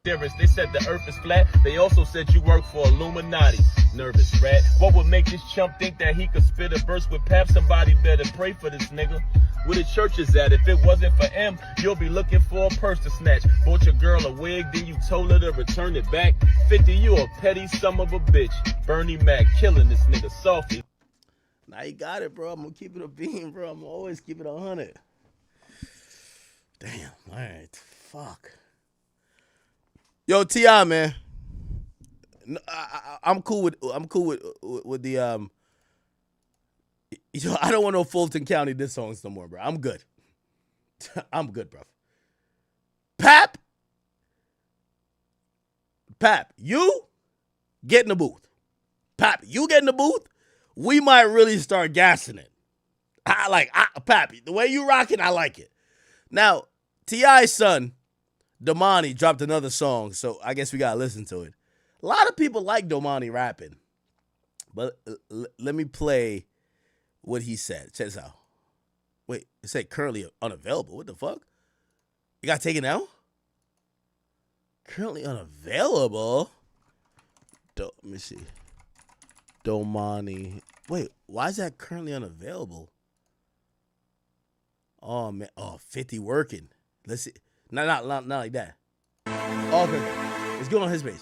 They said the earth is flat. They also said you work for Illuminati. Nervous rat. What would make this chump think that he could spit a verse with Pap? Somebody better pray for this nigga. Where the church is at? If it wasn't for M, you'll be looking for a purse to snatch. Bought your girl a wig, then you told her to return it back. 50, you a petty son of a bitch. Bernie Mac killing this nigga softly. Now you got it, bro. I'm gonna keep it a beam, bro. I'm gonna always keep it 100. Damn. All right. Fuck. Yo, T.I., man. I'm cool with the you know, I don't want no Fulton County diss songs no more, bro. I'm good. I'm good, bro. Pap, you get in the booth. Pap, you get in the booth, we might really start gassing it. Pap, the way you rocking, I like it. Now, T.I.'s son, Domani, dropped another song, so I guess we gotta listen to it. A lot of people like Domani rapping, but let me play what he said. Check this out. Wait, it said currently unavailable. What the fuck? You got taken out? Currently unavailable? Let me see. Domani. Wait, why is that currently unavailable? Oh man, 50 working. Let's see. Not like that. Oh, okay. Let's go on his page.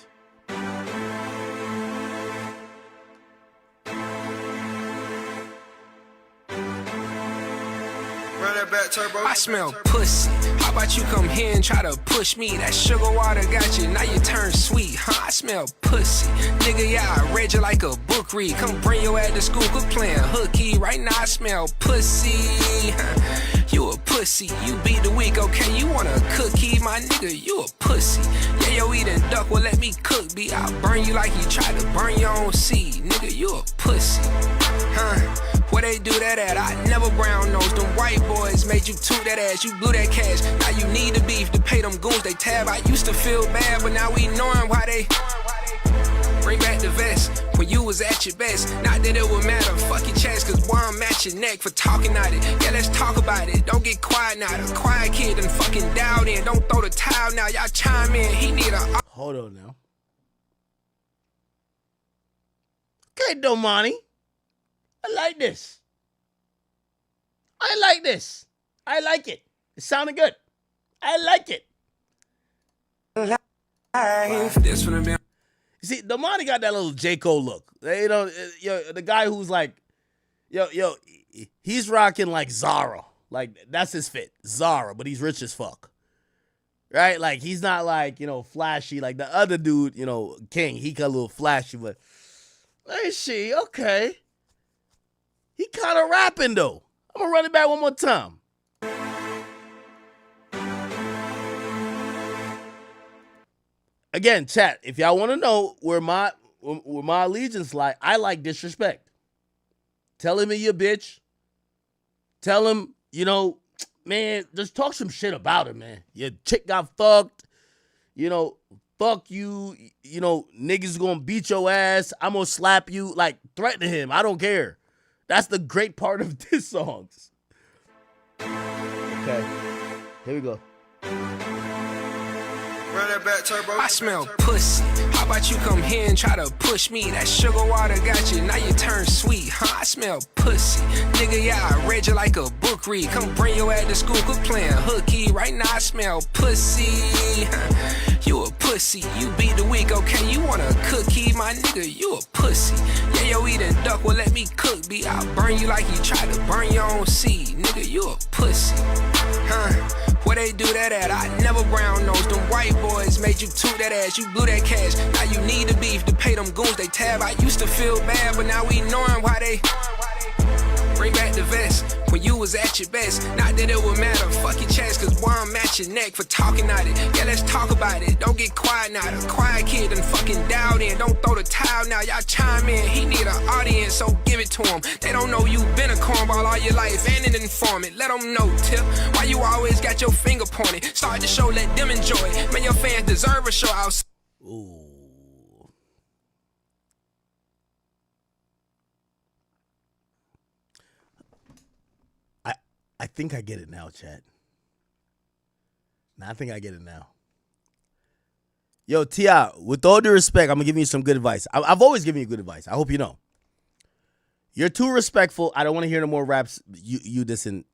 I smell pussy. How about you come here and try to push me? That sugar water got you, now you turn sweet, huh? I smell pussy. Nigga, yeah, I read you like a book read. Come bring your ass to school, quit playing hooky. Right now I smell pussy. You a pussy. You beat the week, okay? You want a cookie, my nigga? You a pussy. Yeah, yo, eating duck, well, let me cook, B. I'll burn you like you tried to burn your own seed. Nigga, you a pussy. Huh? Where they do that at? I never brown nose. Them white boys made you toot that ass. You blew that cash. Now you need the beef to pay them goons they tab. I used to feel bad, but now we knowing why they bring back the vest when you was at your best. Not that it would matter. Fuck your chest, cause why I'm at your neck for talking at it. Yeah, let's talk about it. Don't get quiet now. The quiet kid done fucking dialed in. Don't throw the towel now. Y'all chime in. He need a... Hold on now. Okay, Domani. I like this. I like this. I like it. It sounded good. I like it. This one be... You see, Domani got that little J. Cole look. You know, the guy who's like, he's rocking like Zara. Like, that's his fit. Zara, but he's rich as fuck. Right? Like, he's not like, flashy. Like the other dude, King, he got a little flashy, but let's see. Okay. He kind of rapping, though. I'm going to run it back one more time. Again, chat, if y'all want to know where my allegiance lie, I like disrespect. Tell him he a bitch. Tell him, man, just talk some shit about him, man. Your chick got fucked. Fuck you. Niggas gonna beat your ass. I'm gonna slap you. Like, threaten him. I don't care. That's the great part of this songs. Okay, here we go. Run that back, turbo. I smell pussy. How about you come here and try to push me? That sugar water got you, now you turn sweet, huh? I smell pussy. Nigga, yeah, I read you like a book read. Come bring your ass to school, quit playing hooky. Right now I smell pussy. You a pussy. You beat the week, okay? You want a cookie, my nigga? You a pussy. Yeah, yo, eating duck, well, let me cook, B. I'll burn you like you tried to burn your own seed. Nigga, you a pussy. Huh? Where they do that at? I never brown nose. Them white boys made you toot that ass. You blew that cash. Now you need the beef to pay them goons they tab. I used to feel bad, but now we knowing why they bring back the vest when you was at your best. Not that it would matter. Fuck your chest, cause why I'm at your neck for talking at it. Yeah, let's talk about it. Don't get quiet now. The quiet kid done fucking dialed in. Don't throw the towel now. Y'all chime in. He need an audience, so give it to him. They don't know you been a cornball all your life and an informant. Let them know, Tip. Why you always got your finger pointed? Start the show, let them enjoy it. Man, your fans deserve a show outside. Ooh. I think I get it now, chat. I think I get it now. Yo, T.I., with all due respect, I'm going to give you some good advice. I've always given you good advice. I hope you know. You're too respectful. I don't want to hear no more raps. You dissing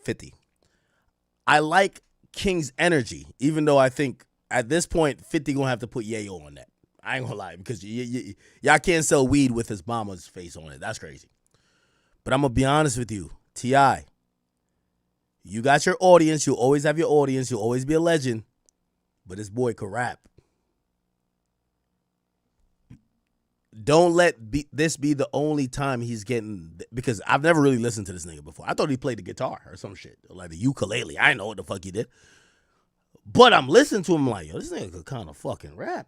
50. I like King's energy, even though I think at this point, 50 going to have to put yayo on that. I ain't going to lie, because y'all can't sell weed with his mama's face on it. That's crazy. But I'm going to be honest with you. T.I., you got your audience. You'll always have your audience. You'll always be a legend. But this boy can rap. Don't let this be the only time he's getting... Because I've never really listened to this nigga before. I thought he played the guitar or some shit. Like the ukulele. I didn't know what the fuck he did. But I'm listening to him like, yo, this nigga could kind of fucking rap.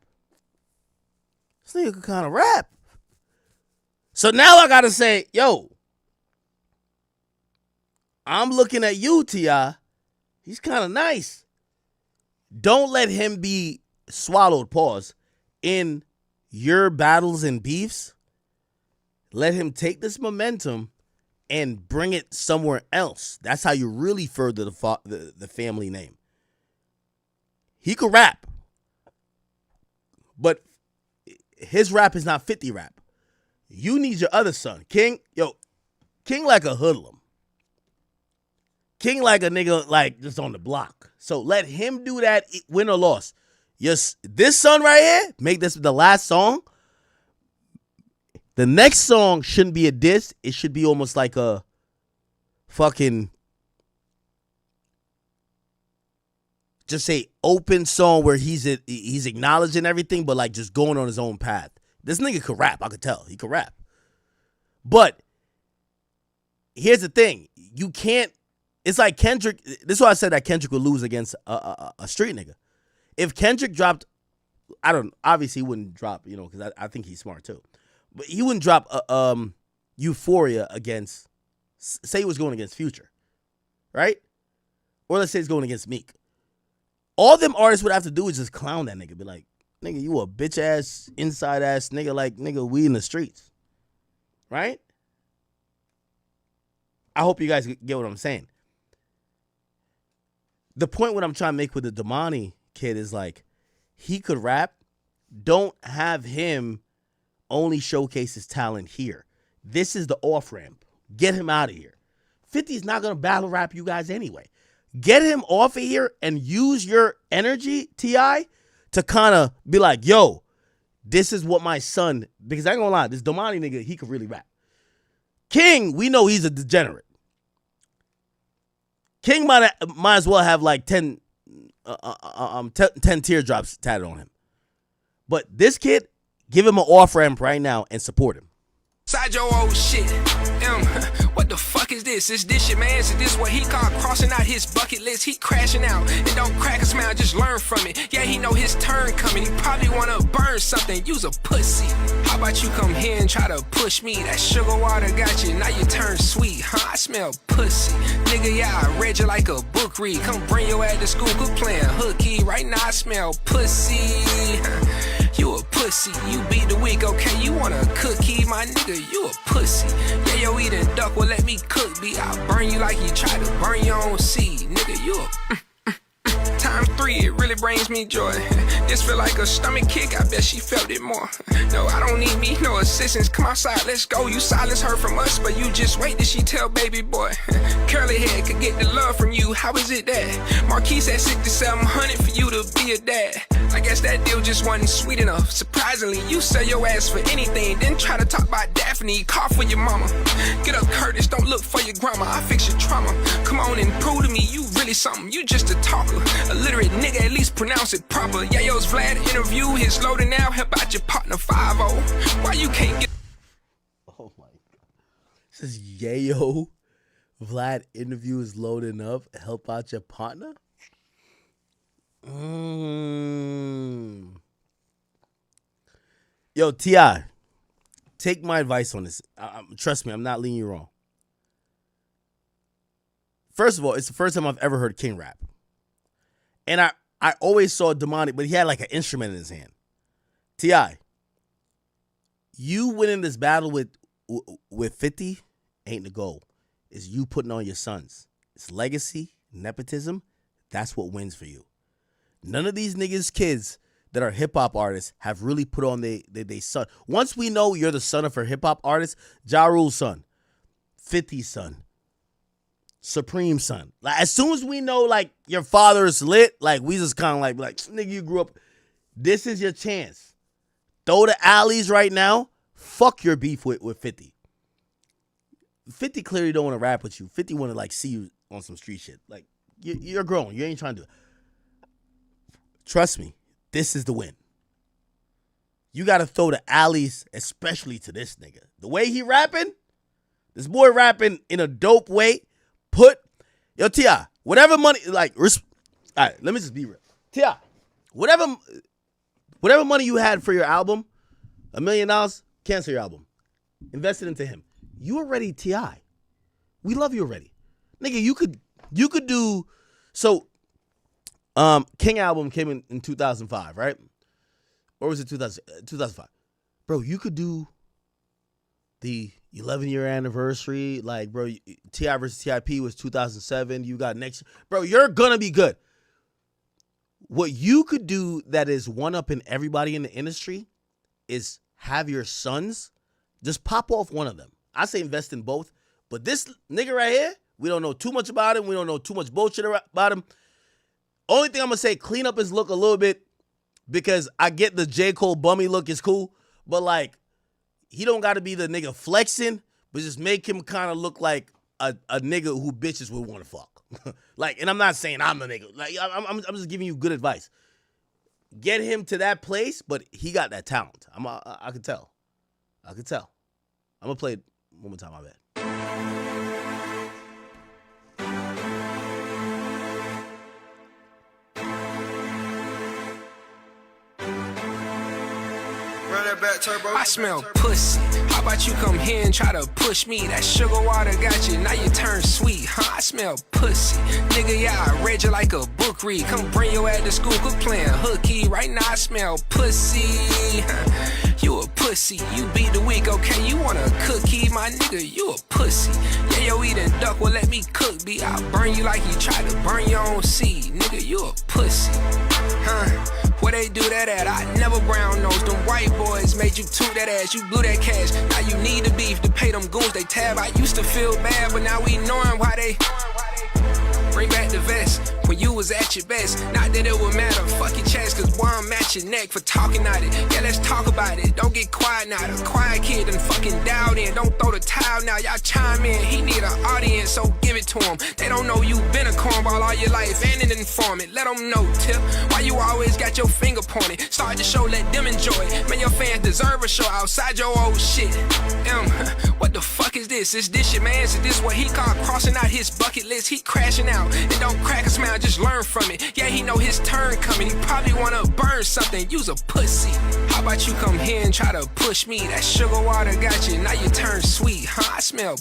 This nigga could kind of rap. So now I got to say, yo... I'm looking at you, T.I. He's kind of nice. Don't let him be swallowed, pause, in your battles and beefs. Let him take this momentum and bring it somewhere else. That's how you really further the family name. He could rap, but his rap is not 50 rap. You need your other son. King like a hoodlum. King like a nigga like just on the block. So let him do that, win or loss. Yes, this son right here, make this the last song. The next song shouldn't be a diss. It should be almost like a fucking just say open song where he's acknowledging everything, but like just going on his own path. This nigga could rap. I could tell he could rap. But here's the thing: you can't. It's like Kendrick. This is why I said that Kendrick would lose against a street nigga. If Kendrick dropped, obviously he wouldn't drop, because I think he's smart too. But he wouldn't drop Euphoria against, say he was going against Future, right? Or let's say he's going against Meek. All them artists would have to do is just clown that nigga. Be like, nigga, you a bitch ass, inside ass nigga, like, nigga, we in the streets. Right? I hope you guys get what I'm saying. The point what I'm trying to make with the Damani kid is like, he could rap. Don't have him only showcase his talent here. This is the off-ramp. Get him out of here. 50's not going to battle rap you guys anyway. Get him off of here and use your energy, T.I., to kind of be like, yo, this is what my son, because I ain't gonna lie, this Damani nigga, he could really rap. King, we know he's a degenerate. King might as well have like 10 teardrops tatted on him. But this kid, give him an off-ramp right now and support him. Side your old shit. What the fuck is this? Is this your man? Is this what he called crossing out his bucket list? He crashing out. It don't crack a smile, just learn from it. Yeah, he know his turn coming. He probably wanna burn something. Use a pussy. How about you come here and try to push me? That sugar water got you. Now you turn sweet, huh? I smell pussy. Nigga, yeah, I read you like a book read. Come bring your ass to school. Quit playing hooky. Right now I smell pussy. You a pussy, you beat the week, okay? You want a cookie, my nigga, you a pussy. Yeah, yo, eating duck, well, let me cook, B. I'll burn you like you try to burn your own seed. Nigga, you a Times 3, it really brings me joy. This feel like a stomach kick, I bet she felt it more. No, I don't need me, no assistance. Come outside, let's go. You silence her from us, but you just wait till she tell baby boy. Curly head could get the love from you. How is it that Marquise at 6,700 for you to be a dad? I guess that deal just wasn't sweet enough. Surprisingly, you sell your ass for anything, then try to talk about Daphne. Call for your mama. Get up, Curtis, don't look for your grandma. I fix your trauma. Come on and prove to me you really something. You just a talker. Illiterate nigga, at least pronounce it proper. Yayo's Vlad interview, his loading now. Help out your partner 5-0. Why you can't get... Oh my God. This is Yayo. Vlad interview is loading up. Help out your partner? Yo, T.I., take my advice on this. Trust me, I'm not leading you wrong. First of all, it's the first time I've ever heard King rap. And I always saw Damani, but he had like an instrument in his hand. T.I., you winning this battle with 50 ain't the goal. It's you putting on your sons. It's legacy, nepotism. That's what wins for you. None of these niggas' kids that are hip-hop artists have really put on they son. Once we know you're the son of a hip-hop artist, Ja Rule's son, 50's son, Supreme's son. Like, as soon as we know, like, your father is lit, like, we just kind of like, nigga, you grew up. This is your chance. Throw the alleys right now. Fuck your beef with 50. 50 clearly don't want to rap with you. 50 want to, like, see you on some street shit. Like, you're grown. You ain't trying to do it. Trust me, this is the win. You got to throw the alleys, especially to this nigga. The way he rapping, this boy rapping in a dope way. Yo, T.I., whatever money, like, all right, let me just be real. T.I., whatever money you had for your album, $1 million, cancel your album. Invest it into him. You already T.I. We love you already. Nigga, you could do, so, King album came in 2005, right? Or was it 2005? Bro, you could do the 11-year anniversary. Like, bro, T.I. versus T.I.P. was 2007. You got next. Bro, you're going to be good. What you could do that is one-up in everybody in the industry is have your sons Just pop off one of them. I say invest in both. But this nigga right here, we don't know too much about him. We don't know too much bullshit about him. Only thing I'm going to say, clean up his look a little bit, because I get the J. Cole bummy look is cool, but like, he don't got to be the nigga flexing, but just make him kind of look like a nigga who bitches would want to fuck. Like, and I'm not saying I'm the nigga. Like, I'm just giving you good advice. Get him to that place, but he got that talent. I can tell. I can tell. I'm going to play it one more time, I bet. I smell pussy. How about you come here and try to push me? That sugar water got you, now you turn sweet, huh? I smell pussy. Nigga, yeah, I read you like a book read. Come bring your ass to school, quit playing hooky. Right now I smell pussy. You a pussy. You beat the week, okay? You want a cookie? My nigga, you a pussy. Yeah, yo, eating duck, well, let me cook, B. I'll burn you like you tried to burn your own seed. Nigga, you a pussy. Huh? Where they do that at? I never brown nose. Them white boys made you toot that ass. You blew that cash. Now you need the beef to pay them goons they tab. I used to feel bad, but now we knowing why they bring back the vest when you was at your best. Not that it would matter. Fuck your chest, cause boy, I'm at your neck for talking at it. Yeah, let's talk about it. Don't get quiet now. The quiet kid done fucking dialed in. Don't throw the towel now. Y'all chime in. He need an audience, so give it to him. They don't know you been a cornball all your life and an informant. Let them know, Tip. Why you always got your finger pointed? Start the show, let them enjoy it. Man, your fans deserve a show outside your old shit. What the fuck is this? Is this your man? Is this what he called crossing out his bucket list? He crashing out. And don't crack a smile, just learn from it. Yeah, he know his turn coming. He probably wanna burn something. You's a pussy. How about you come here and try to push me? That sugar water got you, now you turn sweet, huh? I smell.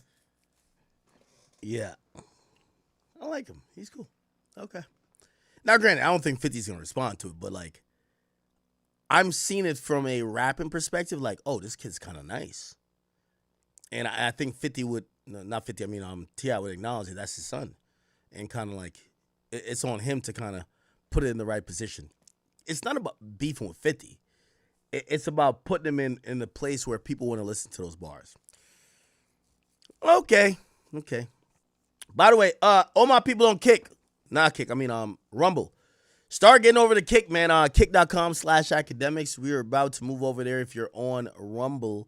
Yeah. I like him. He's cool. Okay. Now, granted, I don't think 50's gonna respond to it, but like, I'm seeing it from a rapping perspective, like, oh, this kid's kind of nice. And I think 50 would, no, not 50, I mean, T.I. would acknowledge that that's his son. And kind of like, it's on him to kind of put it in the right position. It's not about beefing with 50. It's about putting him in the place where people want to listen to those bars. Okay. By the way, all my people on Rumble. Start getting over to Kick, man. Kick.com/academics. We are about to move over there if you're on Rumble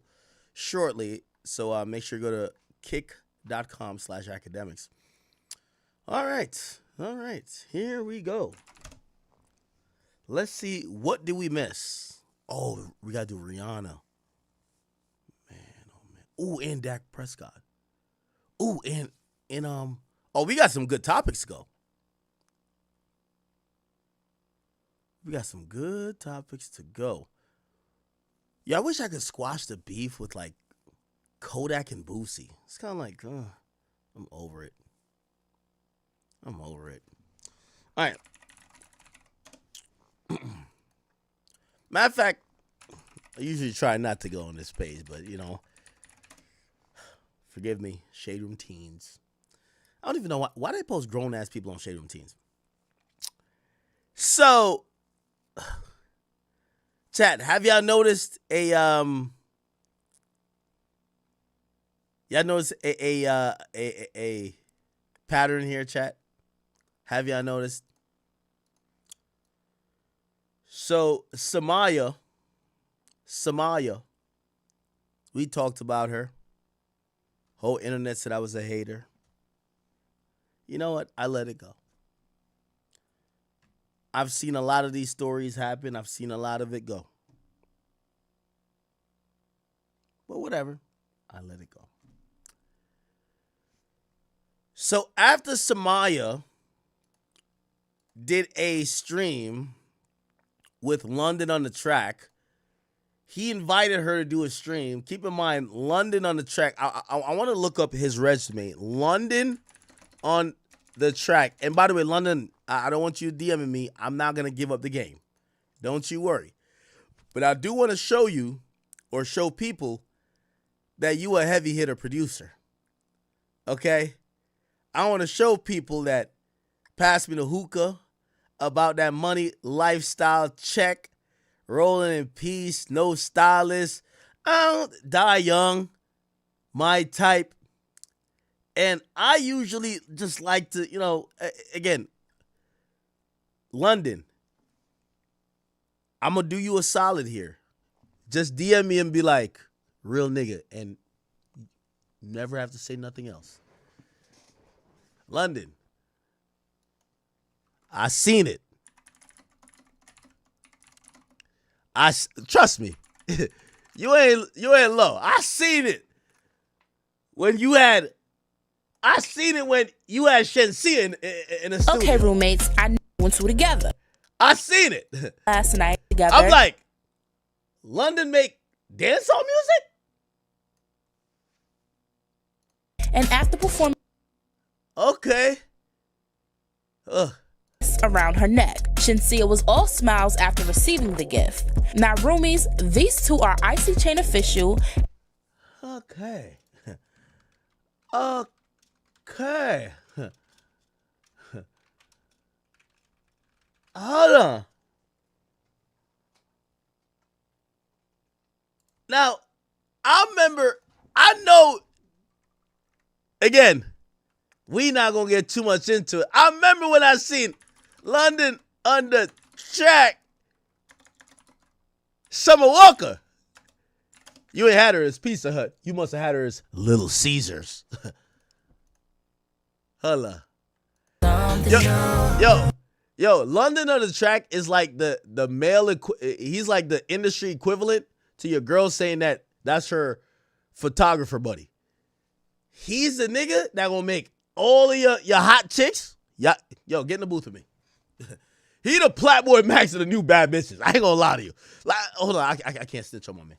shortly. So make sure you go to kick.com/academics. All right. Here we go. Let's see. What did we miss? Oh, we got to do Rihanna. Man. Ooh, and Dak Prescott. Ooh, and we got some good topics to go. Yeah, I wish I could squash the beef with like Kodak and Boosie. It's kind of like, I'm over it. All right. Matter of fact, I usually try not to go on this page, but forgive me, Shade Room Teens. I don't even know why they post grown ass people on Shade Room Teens. So, chat, have y'all noticed a pattern here, chat? Have y'all noticed? So Samaya, we talked about her. Whole internet said I was a hater. You know what? I let it go. I've seen a lot of these stories happen. I've seen a lot of it go. But whatever. I let it go. So after Samaya did a stream with London on the track, he invited her to do a stream. Keep in mind, London on the track. I want to look up his resume. London on the track. And by the way, London, I don't want you DMing me. I'm not going to give up the game. Don't you worry. But I do want to show you or show people that you a heavy hitter producer. Okay? I want to show people that pass me the hookah, about that money, lifestyle check, rolling in peace, no stylist. I don't die young, my type. And I usually just like to, again, London, I'm going to do you a solid here. Just DM me and be like, real nigga, and never have to say nothing else. London, I seen it. Trust me, you ain't low. I seen it when you had Shensia in the studio. Okay, roommates, I know went to together. I seen it last night together. I'm like, London make dancehall music? And after performing, okay, around her neck, Shensia was all smiles after receiving the gift. Now, roomies, these two are Icy Chain official. Okay. Okay. Hold on. Now, I know, again, we not going to get too much into it. I remember when I seen London on the track, Summer Walker. You ain't had her as Pizza Hut. You must have had her as Little Caesars. Holla. Yo, London on the track is like the male, he's like the industry equivalent to your girl saying that that's her photographer buddy. He's the nigga that gonna make all of your hot chicks. Yo, get in the booth with me. He the Platboy Max of the new bad bitches. I ain't gonna lie to you. Hold on, I can't snitch on my man.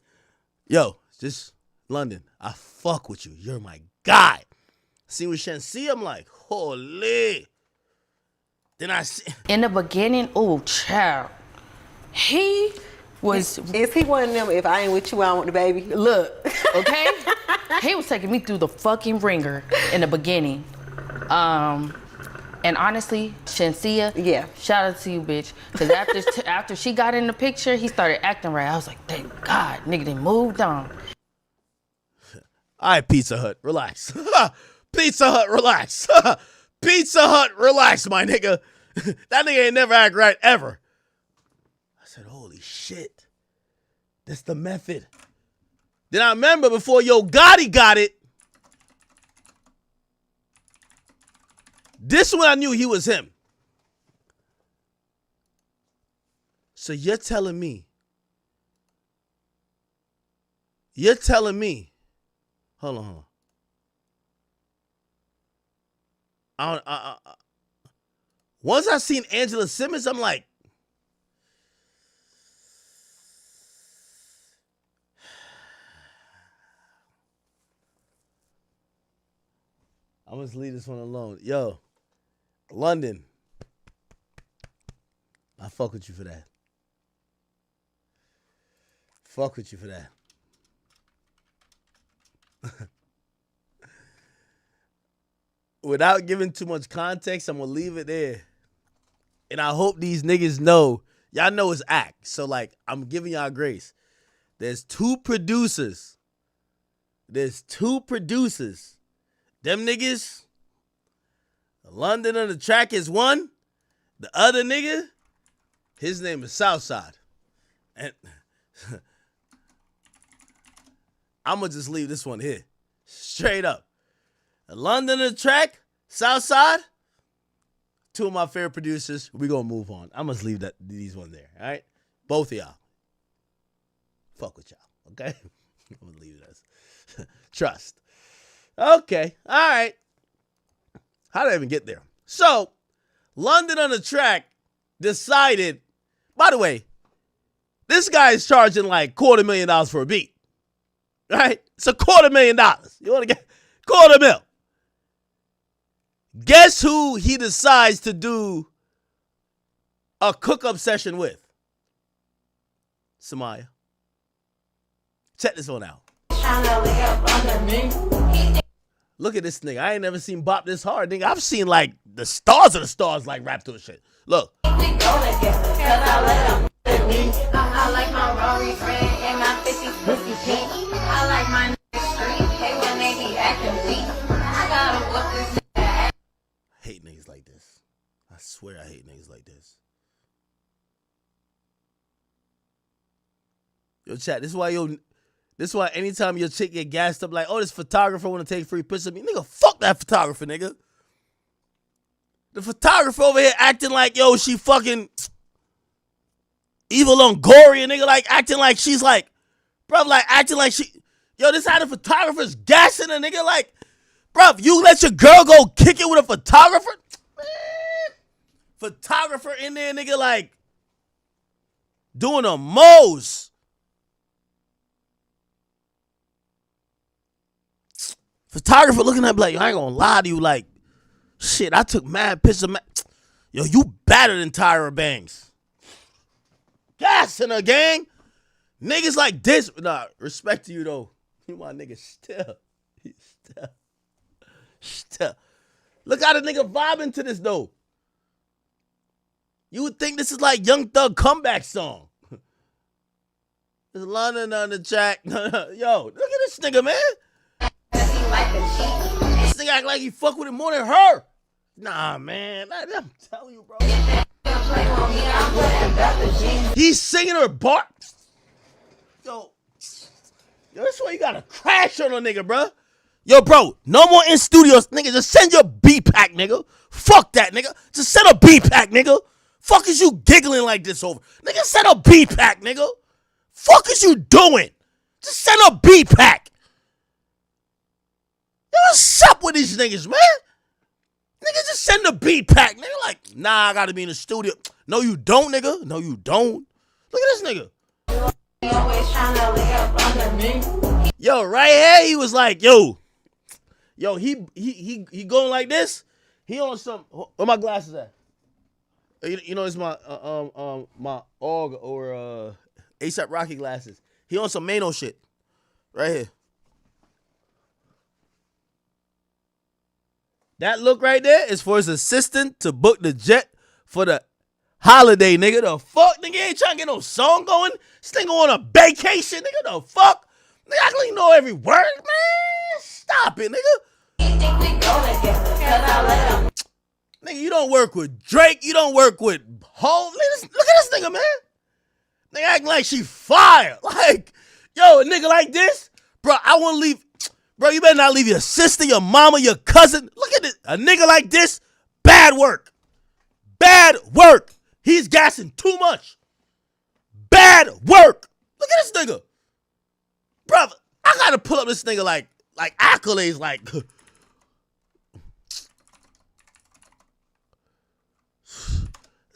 Yo, just London, I fuck with you. You're my guy. See with Shensia, I'm like, holy. Then I see in the beginning, oh child, he was. Is he one of them? If I ain't with you, I want the baby. Look, okay, he was taking me through the fucking ringer in the beginning. And honestly, Shensia, yeah, shout out to you, bitch. Because after she got in the picture, he started acting right. I was like, thank God, nigga, they moved on. All right, Pizza Hut, relax. Pizza Hut, relax. Pizza Hut, relax, my nigga. That nigga ain't never act right ever. I said, holy shit. That's the method. Then I remember before Yo Gotti got it, this one I knew he was him. So you're telling me, hold on. Once I seen Angela Simmons, I'm like, I'm gonna leave this one alone. Yo, London, I fuck with you for that. Fuck with you for that. Without giving too much context, I'm gonna leave it there. And I hope these niggas know, y'all know it's act. So like, I'm giving y'all grace. There's two producers. Them niggas, London on the track is one. The other nigga, his name is Southside. And I'm gonna just leave this one here. Straight up. London on the track, Southside, two of my favorite producers. We gonna move on. I'm gonna leave these ones there, all right? Both of y'all. Fuck with y'all, okay? I'm gonna leave it as trust. Okay, all right. How did I even get there? So, London on the track decided, by the way, this guy is charging like $250,000 for a beat, right? It's $250,000. You want to get $250,000. Guess who he decides to do a cook-up session with? Samaya. Check this one out. Look at this nigga. I ain't never seen bop this hard, nigga. I've seen like the stars of the stars like rap to the shit. Look. I like my Rory red and my 50 pink. I swear I hate niggas like this. Yo, chat, this is why anytime your chick get gassed up like, oh, this photographer want to take free pictures of me. Nigga, fuck that photographer, nigga. The photographer over here acting like, yo, she fucking Eva Longoria, nigga, like acting like she's like, bruv, like acting like she, yo, this how the photographer's gassing a nigga, like, bruv, you let your girl go kick it with a photographer? Man. Photographer in there, nigga, like, doing a Mo's. Photographer looking at me like, yo, I ain't gonna lie to you, like, shit, I took mad pictures of yo, you better than Tyra Banks. Gas in a gang. Niggas like this. Nah, respect to you though. You my nigga still. Still. Look how the nigga vibing to this though. You would think this is like Young Thug comeback song. There's London on the track. Yo, look at this nigga, man. This nigga act like he fuck with it more than her. Nah, man. I'm telling you, bro. He's singing her bar. Yo, this why you gotta crash on a nigga, bro. Yo, bro, no more in studios. Nigga, just send your B-pack, nigga. Fuck that, nigga. Just send a B-pack, nigga. Fuck is you giggling like this over? Nigga, send a B-pack, nigga. Fuck is you doing? Just send a B-pack. Yo, what's up with these niggas, man? Nigga, just send a beat pack. Nigga, like, nah, I gotta be in the studio. No, you don't, nigga. No, you don't. Look at this nigga. Yo, right here, he was like, yo, he going like this. He on some. Where my glasses at? You know, it's my my AUG or ASAP Rocky glasses. He on some Mano shit, right here. That look right there is for his assistant to book the jet for the holiday, nigga. The fuck? Nigga ain't trying to get no song going. This nigga on a vacation, nigga. The fuck? Nigga, I don't even know every word, man. Stop it, nigga. Nigga, you don't work with Drake. You don't work with Hov. Look at this nigga, man. Nigga acting like she fire. Like, yo, a nigga like this, bro, I want to leave. Bro, you better not leave your sister, your mama, your cousin. Look at it. A nigga like this, bad work. Bad work. He's gassing too much. Bad work. Look at this nigga. Bro, I gotta pull up this nigga like accolades, like. This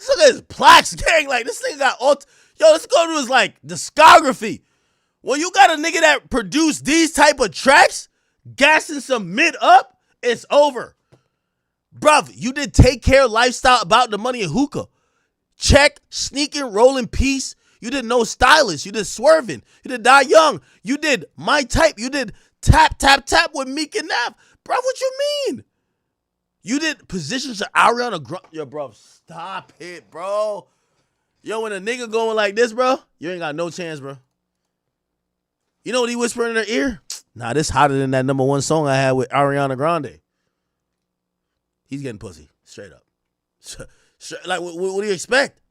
nigga is plaques gang. Like, this nigga got all. Yo, let's go to his, like, discography. When you got a nigga that produced these type of tracks, gassing some mid up, it's over. Bruv, you did Take Care, Lifestyle, About the Money, and Hookah. Check, Sneaking, Rolling Peace. You did No Stylist. You did Swerving. You did Die Young. You did My Type. You did Tap, Tap, Tap with Meek and Nav. Bruv, what you mean? You did Positions of Ariana Grande. Yo, bro, stop it, bro. Yo, when a nigga going like this, bro, you ain't got no chance, bro. You know what he whispering in her ear? Nah, this hotter than that #1 song I had with Ariana Grande. He's getting pussy, straight up. Like, what do you expect?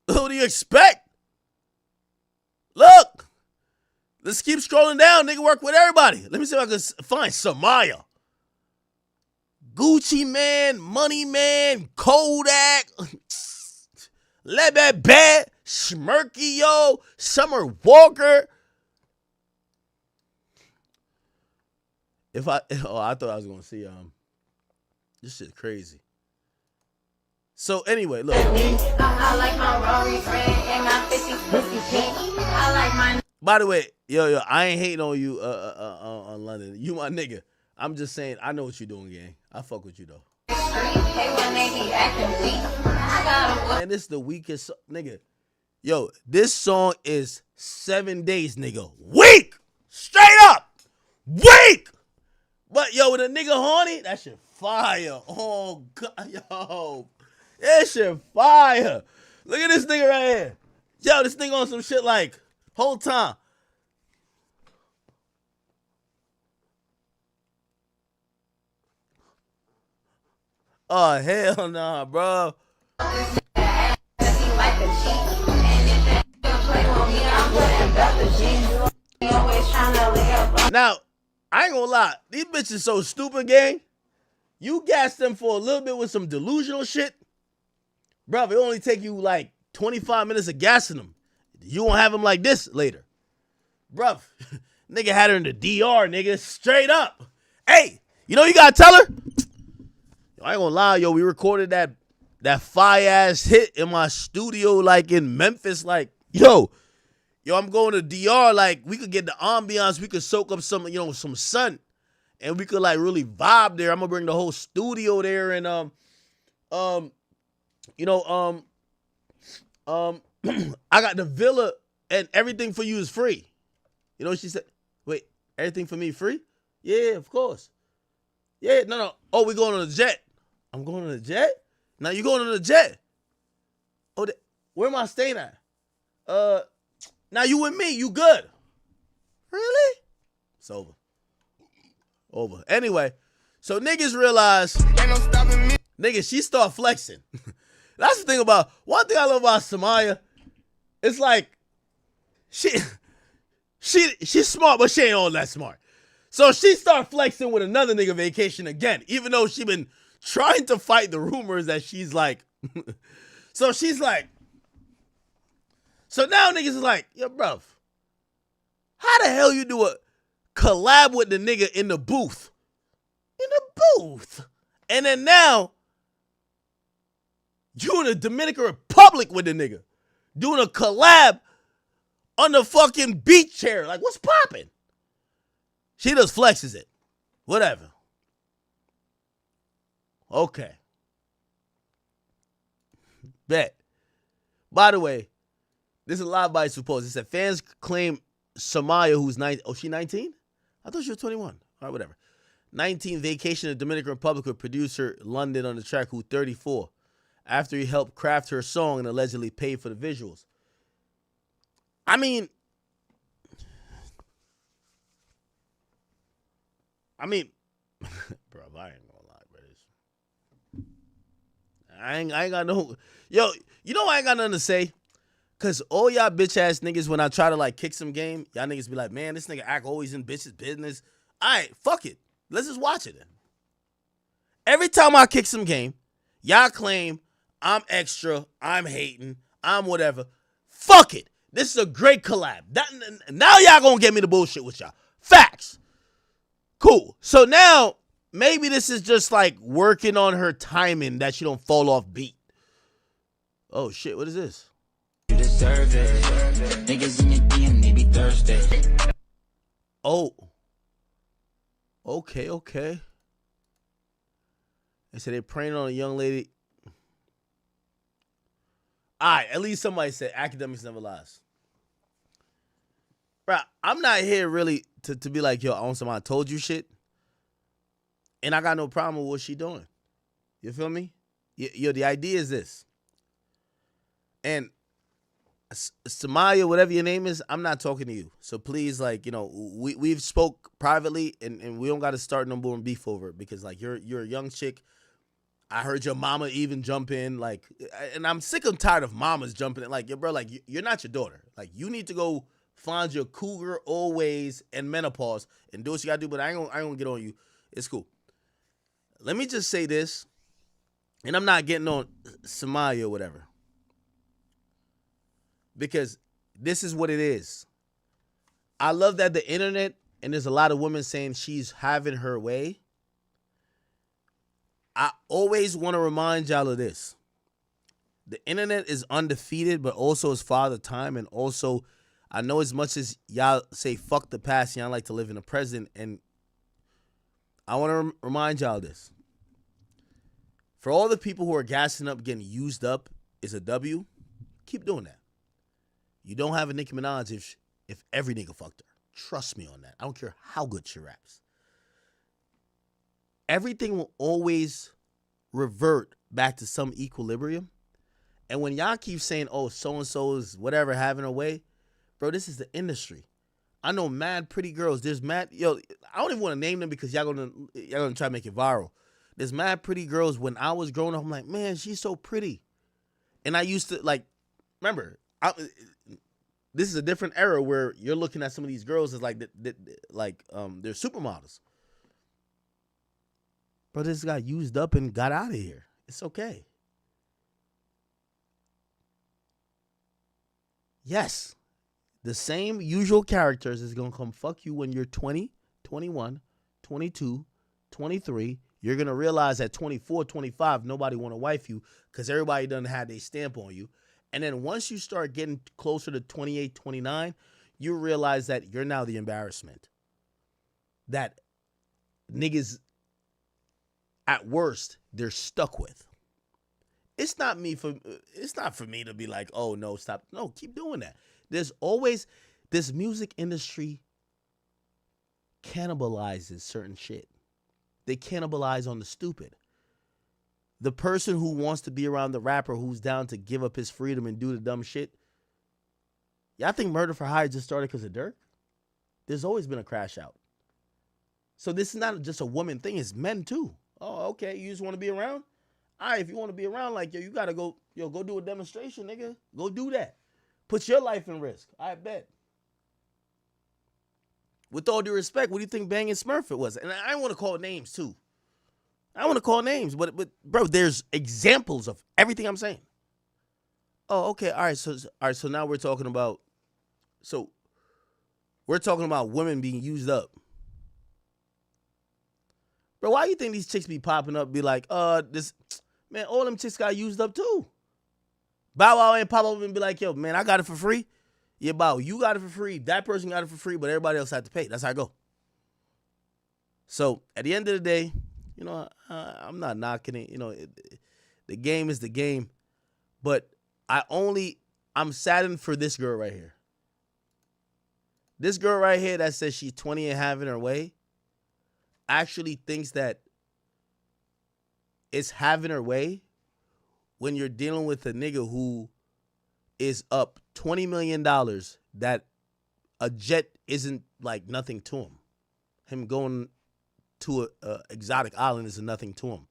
What do you expect? Look, let's keep scrolling down. Nigga work with everybody. Let me see if I can find Samaya. Gucci Man, Money Man, Kodak, Lebed Bad, Smirky Yo, Summer Walker. I thought I was gonna see this shit crazy. So anyway, look. I like my Rory's red and my 50 pink. I like my. By the way, yo, I ain't hating on you on London. You my nigga. I'm just saying, I know what you doing, gang. I fuck with you though. Man, this is the weakest nigga. Yo, this song is 7 days, nigga. Weak! Straight up! Weak! But yo, with a nigga horny, that shit fire. Oh god, yo. That shit fire. Look at this nigga right here. Yo, this nigga on some shit like whole time. Oh, hell nah, bro. Now, I ain't gonna lie. These bitches so stupid, gang. You gas them for a little bit with some delusional shit. Bro, it only take you like 25 minutes of gassing them. You won't have them like this later. Bruh, nigga had her in the DR, nigga. Straight up. Hey, you know you gotta tell her? Yo, I ain't gonna lie, yo. We recorded that fire-ass hit in my studio, like in Memphis. Like, yo, I'm going to DR. Like, we could get the ambiance. We could soak up some, some sun. And we could, like, really vibe there. I'm gonna bring the whole studio there. And, I got the villa and everything for you is free. You know what she said? Wait, everything for me free? Yeah, of course. Yeah, no. Oh, we going on the jet. I'm going on the jet? Now you going on the jet. Oh, where am I staying at? Now you with me. You good. Really? It's over. Over. Anyway, so niggas realize, niggas, she start flexing. That's the thing about, one thing I love about Samaya, it's like, she's smart, but she ain't all that smart. So she start flexing with another nigga vacation again, even though she been trying to fight the rumors that she's like, so she's like, so now niggas is like, yo, bruv, how the hell you do a collab with the nigga in the booth? In the booth. And then now, you in the Dominican Republic with the nigga, doing a collab on the fucking beach chair. Like, what's popping? She just flexes it. Whatever. Okay. Bet. By the way, this is a lot by supposed. It said fans claim Samaya, who's 19. Oh, she 19? I thought she was 21. All right, whatever. 19 vacation in the Dominican Republic with producer London on the track, who 34. After he helped craft her song and allegedly paid for the visuals. I mean, bro, I ain't gonna lie, bro. I ain't got no, yo, you know I ain't got nothing to say? Cause all y'all bitch ass niggas, when I try to like kick some game, y'all niggas be like, man, this nigga act always in bitch's business. All right, fuck it. Let's just watch it then. Every time I kick some game, y'all claim I'm extra, I'm hating, I'm whatever. Fuck it. This is a great collab. Now y'all gonna get me the bullshit with y'all. Facts. Cool. So now, maybe this is just like working on her timing that she don't fall off beat. Oh shit, what is this? You deserve it. Niggas in your DM, they be thirsty. Oh. Okay. They said they praying on a young lady. All right, at least somebody said academics never lies. Bro, I'm not here really to be like, yo, I want somebody told you shit. And I got no problem with what she doing. You feel me? Yo, the idea is this. And Samaya, whatever your name is, I'm not talking to you. So please, like, we've spoke privately and we don't got to start no more beef over it because, like, you're a young chick. I heard your mama even jump in, like, and I'm sick and tired of mamas jumping in. Like, yo, bro, like, you're not your daughter. Like, you need to go find your cougar always and menopause and do what you got to do, but I ain't gonna get on you. It's cool. Let me just say this, and I'm not getting on Samaya or whatever, because this is what it is. I love that the internet, and there's a lot of women saying she's having her way. I always want to remind y'all of this. The internet is undefeated, but also is father time. And also, I know as much as y'all say fuck the past, y'all like to live in the present. And I want to remind y'all this. For all the people who are gassing up, getting used up is a W, keep doing that. You don't have a Nicki Minaj if every nigga fucked her. Trust me on that. I don't care how good she raps. Everything will always revert back to some equilibrium. And when y'all keep saying, oh, so-and-so is whatever having a way, bro, this is the industry. I know mad pretty girls. There's mad, yo, I don't even want to name them because y'all gonna try to make it viral. There's mad pretty girls. When I was growing up, I'm like, man, she's so pretty. And I used to, like, remember, this is a different era where you're looking at some of these girls as like they're supermodels. But this got used up and got out of here. It's okay. Yes, the same usual characters is going to come fuck you when you're 20, 21, 22, 23. You're going to realize at 24, 25, nobody want to wife you because everybody done had their stamp on you. And then once you start getting closer to 28, 29, you realize that you're now the embarrassment. That niggas, at worst, they're stuck with. It's not for me to be like, oh, no, stop. No, keep doing that. There's always, this music industry cannibalizes certain shit. They cannibalize on the stupid. The person who wants to be around the rapper who's down to give up his freedom and do the dumb shit. Y'all think Murder for Hire just started because of Durk? There's always been a crash out. So this is not just a woman thing, it's men too. Oh, okay, you just want to be around? All right, if you want to be around, like, yo, you got to go do a demonstration, nigga. Go do that. Put your life in risk. I bet. With all due respect, what do you think Bangin' Smurfit was? And I want to call names too. I want to call names, but bro, there's examples of everything I'm saying. Oh, okay, all right. So now we're talking about women being used up. Bro, why do you think these chicks be popping up, be like, this man, all them chicks got used up too. Bow Wow ain't pop up and be like, yo, man, I got it for free. Yeah, Bow, you got it for free. That person got it for free, but everybody else had to pay. That's how I go. So at the end of the day, you know, I'm not knocking it. You know, the game is the game. But I'm saddened for this girl right here. This girl right here that says she's 20 and having her way actually thinks that it's having her way when you're dealing with a nigga who is up $20 million that a jet isn't like nothing to him. Him going to a exotic island is nothing to him.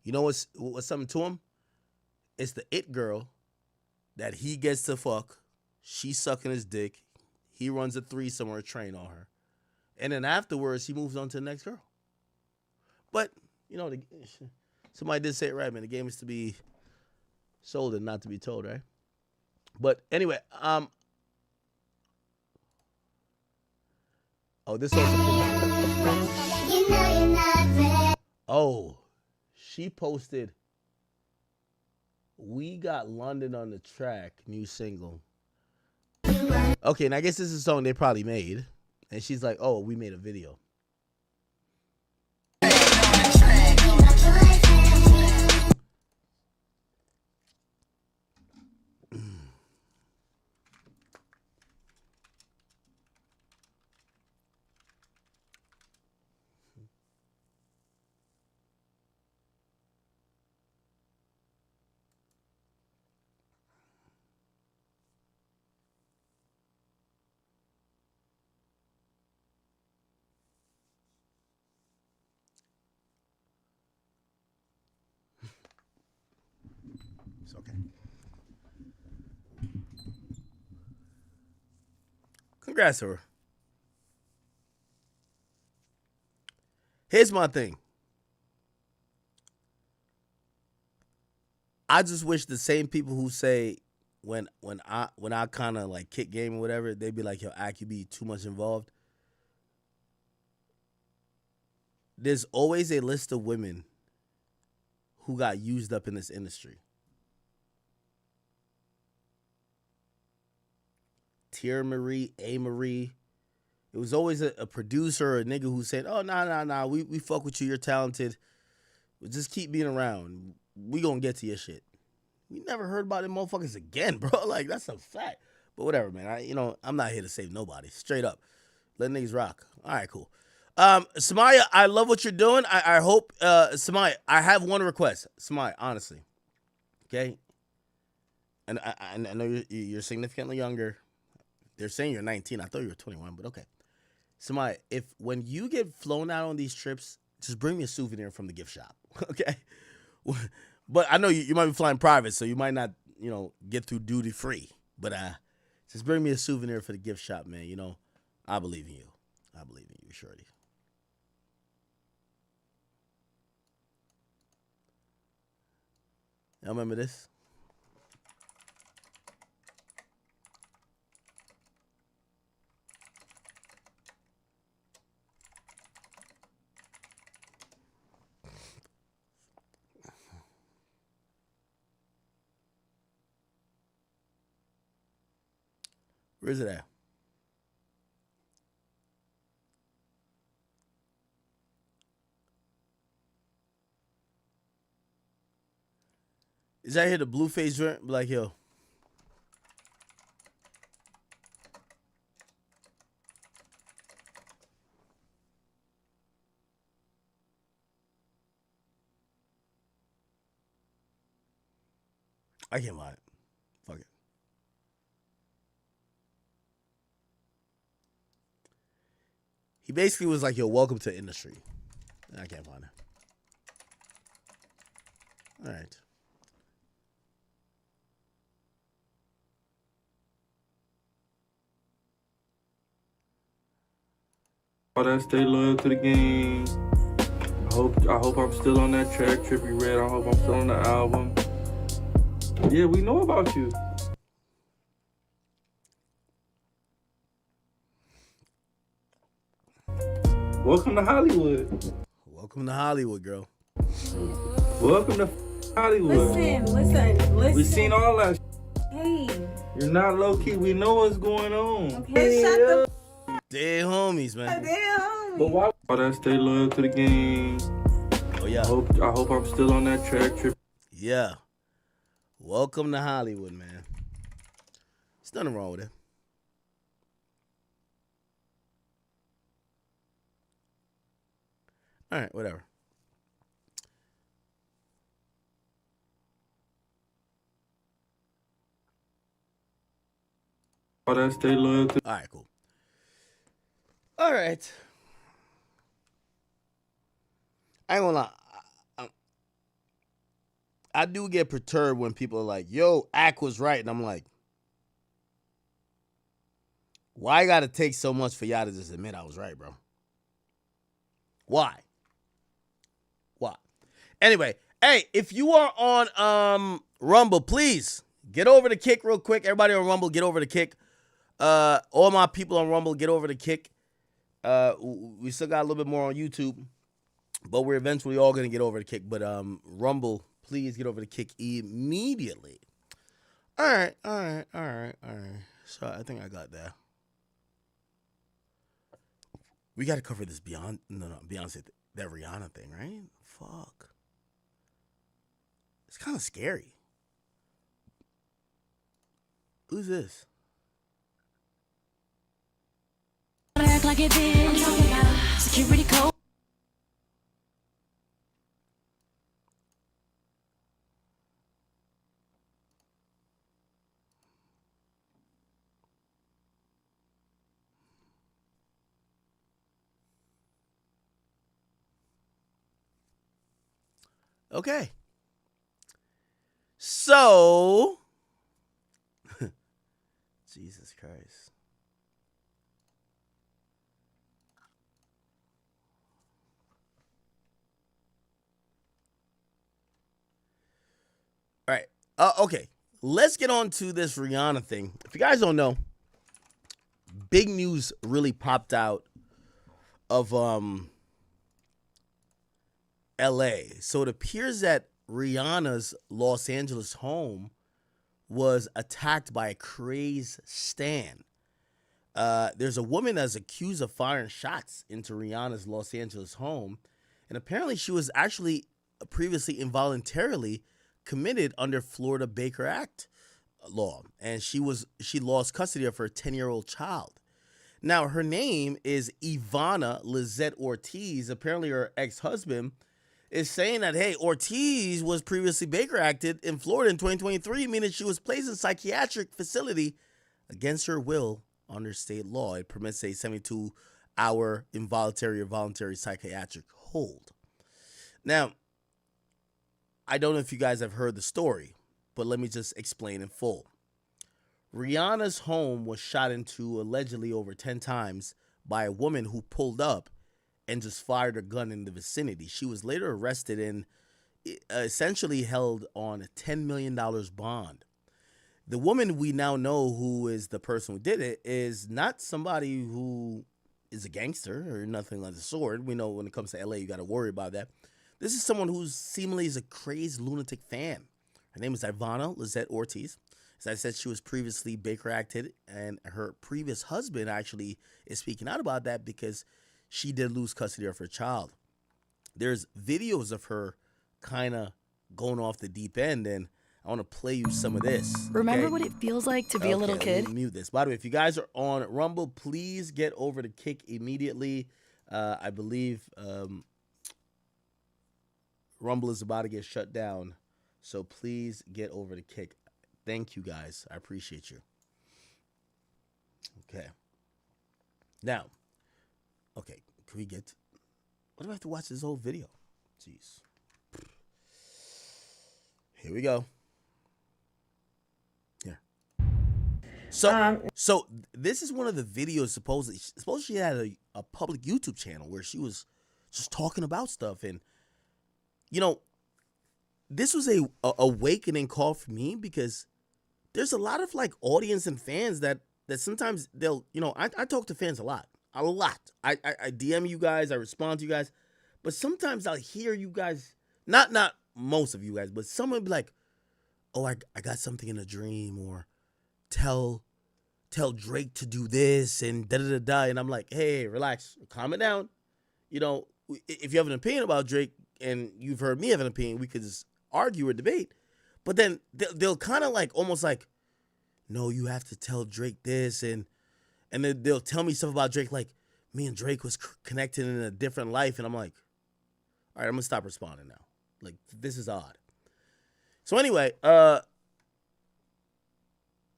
You know what's something to him? It's the it girl that he gets to fuck. She's sucking his dick. He runs a threesome or a train on her. And then afterwards, he moves on to the next girl. But, you know, somebody did say it right, man. The game is to be sold and not to be told, right? But anyway, this also. Oh, she posted, "We Got London on the Track," new single. Okay, and I guess this is a song they probably made. And she's like, oh, we made a video. It's okay. Congrats to her. Here's my thing. I just wish the same people who say when I kind of like kick game or whatever, they'd be like, yo, Ak, you be too much involved. There's always a list of women who got used up in this industry. Tia Marie, A. Marie. It was always a producer or a nigga who said, oh, nah, we fuck with you, you're talented. But just keep being around. We gonna get to your shit. We never heard about them motherfuckers again, bro. Like, that's a fact. But whatever, man. I'm not here to save nobody. Straight up. Let niggas rock. All right, cool. Samaya, I love what you're doing. I hope, Samaya, I have one request. Samaya, honestly. Okay? And I know you're significantly younger. They're saying you're 19. I thought you were 21, but okay. Samaya, when you get flown out on these trips, just bring me a souvenir from the gift shop. Okay. But I know you might be flying private, so you might not, get through duty free. But just bring me a souvenir for the gift shop, man. I believe in you. I believe in you, shorty. Y'all remember this? Where's it at? Is that here the Blueface joint? Be like, yo. I can't lie. Fuck it. He basically was like, yo, welcome to industry. I can't find it. All right. All that stay loyal to the game. I hope I'm still on that track, Trippy Red. I hope I'm still on the album. Yeah, we know about you. Welcome to Hollywood. Welcome to Hollywood, girl. Welcome to Hollywood. Listen. We seen all that. Hey. You're not low key. We know what's going on. Okay, shut the Dead homies, man. damn. But why? All that stay loyal to the game. Oh yeah. I hope I'm still on that track, Trippy. Yeah. Welcome to Hollywood, man. There's nothing wrong with it. All right, whatever. All that stay loyal to. All right, cool. All right. I ain't gonna lie. I do get perturbed when people are like, yo, Ack was right. And I'm like, why you gotta take so much for y'all to just admit I was right, bro? Why? Anyway, hey, if you are on Rumble, please get over the Kick real quick. Everybody on Rumble, get over the Kick. All my people on Rumble, get over the Kick. We still got a little bit more on YouTube, but we're eventually all gonna get over the Kick. But Rumble, please get over the Kick immediately. All right. So I think I got that. We got to cover this Beyonce, that Rihanna thing, right? Fuck. It's kind of scary. Who's this? Act like it been security code. Okay. So, Jesus Christ. All right. Okay. Let's get on to this Rihanna thing. If you guys don't know, big news really popped out of LA. So it appears that Rihanna's Los Angeles home was attacked by a crazed stan. There's a woman that's accused of firing shots into Rihanna's Los Angeles home, and apparently she was actually previously involuntarily committed under Florida Baker Act law, and she lost custody of her 10-year-old child. Now, her name is Ivana Lizette Ortiz. Apparently, her ex-husband is saying that, hey, Ortiz was previously Baker Acted in Florida in 2023, meaning she was placed in a psychiatric facility against her will under state law. It permits a 72-hour involuntary or voluntary psychiatric hold. Now, I don't know if you guys have heard the story, but let me just explain in full. Rihanna's home was shot into allegedly over 10 times by a woman who pulled up and just fired a gun in the vicinity. She was later arrested and essentially held on a $10 million bond. The woman we now know who is the person who did it is not somebody who is a gangster or nothing like the sort. We know when it comes to LA, you got to worry about that. This is someone who seemingly is a crazed lunatic fan. Her name is Ivana Lizette Ortiz. As I said, she was previously Baker acted, and her previous husband actually is speaking out about that because she did lose custody of her child. There's videos of her kind of going off the deep end, and I want to play you some of this. Remember what it feels like to be a little kid? Let me mute this. By the way, if you guys are on Rumble, please get over to Kick immediately. I believe Rumble is about to get shut down, so please get over to Kick. Thank you, guys. I appreciate you. Okay. Now, okay, can we get... What do I have to watch this whole video? Jeez. Here we go. Here. So this is one of the videos supposedly she had a public YouTube channel where she was just talking about stuff. And, you know, this was a awakening call for me because there's a lot of like audience and fans that sometimes they'll, you know, I talk to fans a lot. I DM you guys, I respond to you guys, but sometimes I'll hear you guys, not most of you guys, but someone be like, oh, I got something in a dream, or tell Drake to do this and da-da-da-da. And I'm like, hey, relax, calm it down. You know, if you have an opinion about Drake and you've heard me have an opinion, we could just argue or debate. But then they'll kind of like, almost like, no, you have to tell Drake this. And then they'll tell me stuff about Drake, like me and Drake was connected in a different life. And I'm like, all right, I'm going to stop responding now. Like, this is odd. So anyway, the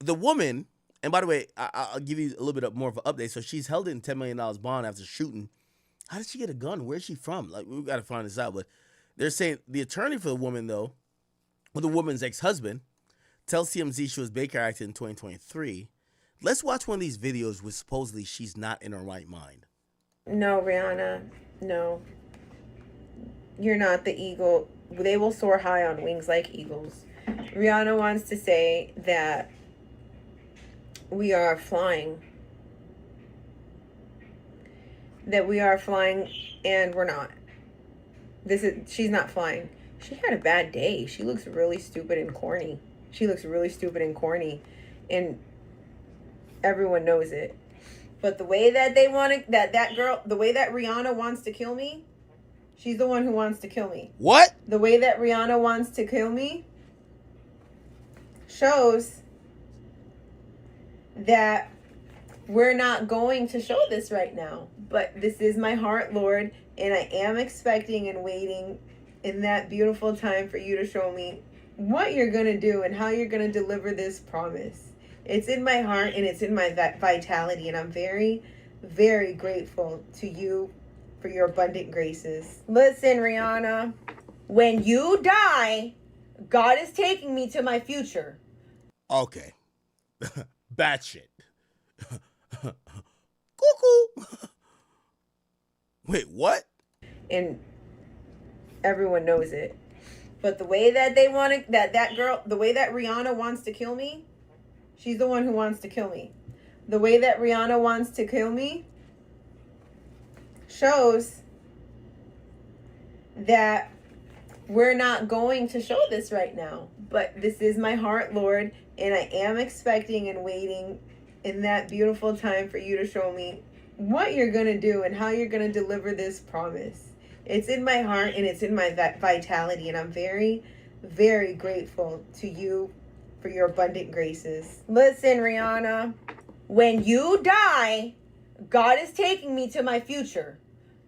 woman, and by the way, I'll give you a little bit more of an update. So she's held in $10 million bond after shooting. How did she get a gun? Where's she from? Like, we got to find this out. But they're saying the attorney for the woman, though, or the woman's ex-husband, tells TMZ she was Baker acted in 2023. Let's watch one of these videos where supposedly she's not in her right mind. No, Rihanna, no. You're not the eagle. They will soar high on wings like eagles. Rihanna wants to say that we are flying. That we are flying, and we're not. She's not flying. She had a bad day. She looks really stupid and corny. And everyone knows it. But the way that they want to, that girl, the way that Rihanna wants to kill me, she's the one who wants to kill me. What? The way that Rihanna wants to kill me shows that we're not going to show this right now. But this is my heart, Lord, and I am expecting and waiting in that beautiful time for you to show me what you're going to do and how you're going to deliver this promise. It's in my heart and it's in my vitality, and I'm very, very grateful to you for your abundant graces. Listen, Rihanna, when you die, God is taking me to my future. Okay. Bad shit. Cuckoo. Wait, what? And everyone knows it. But the way that they want to, that girl, the way that Rihanna wants to kill me, she's the one who wants to kill me. The way that Rihanna wants to kill me shows that we're not going to show this right now. But this is my heart, Lord, and I am expecting and waiting in that beautiful time for you to show me what you're going to do and how you're going to deliver this promise. It's in my heart and it's in my vitality, and I'm very, very grateful to you for your abundant graces. Listen, Rihanna, when you die, God is taking me to my future.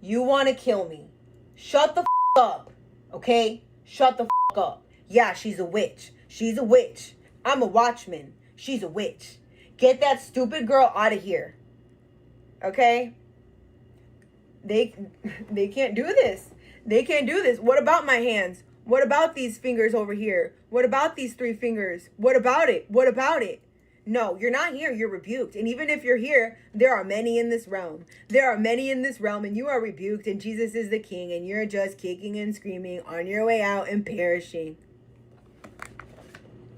You want to kill me. Shut the up, okay? Shut the up. Yeah, she's a witch. She's a witch. I'm a watchman. She's a witch. Get that stupid girl out of here. Okay? They can't do this. They can't do this. What about my hands? What about these fingers over here? What about these 3 fingers? What about it? What about it? No, you're not here. You're rebuked. And even if you're here, there are many in this realm. There are many in this realm, and you are rebuked, and Jesus is the king, and you're just kicking and screaming on your way out and perishing.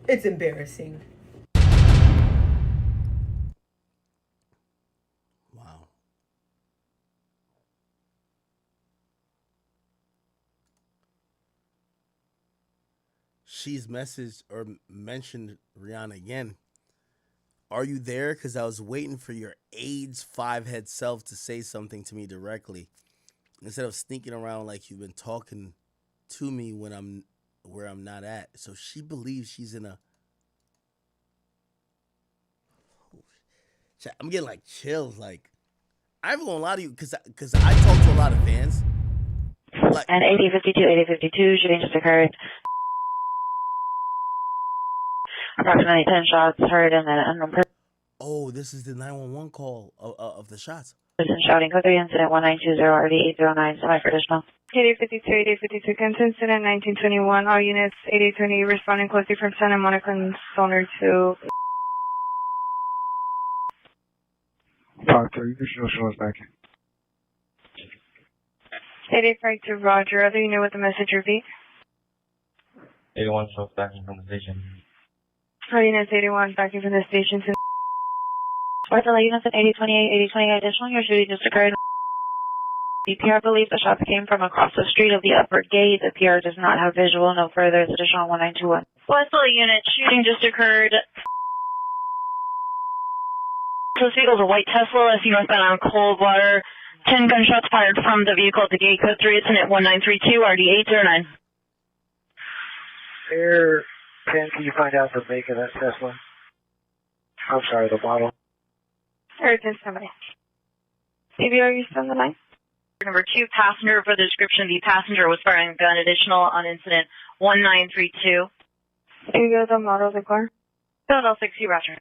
It's embarrassing. Wow. She's messaged or mentioned Rihanna again. Are you there? Because I was waiting for your AIDS 5-head self to say something to me directly, instead of sneaking around like you've been talking to me when I'm where I'm not at. So she believes she's in a. I'm getting like chills. Like, I'm gonna lie to you because I talk to a lot of fans. Like, and 8052 shooting just occurred. Approximately 10 shots heard and then unknown person. Oh, this is the 911 call of the shots. Person shouting code 3 incident 1920 RD809 semi for additional. 8052 incident 1921. All units 8020 responding closely from Santa Monica and Sonar to. Doctor, you can show us back. 8052 Roger. Other unit with the message repeat. 81 shows back from the station. All units 81 backing from the station to. Orthola units at 8028, 8028 additional. Your shooting just occurred. The PR believes the shots came from across the street of the upper gate. The PR does not have visual. No further. It's additional 1921. Orthola unit, shooting just occurred. This vehicle is a white Tesla, SU northbound on Coldwater. 10 gunshots fired from the vehicle at the gate. Code 3, incident 1932, RD809. Air 10, can you find out the make of that Tesla? I'm sorry, the model. Air 10, somebody. Maybe are you still on the line? Number 2, passenger for the description. The passenger was firing a gun. Additional on incident 1932. Can you go to the model of the car? Philadelphia 60, Roger.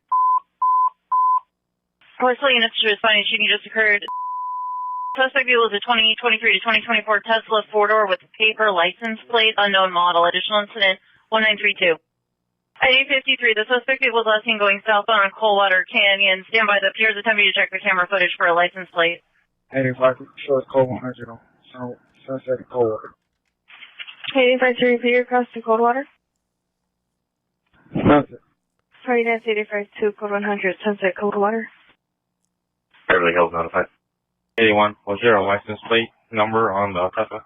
Postal units responding, shooting just occurred. Suspect vehicle is a 2023 to 2024 Tesla 4-door with paper license plate, unknown model. Additional incident 1932. At 8:53, the suspect vehicle was last seen going southbound on Coldwater Canyon. Stand by. The peers attempting to check the camera footage for a license plate. 85, show us code 100 on Sunset Coldwater. 8052 repeat across to Coldwater. Sunset. Sorry, that's 8052 code 100 Sunset Coldwater. Beverly Hills notified. 81, was there a license plate number on the Tesla?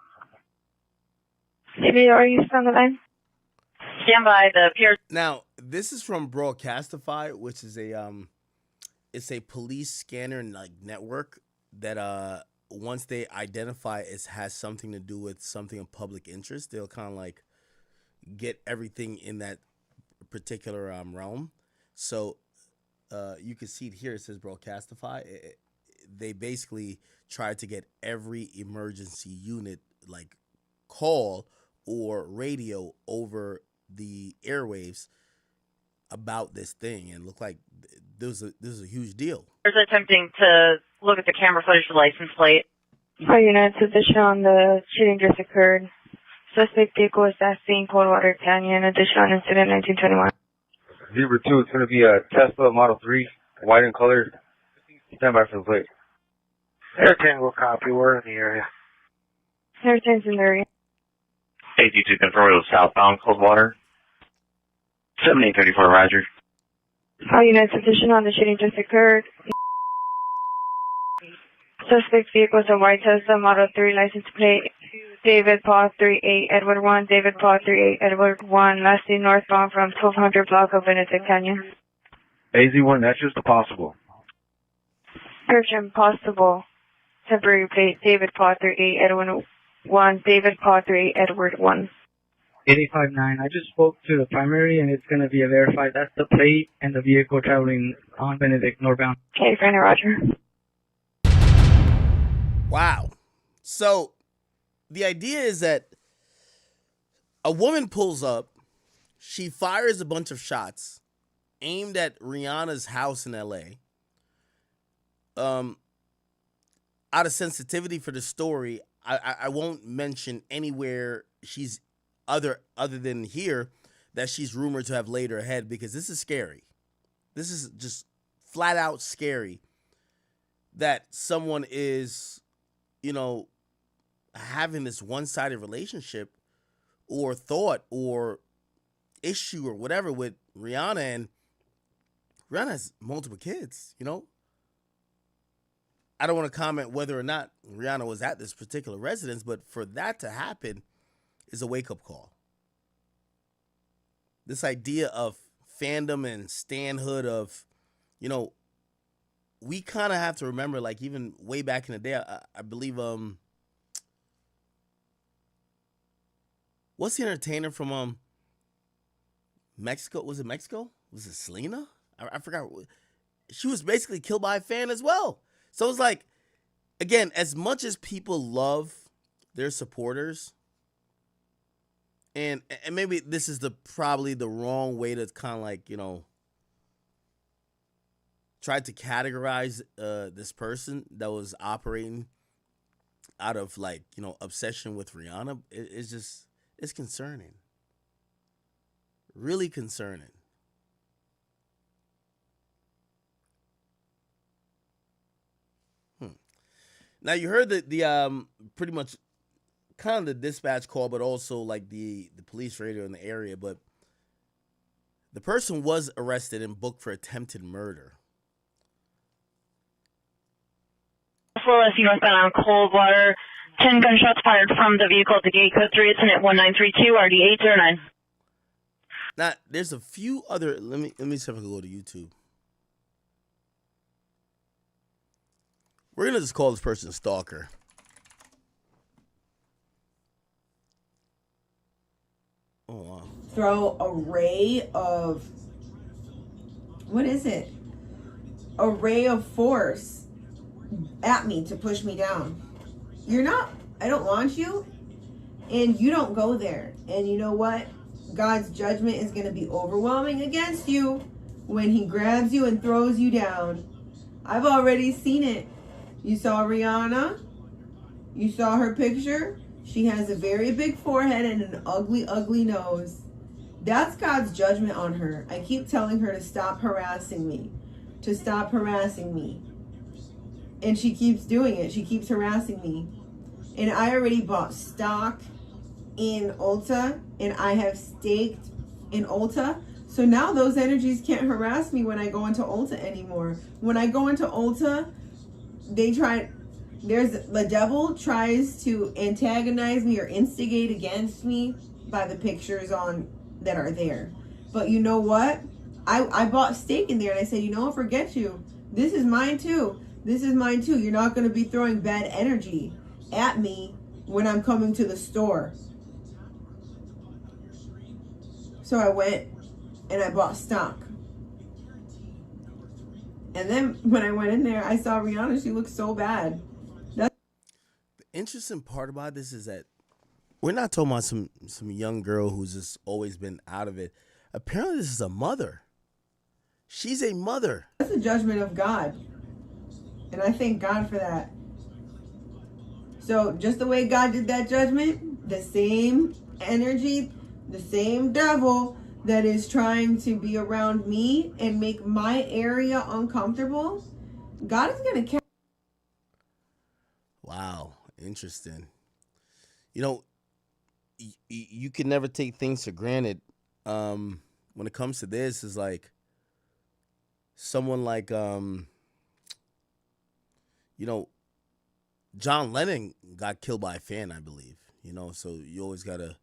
Maybe are you still on the line? Stand by. The peers. Now, this is from Broadcastify, which is it's a police scanner like network that once they identify it has something to do with something of public interest, they'll kind of like get everything in that particular realm. So you can see it here. It says Broadcastify. They basically try to get every emergency unit like call or radio over the airwaves about this thing, and look like this is a huge deal. There's attempting to look at the camera footage for the license plate. All units, addition on the shooting just occurred. Suspect vehicle was last seen Coldwater Canyon. Addition on incident 1921. Zebra 2, it's going to be a Tesla Model 3, white in color. Stand by for the plate. Air 10 will copy. We're in the area. Air 10's in the area. 82 control southbound Coldwater. 7834, Roger. All units, addition on the shooting just occurred. Suspect vehicle is a white Tesla Model 3 license plate. David Paul 38 Edward 1. David Paul 38 Edward 1. Last seen northbound from 1200 block of Benedict Canyon. AZ1, that's just a possible. Search impossible. Temporary plate. David Paul 38 Edward 1. David Paul 38 Edward 1. 859, I just spoke to the primary and it's going to be a verified. That's the plate and the vehicle traveling on Benedict northbound. Okay, friend, Roger. Wow. So the idea is that a woman pulls up, she fires a bunch of shots aimed at Rihanna's house in LA. Out of sensitivity for the story, I won't mention anywhere she's other than here, that she's rumored to have laid her head, because this is scary. This is just flat out scary that someone is, having this one-sided relationship or thought or issue or whatever with Rihanna, and Rihanna has multiple kids, I don't want to comment whether or not Rihanna was at this particular residence, but for that to happen is a wake-up call. This idea of fandom and stanhood of, we kind of have to remember, like, even way back in the day, I believe, what's the entertainer from Mexico? Was it Mexico? Was it Selena? I forgot. She was basically killed by a fan as well. So it's like, again, as much as people love their supporters, and maybe this is probably the wrong way to kind of like, try to categorize this person that was operating out of, like, obsession with Rihanna. It's concerning. Really concerning. Now, you heard the pretty much kind of the dispatch call, but also like the police radio in the area. But the person was arrested and booked for attempted murder. Flawless northbound on Coldwater. 10 gunshots fired from the vehicle at the gate. Code 3, incident 1932, RD 809. Now, there's a few other. Let me see if I can go to YouTube. We're gonna just call this person stalker. Oh wow. Throw array of, what is it? Array of force at me to push me down. I don't want you, and you don't go there. And you know what? God's judgment is going to be overwhelming against you when he grabs you and throws you down. I've already seen it. You saw Rihanna. You saw her picture. She has a very big forehead and an ugly, ugly nose. That's God's judgment on her. I keep telling her to stop harassing me. To stop harassing me. And she keeps doing it. She keeps harassing me. And I already bought stock in Ulta. And I have staked in Ulta. So now those energies can't harass me when I go into Ulta anymore. When I go into Ulta, the devil tries to antagonize me or instigate against me by the pictures that are there. But you know what? I bought steak in there, and I said, forget you. This is mine too. This is mine too. You're not going to be throwing bad energy at me when I'm coming to the store. So I went and I bought stock. And then when I went in there, I saw Rihanna. She looked so bad. The interesting part about this is that we're not talking about some young girl who's just always been out of it. Apparently, this is a mother. She's a mother. That's the judgment of God. And I thank God for that. So just the way God did that judgment, the same energy, the same devil that is trying to be around me and make my area uncomfortable, God is going to catch. Wow, interesting. You can never take things for granted. When it comes to this, is like someone like John Lennon got killed by a fan, I believe. So you always gotta.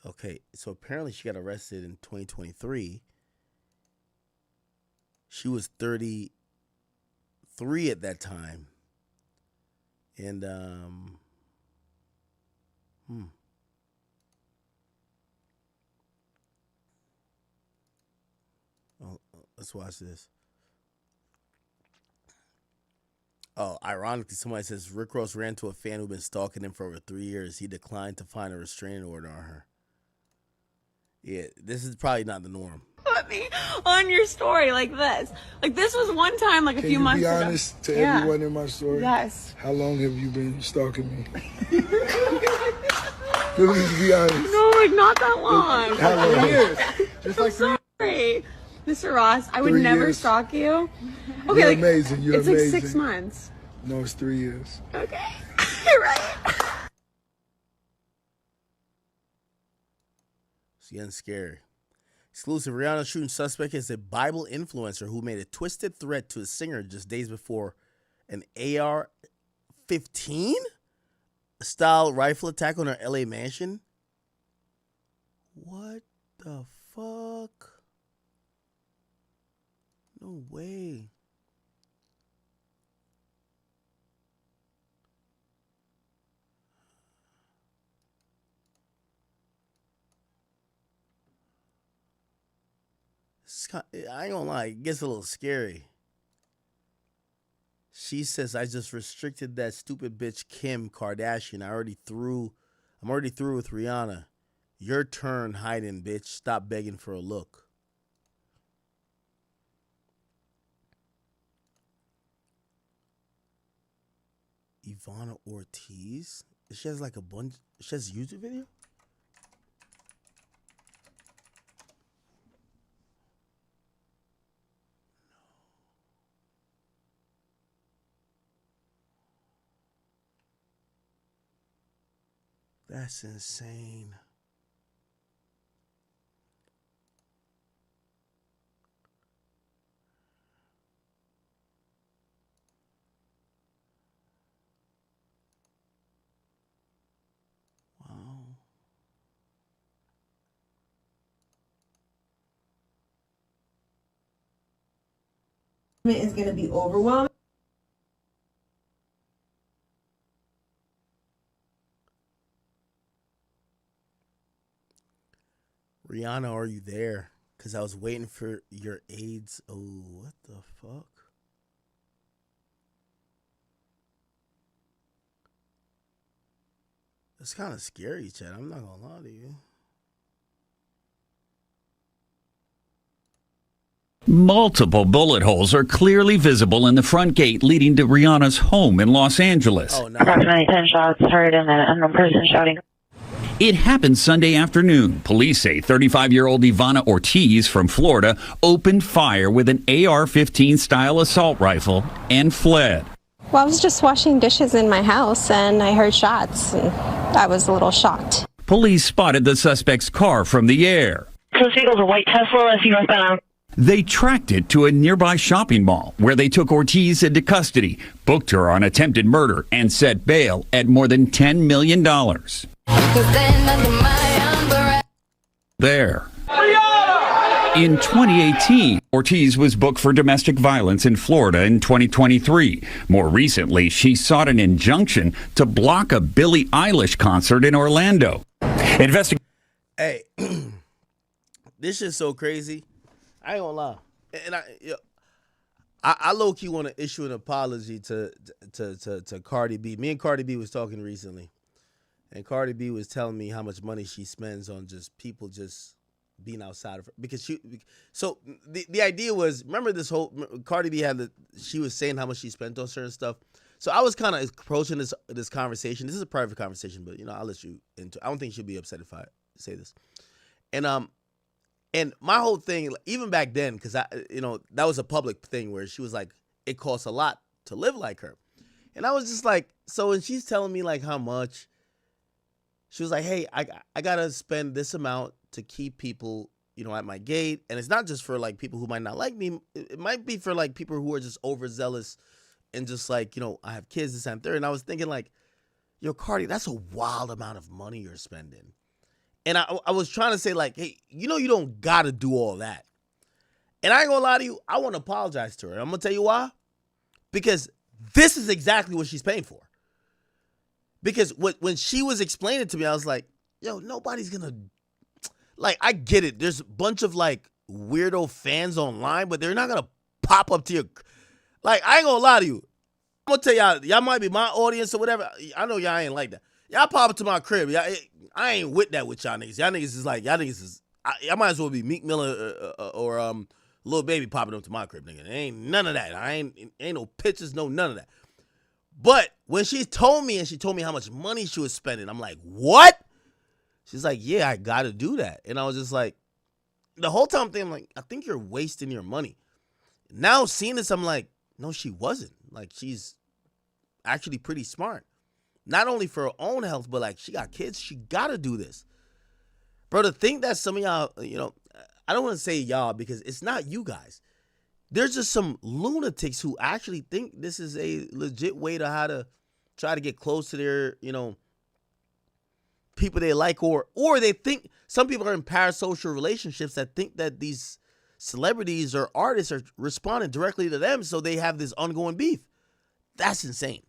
Okay, so apparently she got arrested in 2023. She was 33 at that time. And, Oh, let's watch this. Oh, ironically, somebody says Rick Ross ran to a fan who'd been stalking him for over 3 years. He declined to find a restraining order on her. Yeah, this is probably not the norm. Put me on your story like this. Like, this was one time, like a few months ago. Can you be honest to everyone in my story? Yes. How long have you been stalking me? Let me just be honest. No, like not that long. How long? 3 years. Just like 3 Sorry. Mr. Ross, I would 3 never years. stalk you. Okay, You're like, amazing. You're it's amazing. like 6 months. No, it's 3 years. Okay. You're right. It's getting scary. Exclusive: Rihanna shooting suspect is a Bible influencer who made a twisted threat to a singer just days before an AR-15 style rifle attack on her LA mansion. What the fuck? No way. I ain't gonna lie, it gets a little scary. She says, I just restricted that stupid bitch Kim Kardashian. I'm already through with Rihanna. Your turn hiding, bitch. Stop begging for a look. Ivana Ortiz? She has like a bunch. She has a YouTube video? That's insane. Wow. Is going to be overwhelming. Rihanna, are you there? Because I was waiting for your AIDS. Oh, what the fuck? It's kind of scary, Chad. I'm not going to lie to you. Multiple bullet holes are clearly visible in the front gate leading to Rihanna's home in Los Angeles. Oh, no. Approximately 10 shots heard and an unknown person shouting. It happened Sunday afternoon. Police say 35-year-old Ivana Ortiz from Florida opened fire with an AR-15 style assault rifle and fled. Well, I was just washing dishes in my house and I heard shots and I was a little shocked. Police spotted the suspect's car from the air. So vehicle's a white Tesla, as you northbound. They tracked it to a nearby shopping mall where they took Ortiz into custody, booked her on attempted murder, and set bail at more than $10 million. There. In 2018, Ortiz was booked for domestic violence in Florida in 2023. More recently, she sought an injunction to block a Billie Eilish concert in Orlando. Hey, this is so crazy. I ain't gonna lie. And I low-key want to issue an apology to Cardi B. Me and Cardi B was talking recently. And Cardi B was telling me how much money she spends on just people just being outside of her. Because the idea was, remember this whole, Cardi B she was saying how much she spent on certain stuff. So I was kind of approaching this conversation. This is a private conversation, but I'll let you into it. I don't think she'll be upset if I say this. And my whole thing, even back then, because that was a public thing where she was like, it costs a lot to live like her. And I was just like, so when she's telling me like how much, she was like, hey, I gotta spend this amount to keep people, at my gate. And it's not just for like people who might not like me. It might be for like people who are just overzealous and just like, I have kids, this and third. And I was thinking like, yo, Cardi, that's a wild amount of money you're spending. And I was trying to say like, hey, you don't gotta do all that. And I ain't gonna lie to you, I want to apologize to her. I'm gonna tell you why. Because this is exactly what she's paying for. Because when she was explaining it to me, I was like, yo, nobody's gonna, like, I get it. There's a bunch of like weirdo fans online, but they're not gonna pop up to your, like, I ain't gonna lie to you. I'm gonna tell y'all might be my audience or whatever. I know y'all ain't like that. Y'all pop up to my crib. I ain't with that with y'all niggas. Y'all niggas is like, y'all might as well be Meek Miller or Lil Baby popping up to my crib, nigga. Ain't none of that. Ain't no pictures, none of that. But when she told me how much money she was spending, I'm like, what? She's like, yeah, I got to do that. And I was just like, the whole time thinking, like, I think you're wasting your money. Now seeing this, I'm like, no, she wasn't. Like, she's actually pretty smart. Not only for her own health, but like, she got kids. She got to do this. Bro, to think that some of y'all, you know, I don't want to say y'all because it's not you guys. There's just some lunatics who actually think this is a legit way to how to try to get close to their, you know, people they like, or they think some people are in parasocial relationships that think that these celebrities or artists are responding directly to them, so they have this ongoing beef. That's insane.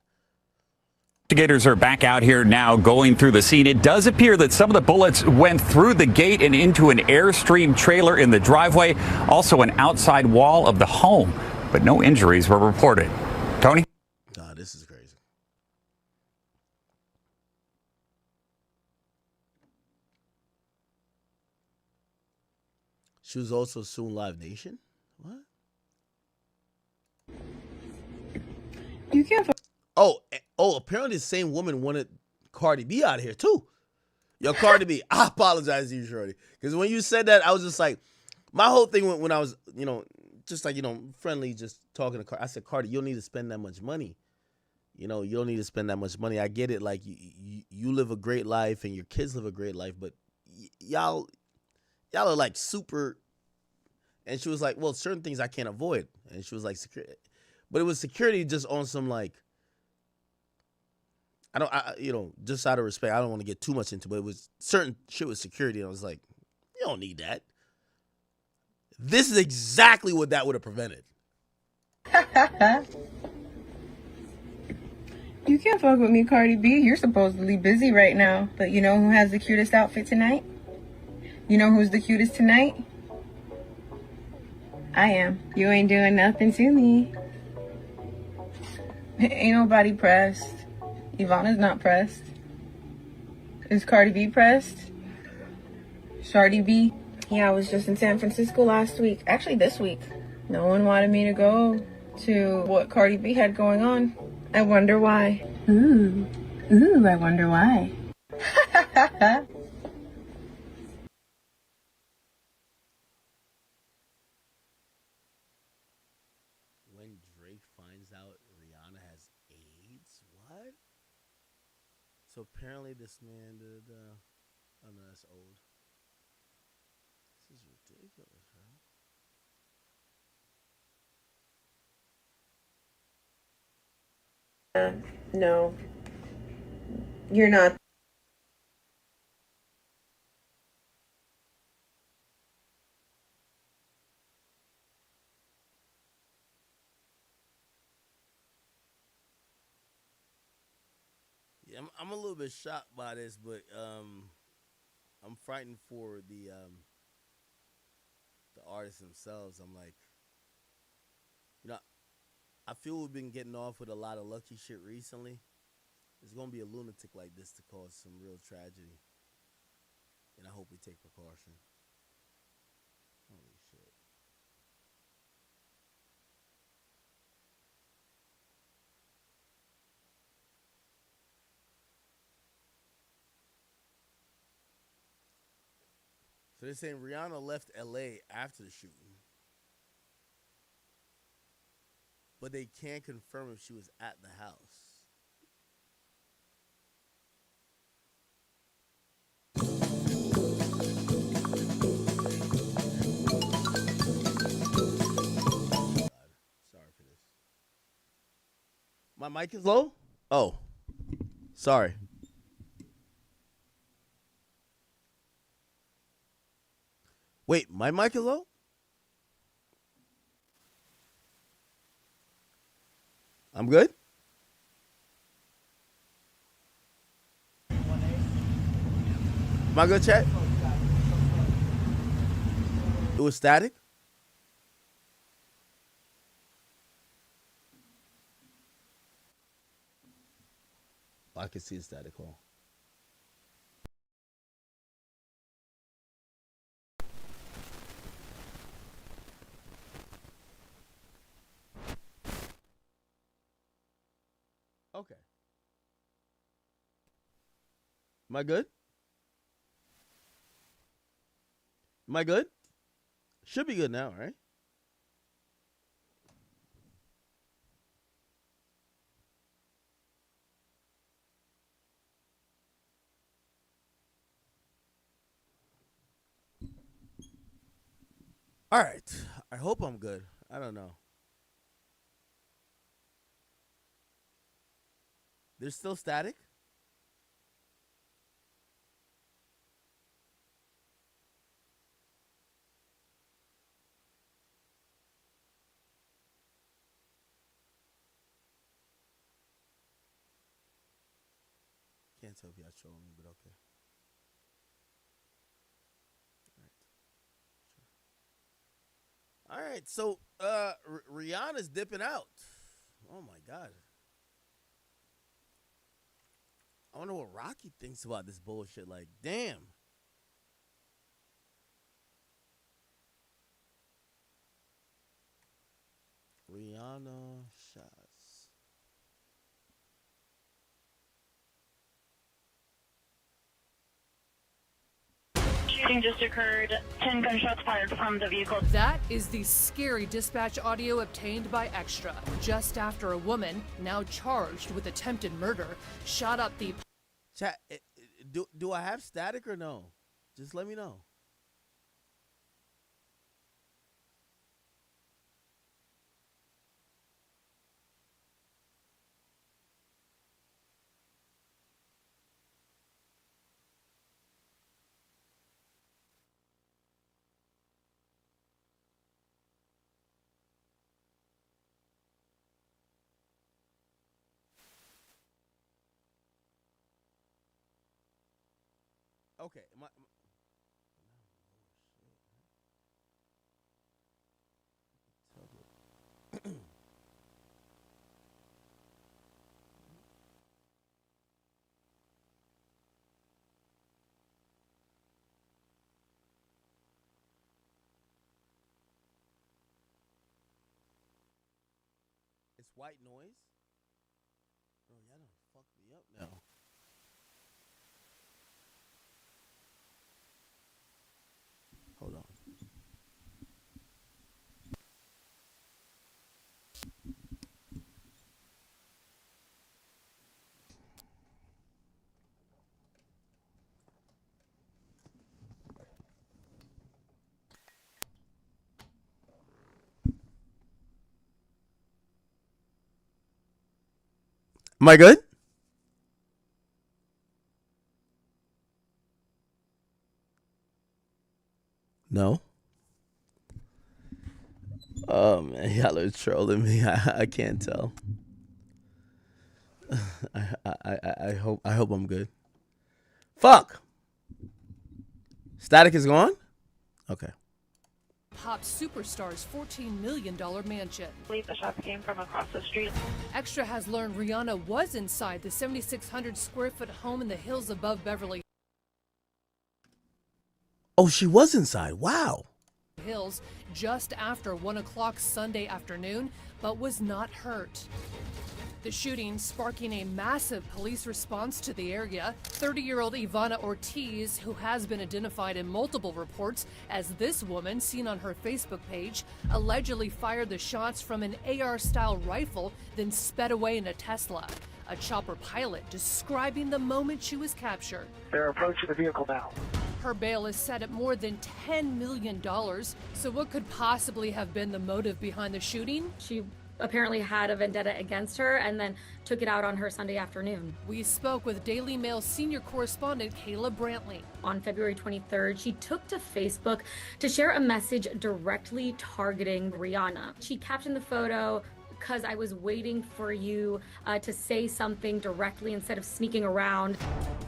Investigators are back out here now going through the scene. It does appear that some of the bullets went through the gate and into an Airstream trailer in the driveway, also an outside wall of the home, but no injuries were reported. Tony? God, this is crazy. She was also suing Live Nation? What? You can't. Oh, apparently the same woman wanted Cardi B out of here, too. Yo, Cardi B, I apologize to you, Shorty. Because when you said that, I was just like, my whole thing when I was, you know, just like, you know, friendly, just talking to Cardi. I said, Cardi, you don't need to spend that much money. You know, you don't need to spend that much money. I get it. Like, you live a great life and your kids live a great life, but y'all are like super. And she was like, well, certain things I can't avoid. And she was like, security. But it was security just on some like, you know, just out of respect, I don't want to get too much into it, but it was certain shit with security. And I was like, you don't need that. This is exactly what that would have prevented. You can't fuck with me, Cardi B. You're supposedly busy right now. But you know who has the cutest outfit tonight? You know who's the cutest tonight? I am. You ain't doing nothing to me. Ain't nobody pressed. Ivana's not pressed. Is Cardi B pressed? Shardy B? Yeah, I was just in San Francisco last week. Actually, this week. No one wanted me to go to what Cardi B had going on. I wonder why. Ooh, I wonder why. When Drake finds out Rihanna has AIDS? What? So apparently this man did, oh no, that's old. This is ridiculous, bro. No. You're not. Yeah, I'm a little bit shocked by this, but I'm frightened for the artists themselves. I'm like, you know, I feel we've been getting off with a lot of lucky shit recently. There's gonna be a lunatic like this to cause some real tragedy, and I hope we take precaution. Holy shit. So they're saying Rihanna left LA after the shooting, but they can't confirm if she was at the house. Sorry for this. My mic is low? Oh, sorry. Wait, my mic is low? I'm good? Am I good, chat? It was static? Oh, I can see the static call. Okay. Am I good? Am I good? Should be good now, right? All right. I hope I'm good. I don't know. There's still static? Can't tell if y'all trolling me, but okay. All right, so Rihanna's dipping out. Oh my God. I wonder what Rocky thinks about this bullshit. Like, damn. Rihanna shots. Shooting just occurred. 10 gunshots fired from the vehicle. That is the scary dispatch audio obtained by Extra just after a woman, now charged with attempted murder, shot up the... Chat, do I have static or no? Just let me know. Okay, it's white noise? Bro, y'all done fucked me up now. Hold on. Am I good? No. Oh man, y'all are trolling me. I can't tell. I hope I'm good. Fuck. Static is gone? Okay. Pop superstar's $14 million mansion. I believe the shots came from across the street. Extra has learned Rihanna was inside the 7,600 square foot home in the hills above Beverly Oh, she was inside. Wow. Hills just after 1 o'clock Sunday afternoon, but was not hurt. The shooting sparking a massive police response to the area. 30-year-old Ivana Ortiz, who has been identified in multiple reports as this woman seen on her Facebook page, allegedly fired the shots from an AR-style rifle, then sped away in a Tesla. A chopper pilot describing the moment she was captured. They're approaching the vehicle now. Her bail is set at more than $10 million. So what could possibly have been the motive behind the shooting? She apparently had a vendetta against her and then took it out on her Sunday afternoon. We spoke with Daily Mail senior correspondent Kayla Brantley. On February 23rd, she took to Facebook to share a message directly targeting Rihanna. She captioned the photo, "Because I was waiting for you to say something directly instead of sneaking around."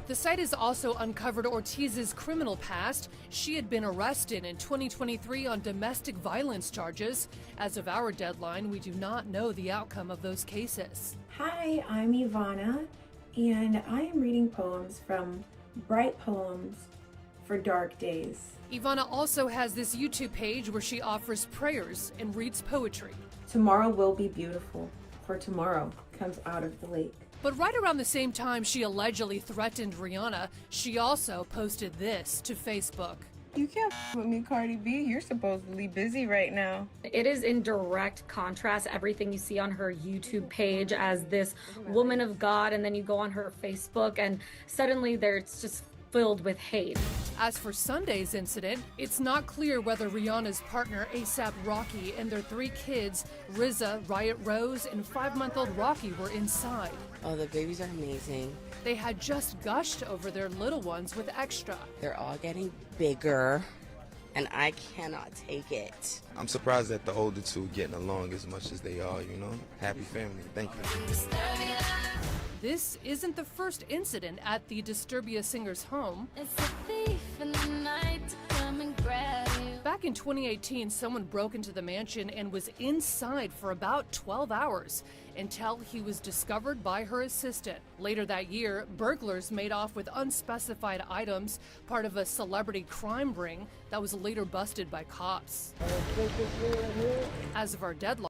The site has also uncovered Ortiz's criminal past. She had been arrested in 2023 on domestic violence charges. As of our deadline, we do not know the outcome of those cases. Hi, I'm Ivana, and I am reading poems from Bright Poems for Dark Days. Ivana also has this YouTube page where she offers prayers and reads poetry. Tomorrow will be beautiful, for tomorrow comes out of the lake. But right around the same time she allegedly threatened Rihanna, she also posted this to Facebook. You can't with me, Cardi B. You're supposedly busy right now. It is in direct contrast, everything you see on her YouTube page as this woman of God, and then you go on her Facebook and suddenly it's just filled with hate. As for Sunday's incident, it's not clear whether Rihanna's partner A$AP Rocky and their 3 kids, RZA, Riot Rose, and 5-month-old Rocky were inside. Oh, the babies are amazing. They had just gushed over their little ones with extra. They're all getting bigger, and I cannot take it. I'm surprised that the older two getting along as much as they are, you know? Happy family. Thank you. This isn't the first incident at the Disturbia singer's home. It's a thief in the night to come and grab you. Back in 2018, someone broke into the mansion and was inside for about 12 hours until he was discovered by her assistant. Later that year, burglars made off with unspecified items, part of a celebrity crime ring that was later busted by cops. As of our deadline,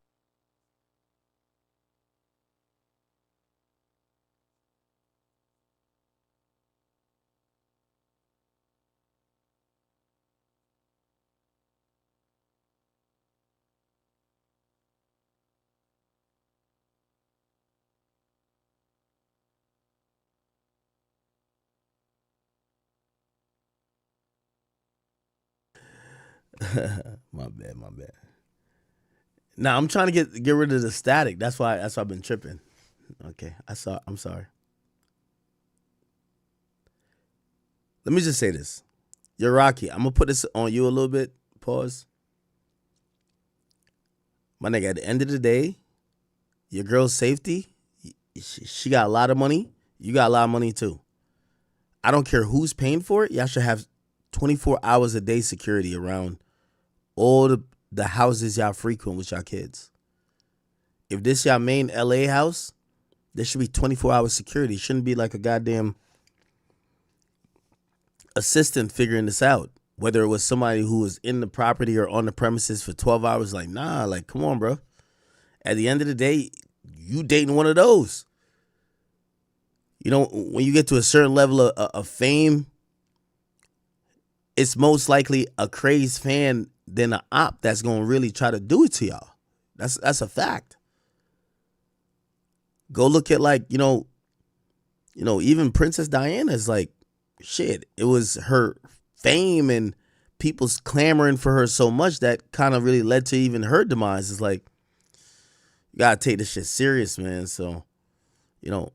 My bad. Now I'm trying to get rid of the static. That's why I've been tripping. Okay, I'm sorry. Let me just say this. You're Rocky. I'm gonna put this on you a little bit. Pause. My nigga, at the end of the day, your girl's safety, she got a lot of money. You got a lot of money too. I don't care who's paying for it. Y'all should have 24 hours a day security around all the houses y'all frequent with y'all kids. If this y'all main LA house, there should be 24 hours security. It shouldn't be like a goddamn assistant figuring this out. Whether it was somebody who was in the property or on the premises for 12 hours, like, nah, like, come on, bro. At the end of the day, you dating one of those. You know, when you get to a certain level of fame, it's most likely a crazed fan than an op that's going to really try to do it to y'all. That's a fact. Go look at, like, you know, even Princess Diana's like, shit, it was her fame and people's clamoring for her so much that kind of really led to even her demise. It's like, you got to take this shit serious, man. So, you know,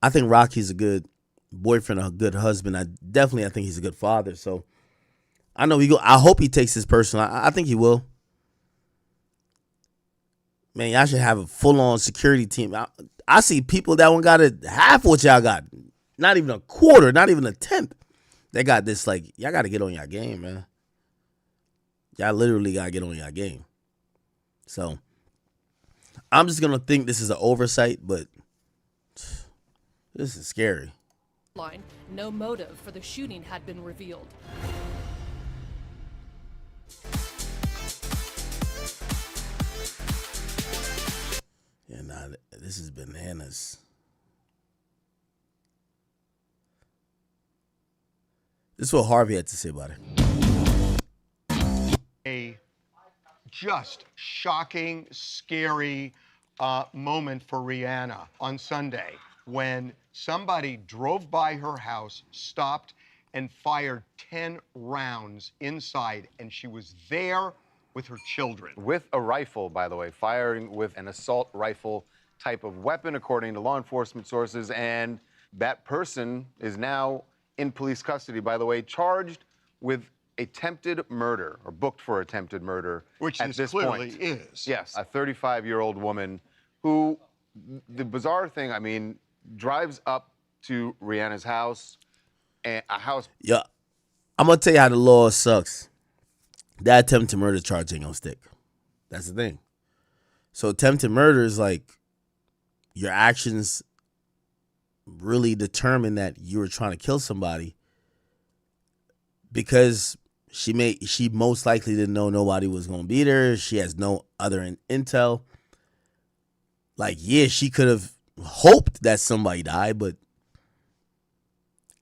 I think Rocky's a good boyfriend, a good husband. I think he's a good father. So I know I hope he takes this personal. I think he will. Man, y'all should have a full-on security team. I see people that one got half what y'all got. Not even a quarter, not even a tenth. They got this, like, y'all got to get on y'all game, man. Y'all literally got to get on y'all game. So I'm just going to think this is an oversight, but this is scary. no motive for the shooting had been revealed. Yeah, nah, this is bananas. This is what Harvey had to say about it. A just shocking, scary moment for Rihanna on Sunday when somebody drove by her house, stopped, and fired 10 rounds inside, and she was there with her children. With a rifle, by the way, firing with an assault rifle type of weapon, according to law enforcement sources, and that person is now in police custody, by the way, charged with attempted murder, or booked for attempted murder. Which at this clearly is. Yes, a 35-year-old woman who, the bizarre thing, I mean, drives up to Rihanna's house, and a house. Yeah, I'm gonna tell you how the law sucks. That attempted murder charge ain't gonna stick. That's the thing. So attempted murder is like your actions really determine that you were trying to kill somebody, because she most likely didn't know nobody was gonna be there. She has no other intel. Like, yeah, she could have hoped that somebody died, but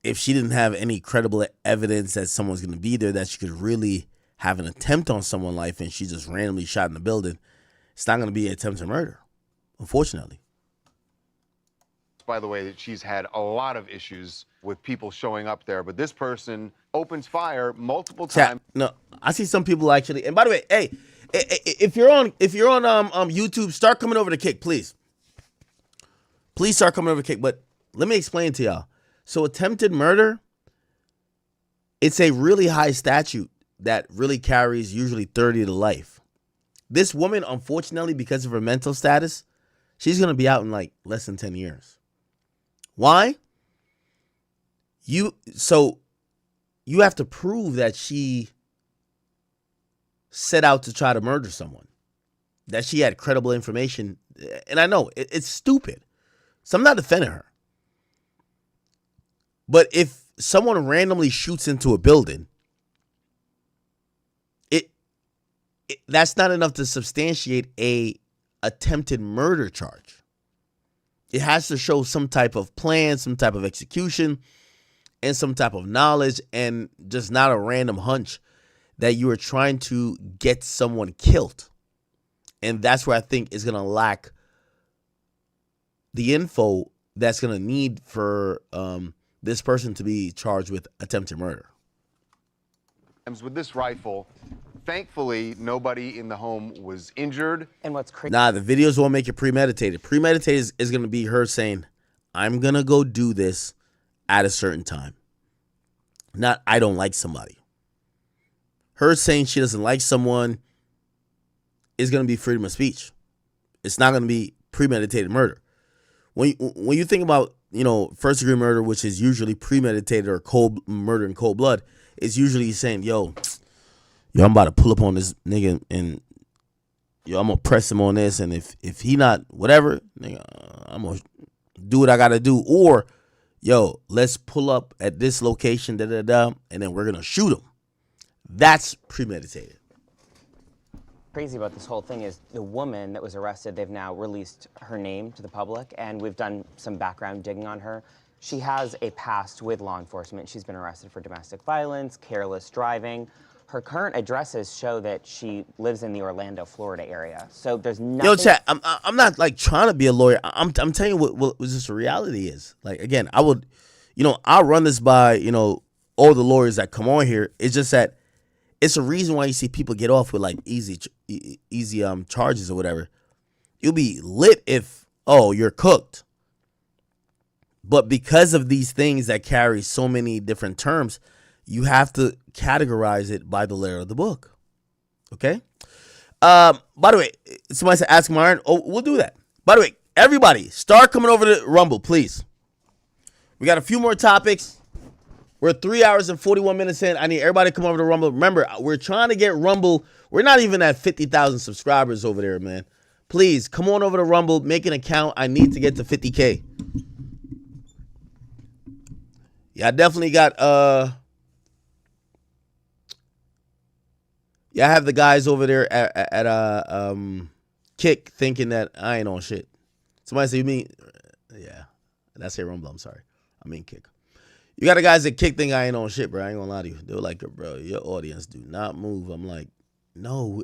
if she didn't have any credible evidence that someone's going to be there, that she could really have an attempt on someone's life, and she just randomly shot in the building, it's not going to be an attempt to murder, unfortunately. By the way, that she's had a lot of issues with people showing up there, but this person opens fire multiple times. No, I see some people actually. And by the way, hey, if you're on YouTube, start coming over to Kick, please. Please start coming over to Kick. But let me explain to y'all. So attempted murder, it's a really high statute that really carries usually 30 to life. This woman, unfortunately, because of her mental status, she's gonna be out in like less than 10 years. Why? You have to prove that she set out to try to murder someone, that she had credible information. And I know it's stupid, so I'm not defending her. But if someone randomly shoots into a building, that's not enough to substantiate a attempted murder charge. It has to show some type of plan, some type of execution, and some type of knowledge, and just not a random hunch that you are trying to get someone killed. And that's where I think is going to lack the info that's going to need for this person to be charged with attempted murder. With this rifle, thankfully, nobody in the home was injured. And what's crazy? Nah, the videos won't make it premeditated. Premeditated is going to be her saying, I'm going to go do this at a certain time. Not, I don't like somebody. Her saying she doesn't like someone is going to be freedom of speech. It's not going to be premeditated murder. When you think about, first degree murder, which is usually premeditated or cold murder in cold blood, it's usually saying, yo, I'm about to pull up on this nigga and I'm gonna press him on this, and if he not whatever, nigga, I'm gonna do what I gotta do. Or, yo, let's pull up at this location, and then we're gonna shoot him. That's premeditated. Crazy about this whole thing is the woman that was arrested, they've now released her name to the public, and we've done some background digging on her. She has a past with law enforcement. She's been arrested for domestic violence, careless driving. Her current addresses show that she lives in the Orlando, Florida area. So there's nothing. Yo, chat, I'm not like trying to be a lawyer. I'm telling you what just the reality is. Like, again, I would, I'll run this by, all the lawyers that come on here. It's just that it's a reason why you see people get off with like easy charges or whatever. You'll be lit if, you're cooked. But because of these things that carry so many different terms, you have to categorize it by the letter of the book. Okay? By the way, somebody said ask Myron. Oh, we'll do that. By the way, everybody, start coming over to Rumble, please. We got a few more topics. We're 3 hours and 41 minutes in. I need everybody to come over to Rumble. Remember, we're trying to get Rumble. We're not even at 50,000 subscribers over there, man. Please, come on over to Rumble. Make an account. I need to get to 50K. Yeah, I definitely got, I have the guys over there at Kick thinking that I ain't on shit. Somebody say, you mean, yeah, that's a Rumble, I'm sorry. I mean Kick. You got the guys that Kick think I ain't on shit, bro. I ain't gonna lie to you. They're like, bro, your audience do not move. I'm like, no,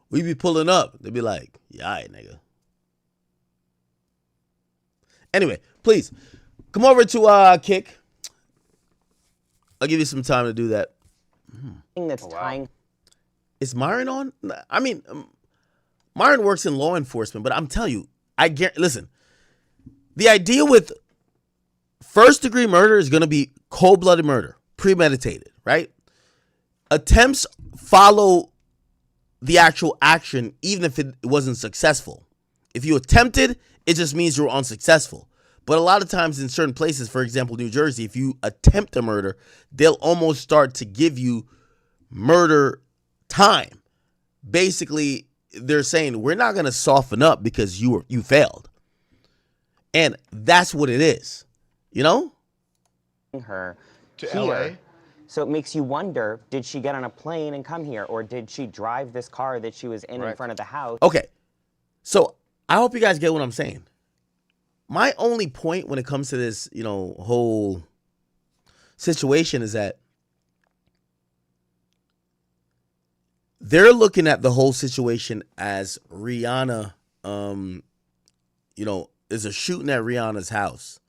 we be pulling up. They be like, yeah, all right, nigga. Anyway, please, come over to Kick. I'll give you some time to do that. That's tying. Is Myron on? I mean, Myron works in law enforcement, but I'm telling you, listen, the idea with first degree murder is going to be cold-blooded murder, premeditated, right? Attempts follow the actual action, even if it wasn't successful. If you attempted, it just means you're unsuccessful. But a lot of times in certain places, for example, New Jersey, if you attempt a murder, they'll almost start to give you murder time. Basically, they're saying, we're not going to soften up because you failed. And that's what it is, Her to here. LA. So it makes you wonder, did she get on a plane and come here, or did she drive this car that she was in front of the house? Okay, so I hope you guys get what I'm saying. My only point when it comes to this, whole situation is that they're looking at the whole situation as Rihanna, is a shooting at Rihanna's house.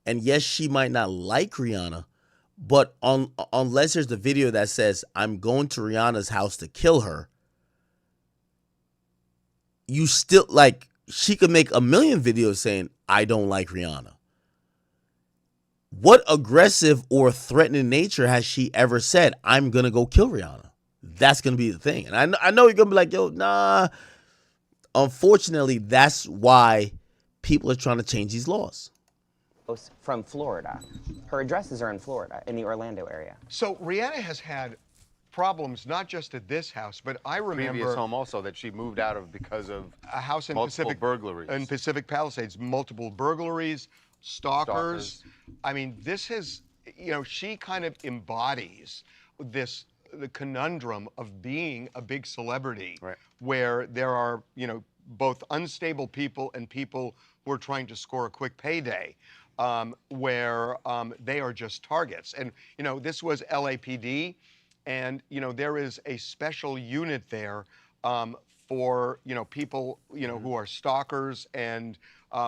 And yes, she might not like Rihanna, but unless there's the video that says, I'm going to Rihanna's house to kill her, you still, like, she could make a million videos saying, I don't like Rihanna. What aggressive or threatening nature has she ever said, I'm going to go kill Rihanna? That's going to be the thing. And I know you're going to be like, yo, nah. Unfortunately, that's why people are trying to change these laws. From Florida. Her addresses are in Florida, in the Orlando area. So Rihanna has had problems not just at this house, but I remember Previous home also that she moved out of because of a house in multiple burglaries. In Pacific Palisades, multiple burglaries, stalkers. I mean, this has, she kind of embodies the conundrum of being a big celebrity, where there are, both unstable people and people who are trying to score a quick payday. Where they are just targets. And, this was LAPD, and, there is a special unit there for, people, who are stalkers, and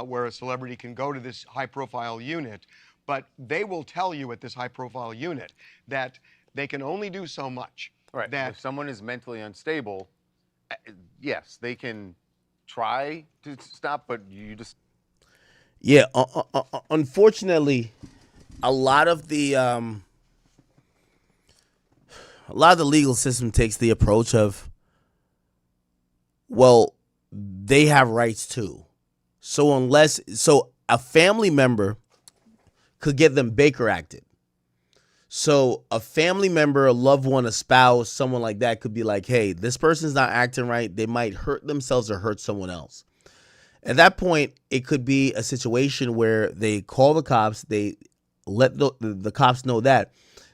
where a celebrity can go to this high-profile unit. But they will tell you at this high-profile unit that they can only do so much. Right. That if someone is mentally unstable, yes, they can try to stop, but you just... Yeah, unfortunately, a lot of the legal system takes the approach of, well, they have rights too. So a family member could get them Baker acted. So a family member, a loved one, a spouse, someone like that could be like, hey, this person's not acting right. They might hurt themselves or hurt someone else. At that point, it could be a situation where they call the cops, they let the cops know that.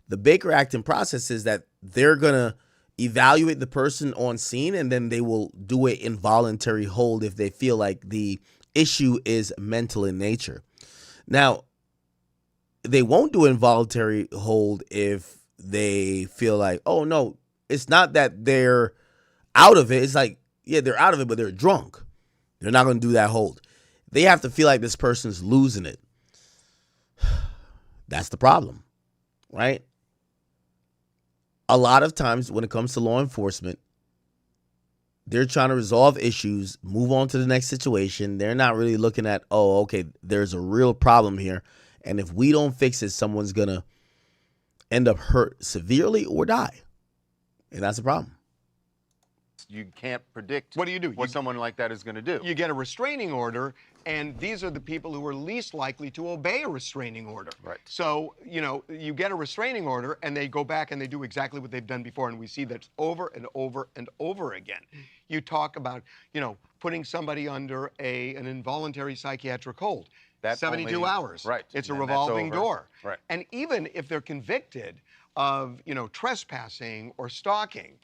The Baker acting process is that they're going to evaluate the person on scene, and then they will do an involuntary hold if they feel like the issue is mental in nature. Now, they won't do involuntary hold if they feel like, oh, no, it's not that they're out of it. It's like, yeah, they're out of it, but they're drunk. They're not going to do that hold. They have to feel like this person's losing it. That's the problem, right? A lot of times when it comes to law enforcement, they're trying to resolve issues, move on to the next situation. They're not really looking at, oh, okay, there's a real problem here. And if we don't fix it, someone's going to end up hurt severely or die. And that's the problem. You can't predict what do you do? What someone like that is going to do. You get a restraining order, and these are the people who are least likely to obey a restraining order. Right. So, you get a restraining order, and they go back and they do exactly what they've done before, and we see that over and over and over again. You talk about, putting somebody under an involuntary psychiatric hold. That's 72 only, hours. Right. It's a And revolving that's over. door. Right. And even if they're convicted of, trespassing or stalking,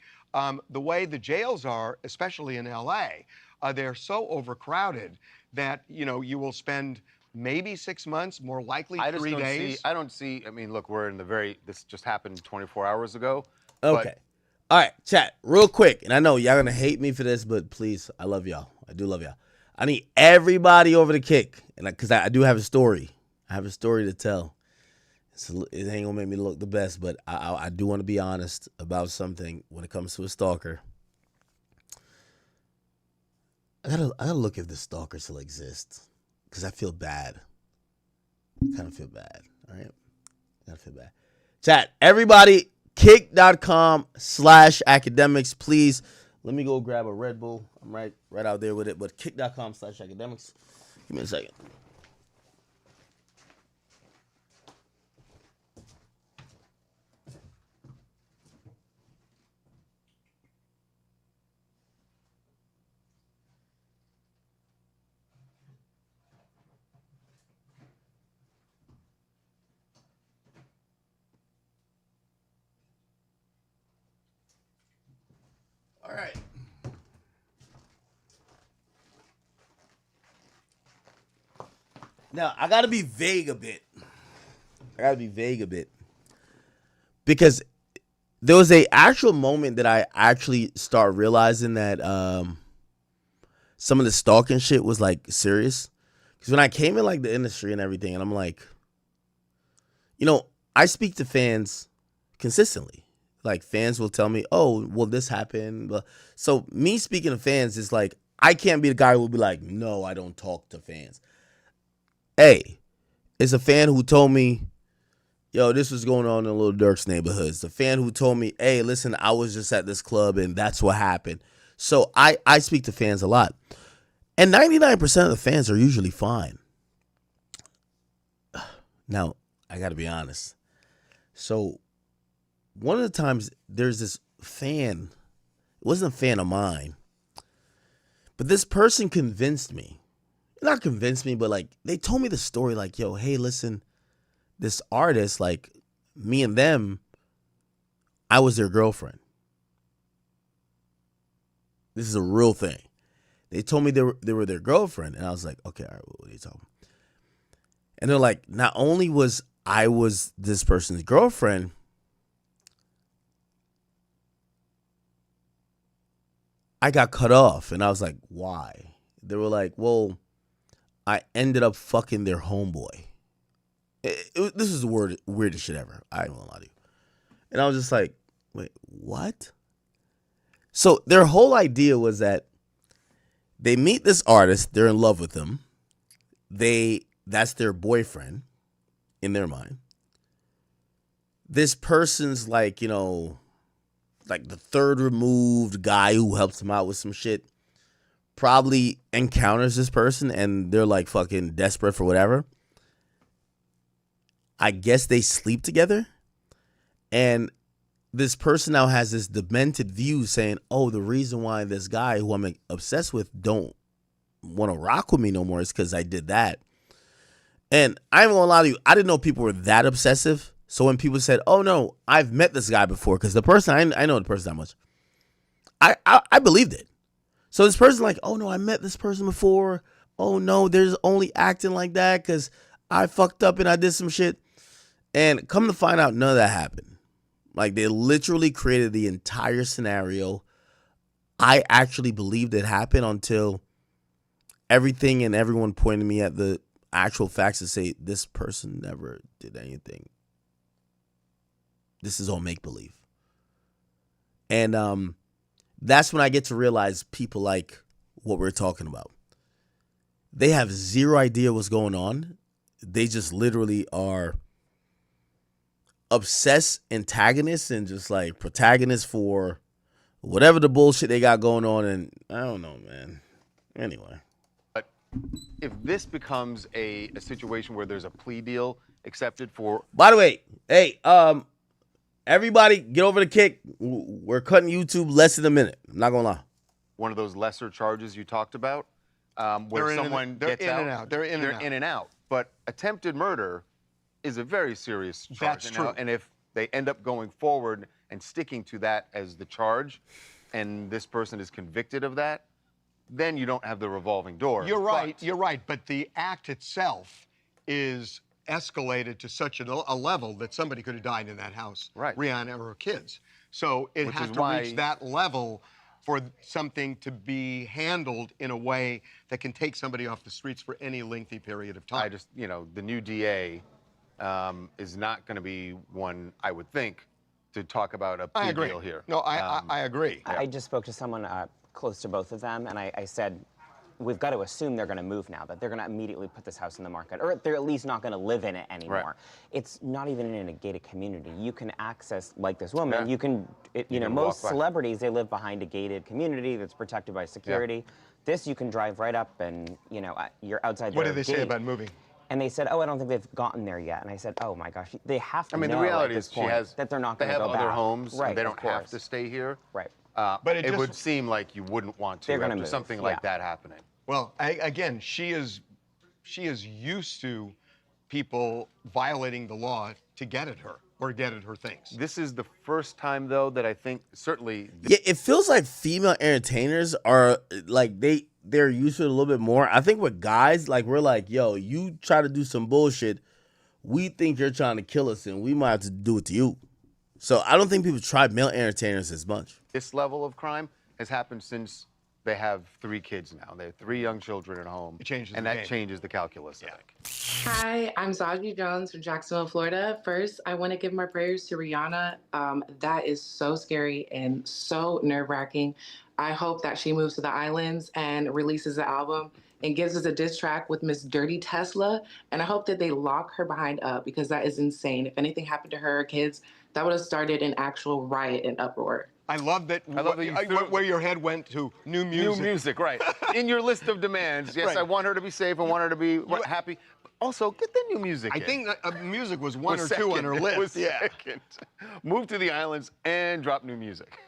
the way the jails are, especially in LA, they're so overcrowded that, you will spend maybe 6 months, more likely 3 days. I don't see, look, we're in this just happened 24 hours ago. Okay. All right, chat, real quick. And I know y'all going to hate me for this, but please, I love y'all. I do love y'all. I need everybody over the kick, and because I do have a story. I have a story to tell. It ain't gonna make me look the best, but I do want to be honest about something when it comes to a stalker. I gotta look if the stalker still exists, because I feel bad. I kind of feel bad. All right, I gotta feel bad. Chat, everybody, kick.com/academics, please. Let me go grab a Red Bull. I'm right out there with it. But kick.com/academics. Give me a second. All right. Now, I got to be vague a bit. Because there was a actual moment that I actually start realizing that some of the stalking shit was like serious. Because when I came in like the industry and everything, and I'm like, you know, I speak to fans consistently. Like fans will tell me, oh, well, this happened. So me speaking to fans is like, I can't be the guy who will be like, no, I don't talk to fans. Hey, it's a fan who told me, yo, this was going on in Lil Durk's neighborhood. It's a fan who told me, hey, listen, I was just at this club and that's what happened. So I speak to fans a lot. And 99% of the fans are usually fine. Now, I got to be honest. So one of the times there's this fan, it wasn't a fan of mine, but this person convinced me. Not convinced me, but like they told me the story like, yo, hey, listen, this artist, like me and them, I was their girlfriend. This is a real thing. They told me they were their girlfriend, and I was like, okay, all right, what are you talking about? And they're like, not only was I this person's girlfriend, I got cut off. And I was like, why? They were like, well, I ended up fucking their homeboy. This is the weirdest shit ever. I don't lie to you. And I was just like, wait, what? So their whole idea was that they meet this artist, they're in love with him. That's their boyfriend in their mind. This person's like, you know, like the third removed guy who helps them out with some shit. Probably encounters this person and they're like fucking desperate for whatever. I guess they sleep together. And this person now has this demented view saying, oh, the reason why this guy who I'm obsessed with don't want to rock with me no more is because I did that. And I'm gonna lie to you, I didn't know people were that obsessive. So when people said, oh no, I've met this guy before, because the person, I know the person that much, I believed it. So this person like, oh no, I met this person before. Oh no, there's only acting like that because I fucked up and I did some shit. And come to find out, none of that happened. Like they literally created the entire scenario. I actually believed it happened until everything and everyone pointed me at the actual facts to say this person never did anything. This is all make-believe. And that's when I get to realize people like what we're talking about. They have zero idea what's going on. They just literally are obsessed antagonists and just like protagonists for whatever the bullshit they got going on. And I don't know, man. Anyway. But if this becomes a situation where there's a plea deal accepted for... By the way, hey, everybody get over the kick. We're cutting YouTube less than a minute. I'm not going to lie. One of those lesser charges you talked about, where someone gets out. They're in and out. But attempted murder is a very serious charge. That's true. And if they end up going forward and sticking to that as the charge, and this person is convicted of that, then you don't have the revolving door. You're right. But the act itself is escalated to such a level that somebody could have died in that house. Right. Rihanna or her kids. So it has to reach that level for something to be handled in a way that can take somebody off the streets for any lengthy period of time. The new DA is not going to be one, I would think, to talk about a plea deal here. No, I agree. I just spoke to someone close to both of them, and I said, we've got to assume they're going to move now, that they're going to immediately put this house in the market, or they're at least not going to live in it anymore. Right. It's not even in a gated community. You can access, like this woman, you can, most celebrities, they live behind a gated community that's protected by security. Yeah. This, you can drive right up and, you're outside What did they say about moving? And they said, oh, I don't think they've gotten there yet. And I said, oh my gosh, they have to know the reality at this is point that they're not going to go back. They have other homes, right, and they don't have to stay here. Right. But it would seem like you wouldn't want to after something like that happening. Well, again, she is used to people violating the law to get at her or get at her things. This is the first time, though, that I think certainly... Yeah, it feels like female entertainers are, like, they're used to it a little bit more. I think with guys, like, we're like, yo, you try to do some bullshit, we think you're trying to kill us, and we might have to do it to you. So I don't think people try male entertainers as much. This level of crime has happened since they have 3 kids now. They have 3 young children at home. It changes and the that game. changes the calculus, I think. Hi, I'm Zaji Jones from Jacksonville, Florida. First, I want to give my prayers to Rihanna. That is so scary and so nerve-wracking. I hope that she moves to the islands and releases the album and gives us a diss track with Miss Dirty Tesla. And I hope that they lock her behind up because that is insane. If anything happened to her or kids, that would have started an actual riot and uproar. I love that. Where your head went to new music. New music, right. In your list of demands, yes, Right. I want her to be safe. I want her to be happy. Also, get the new music I in. think music was one or second. two on her It list. was second. Move to the islands and drop new music.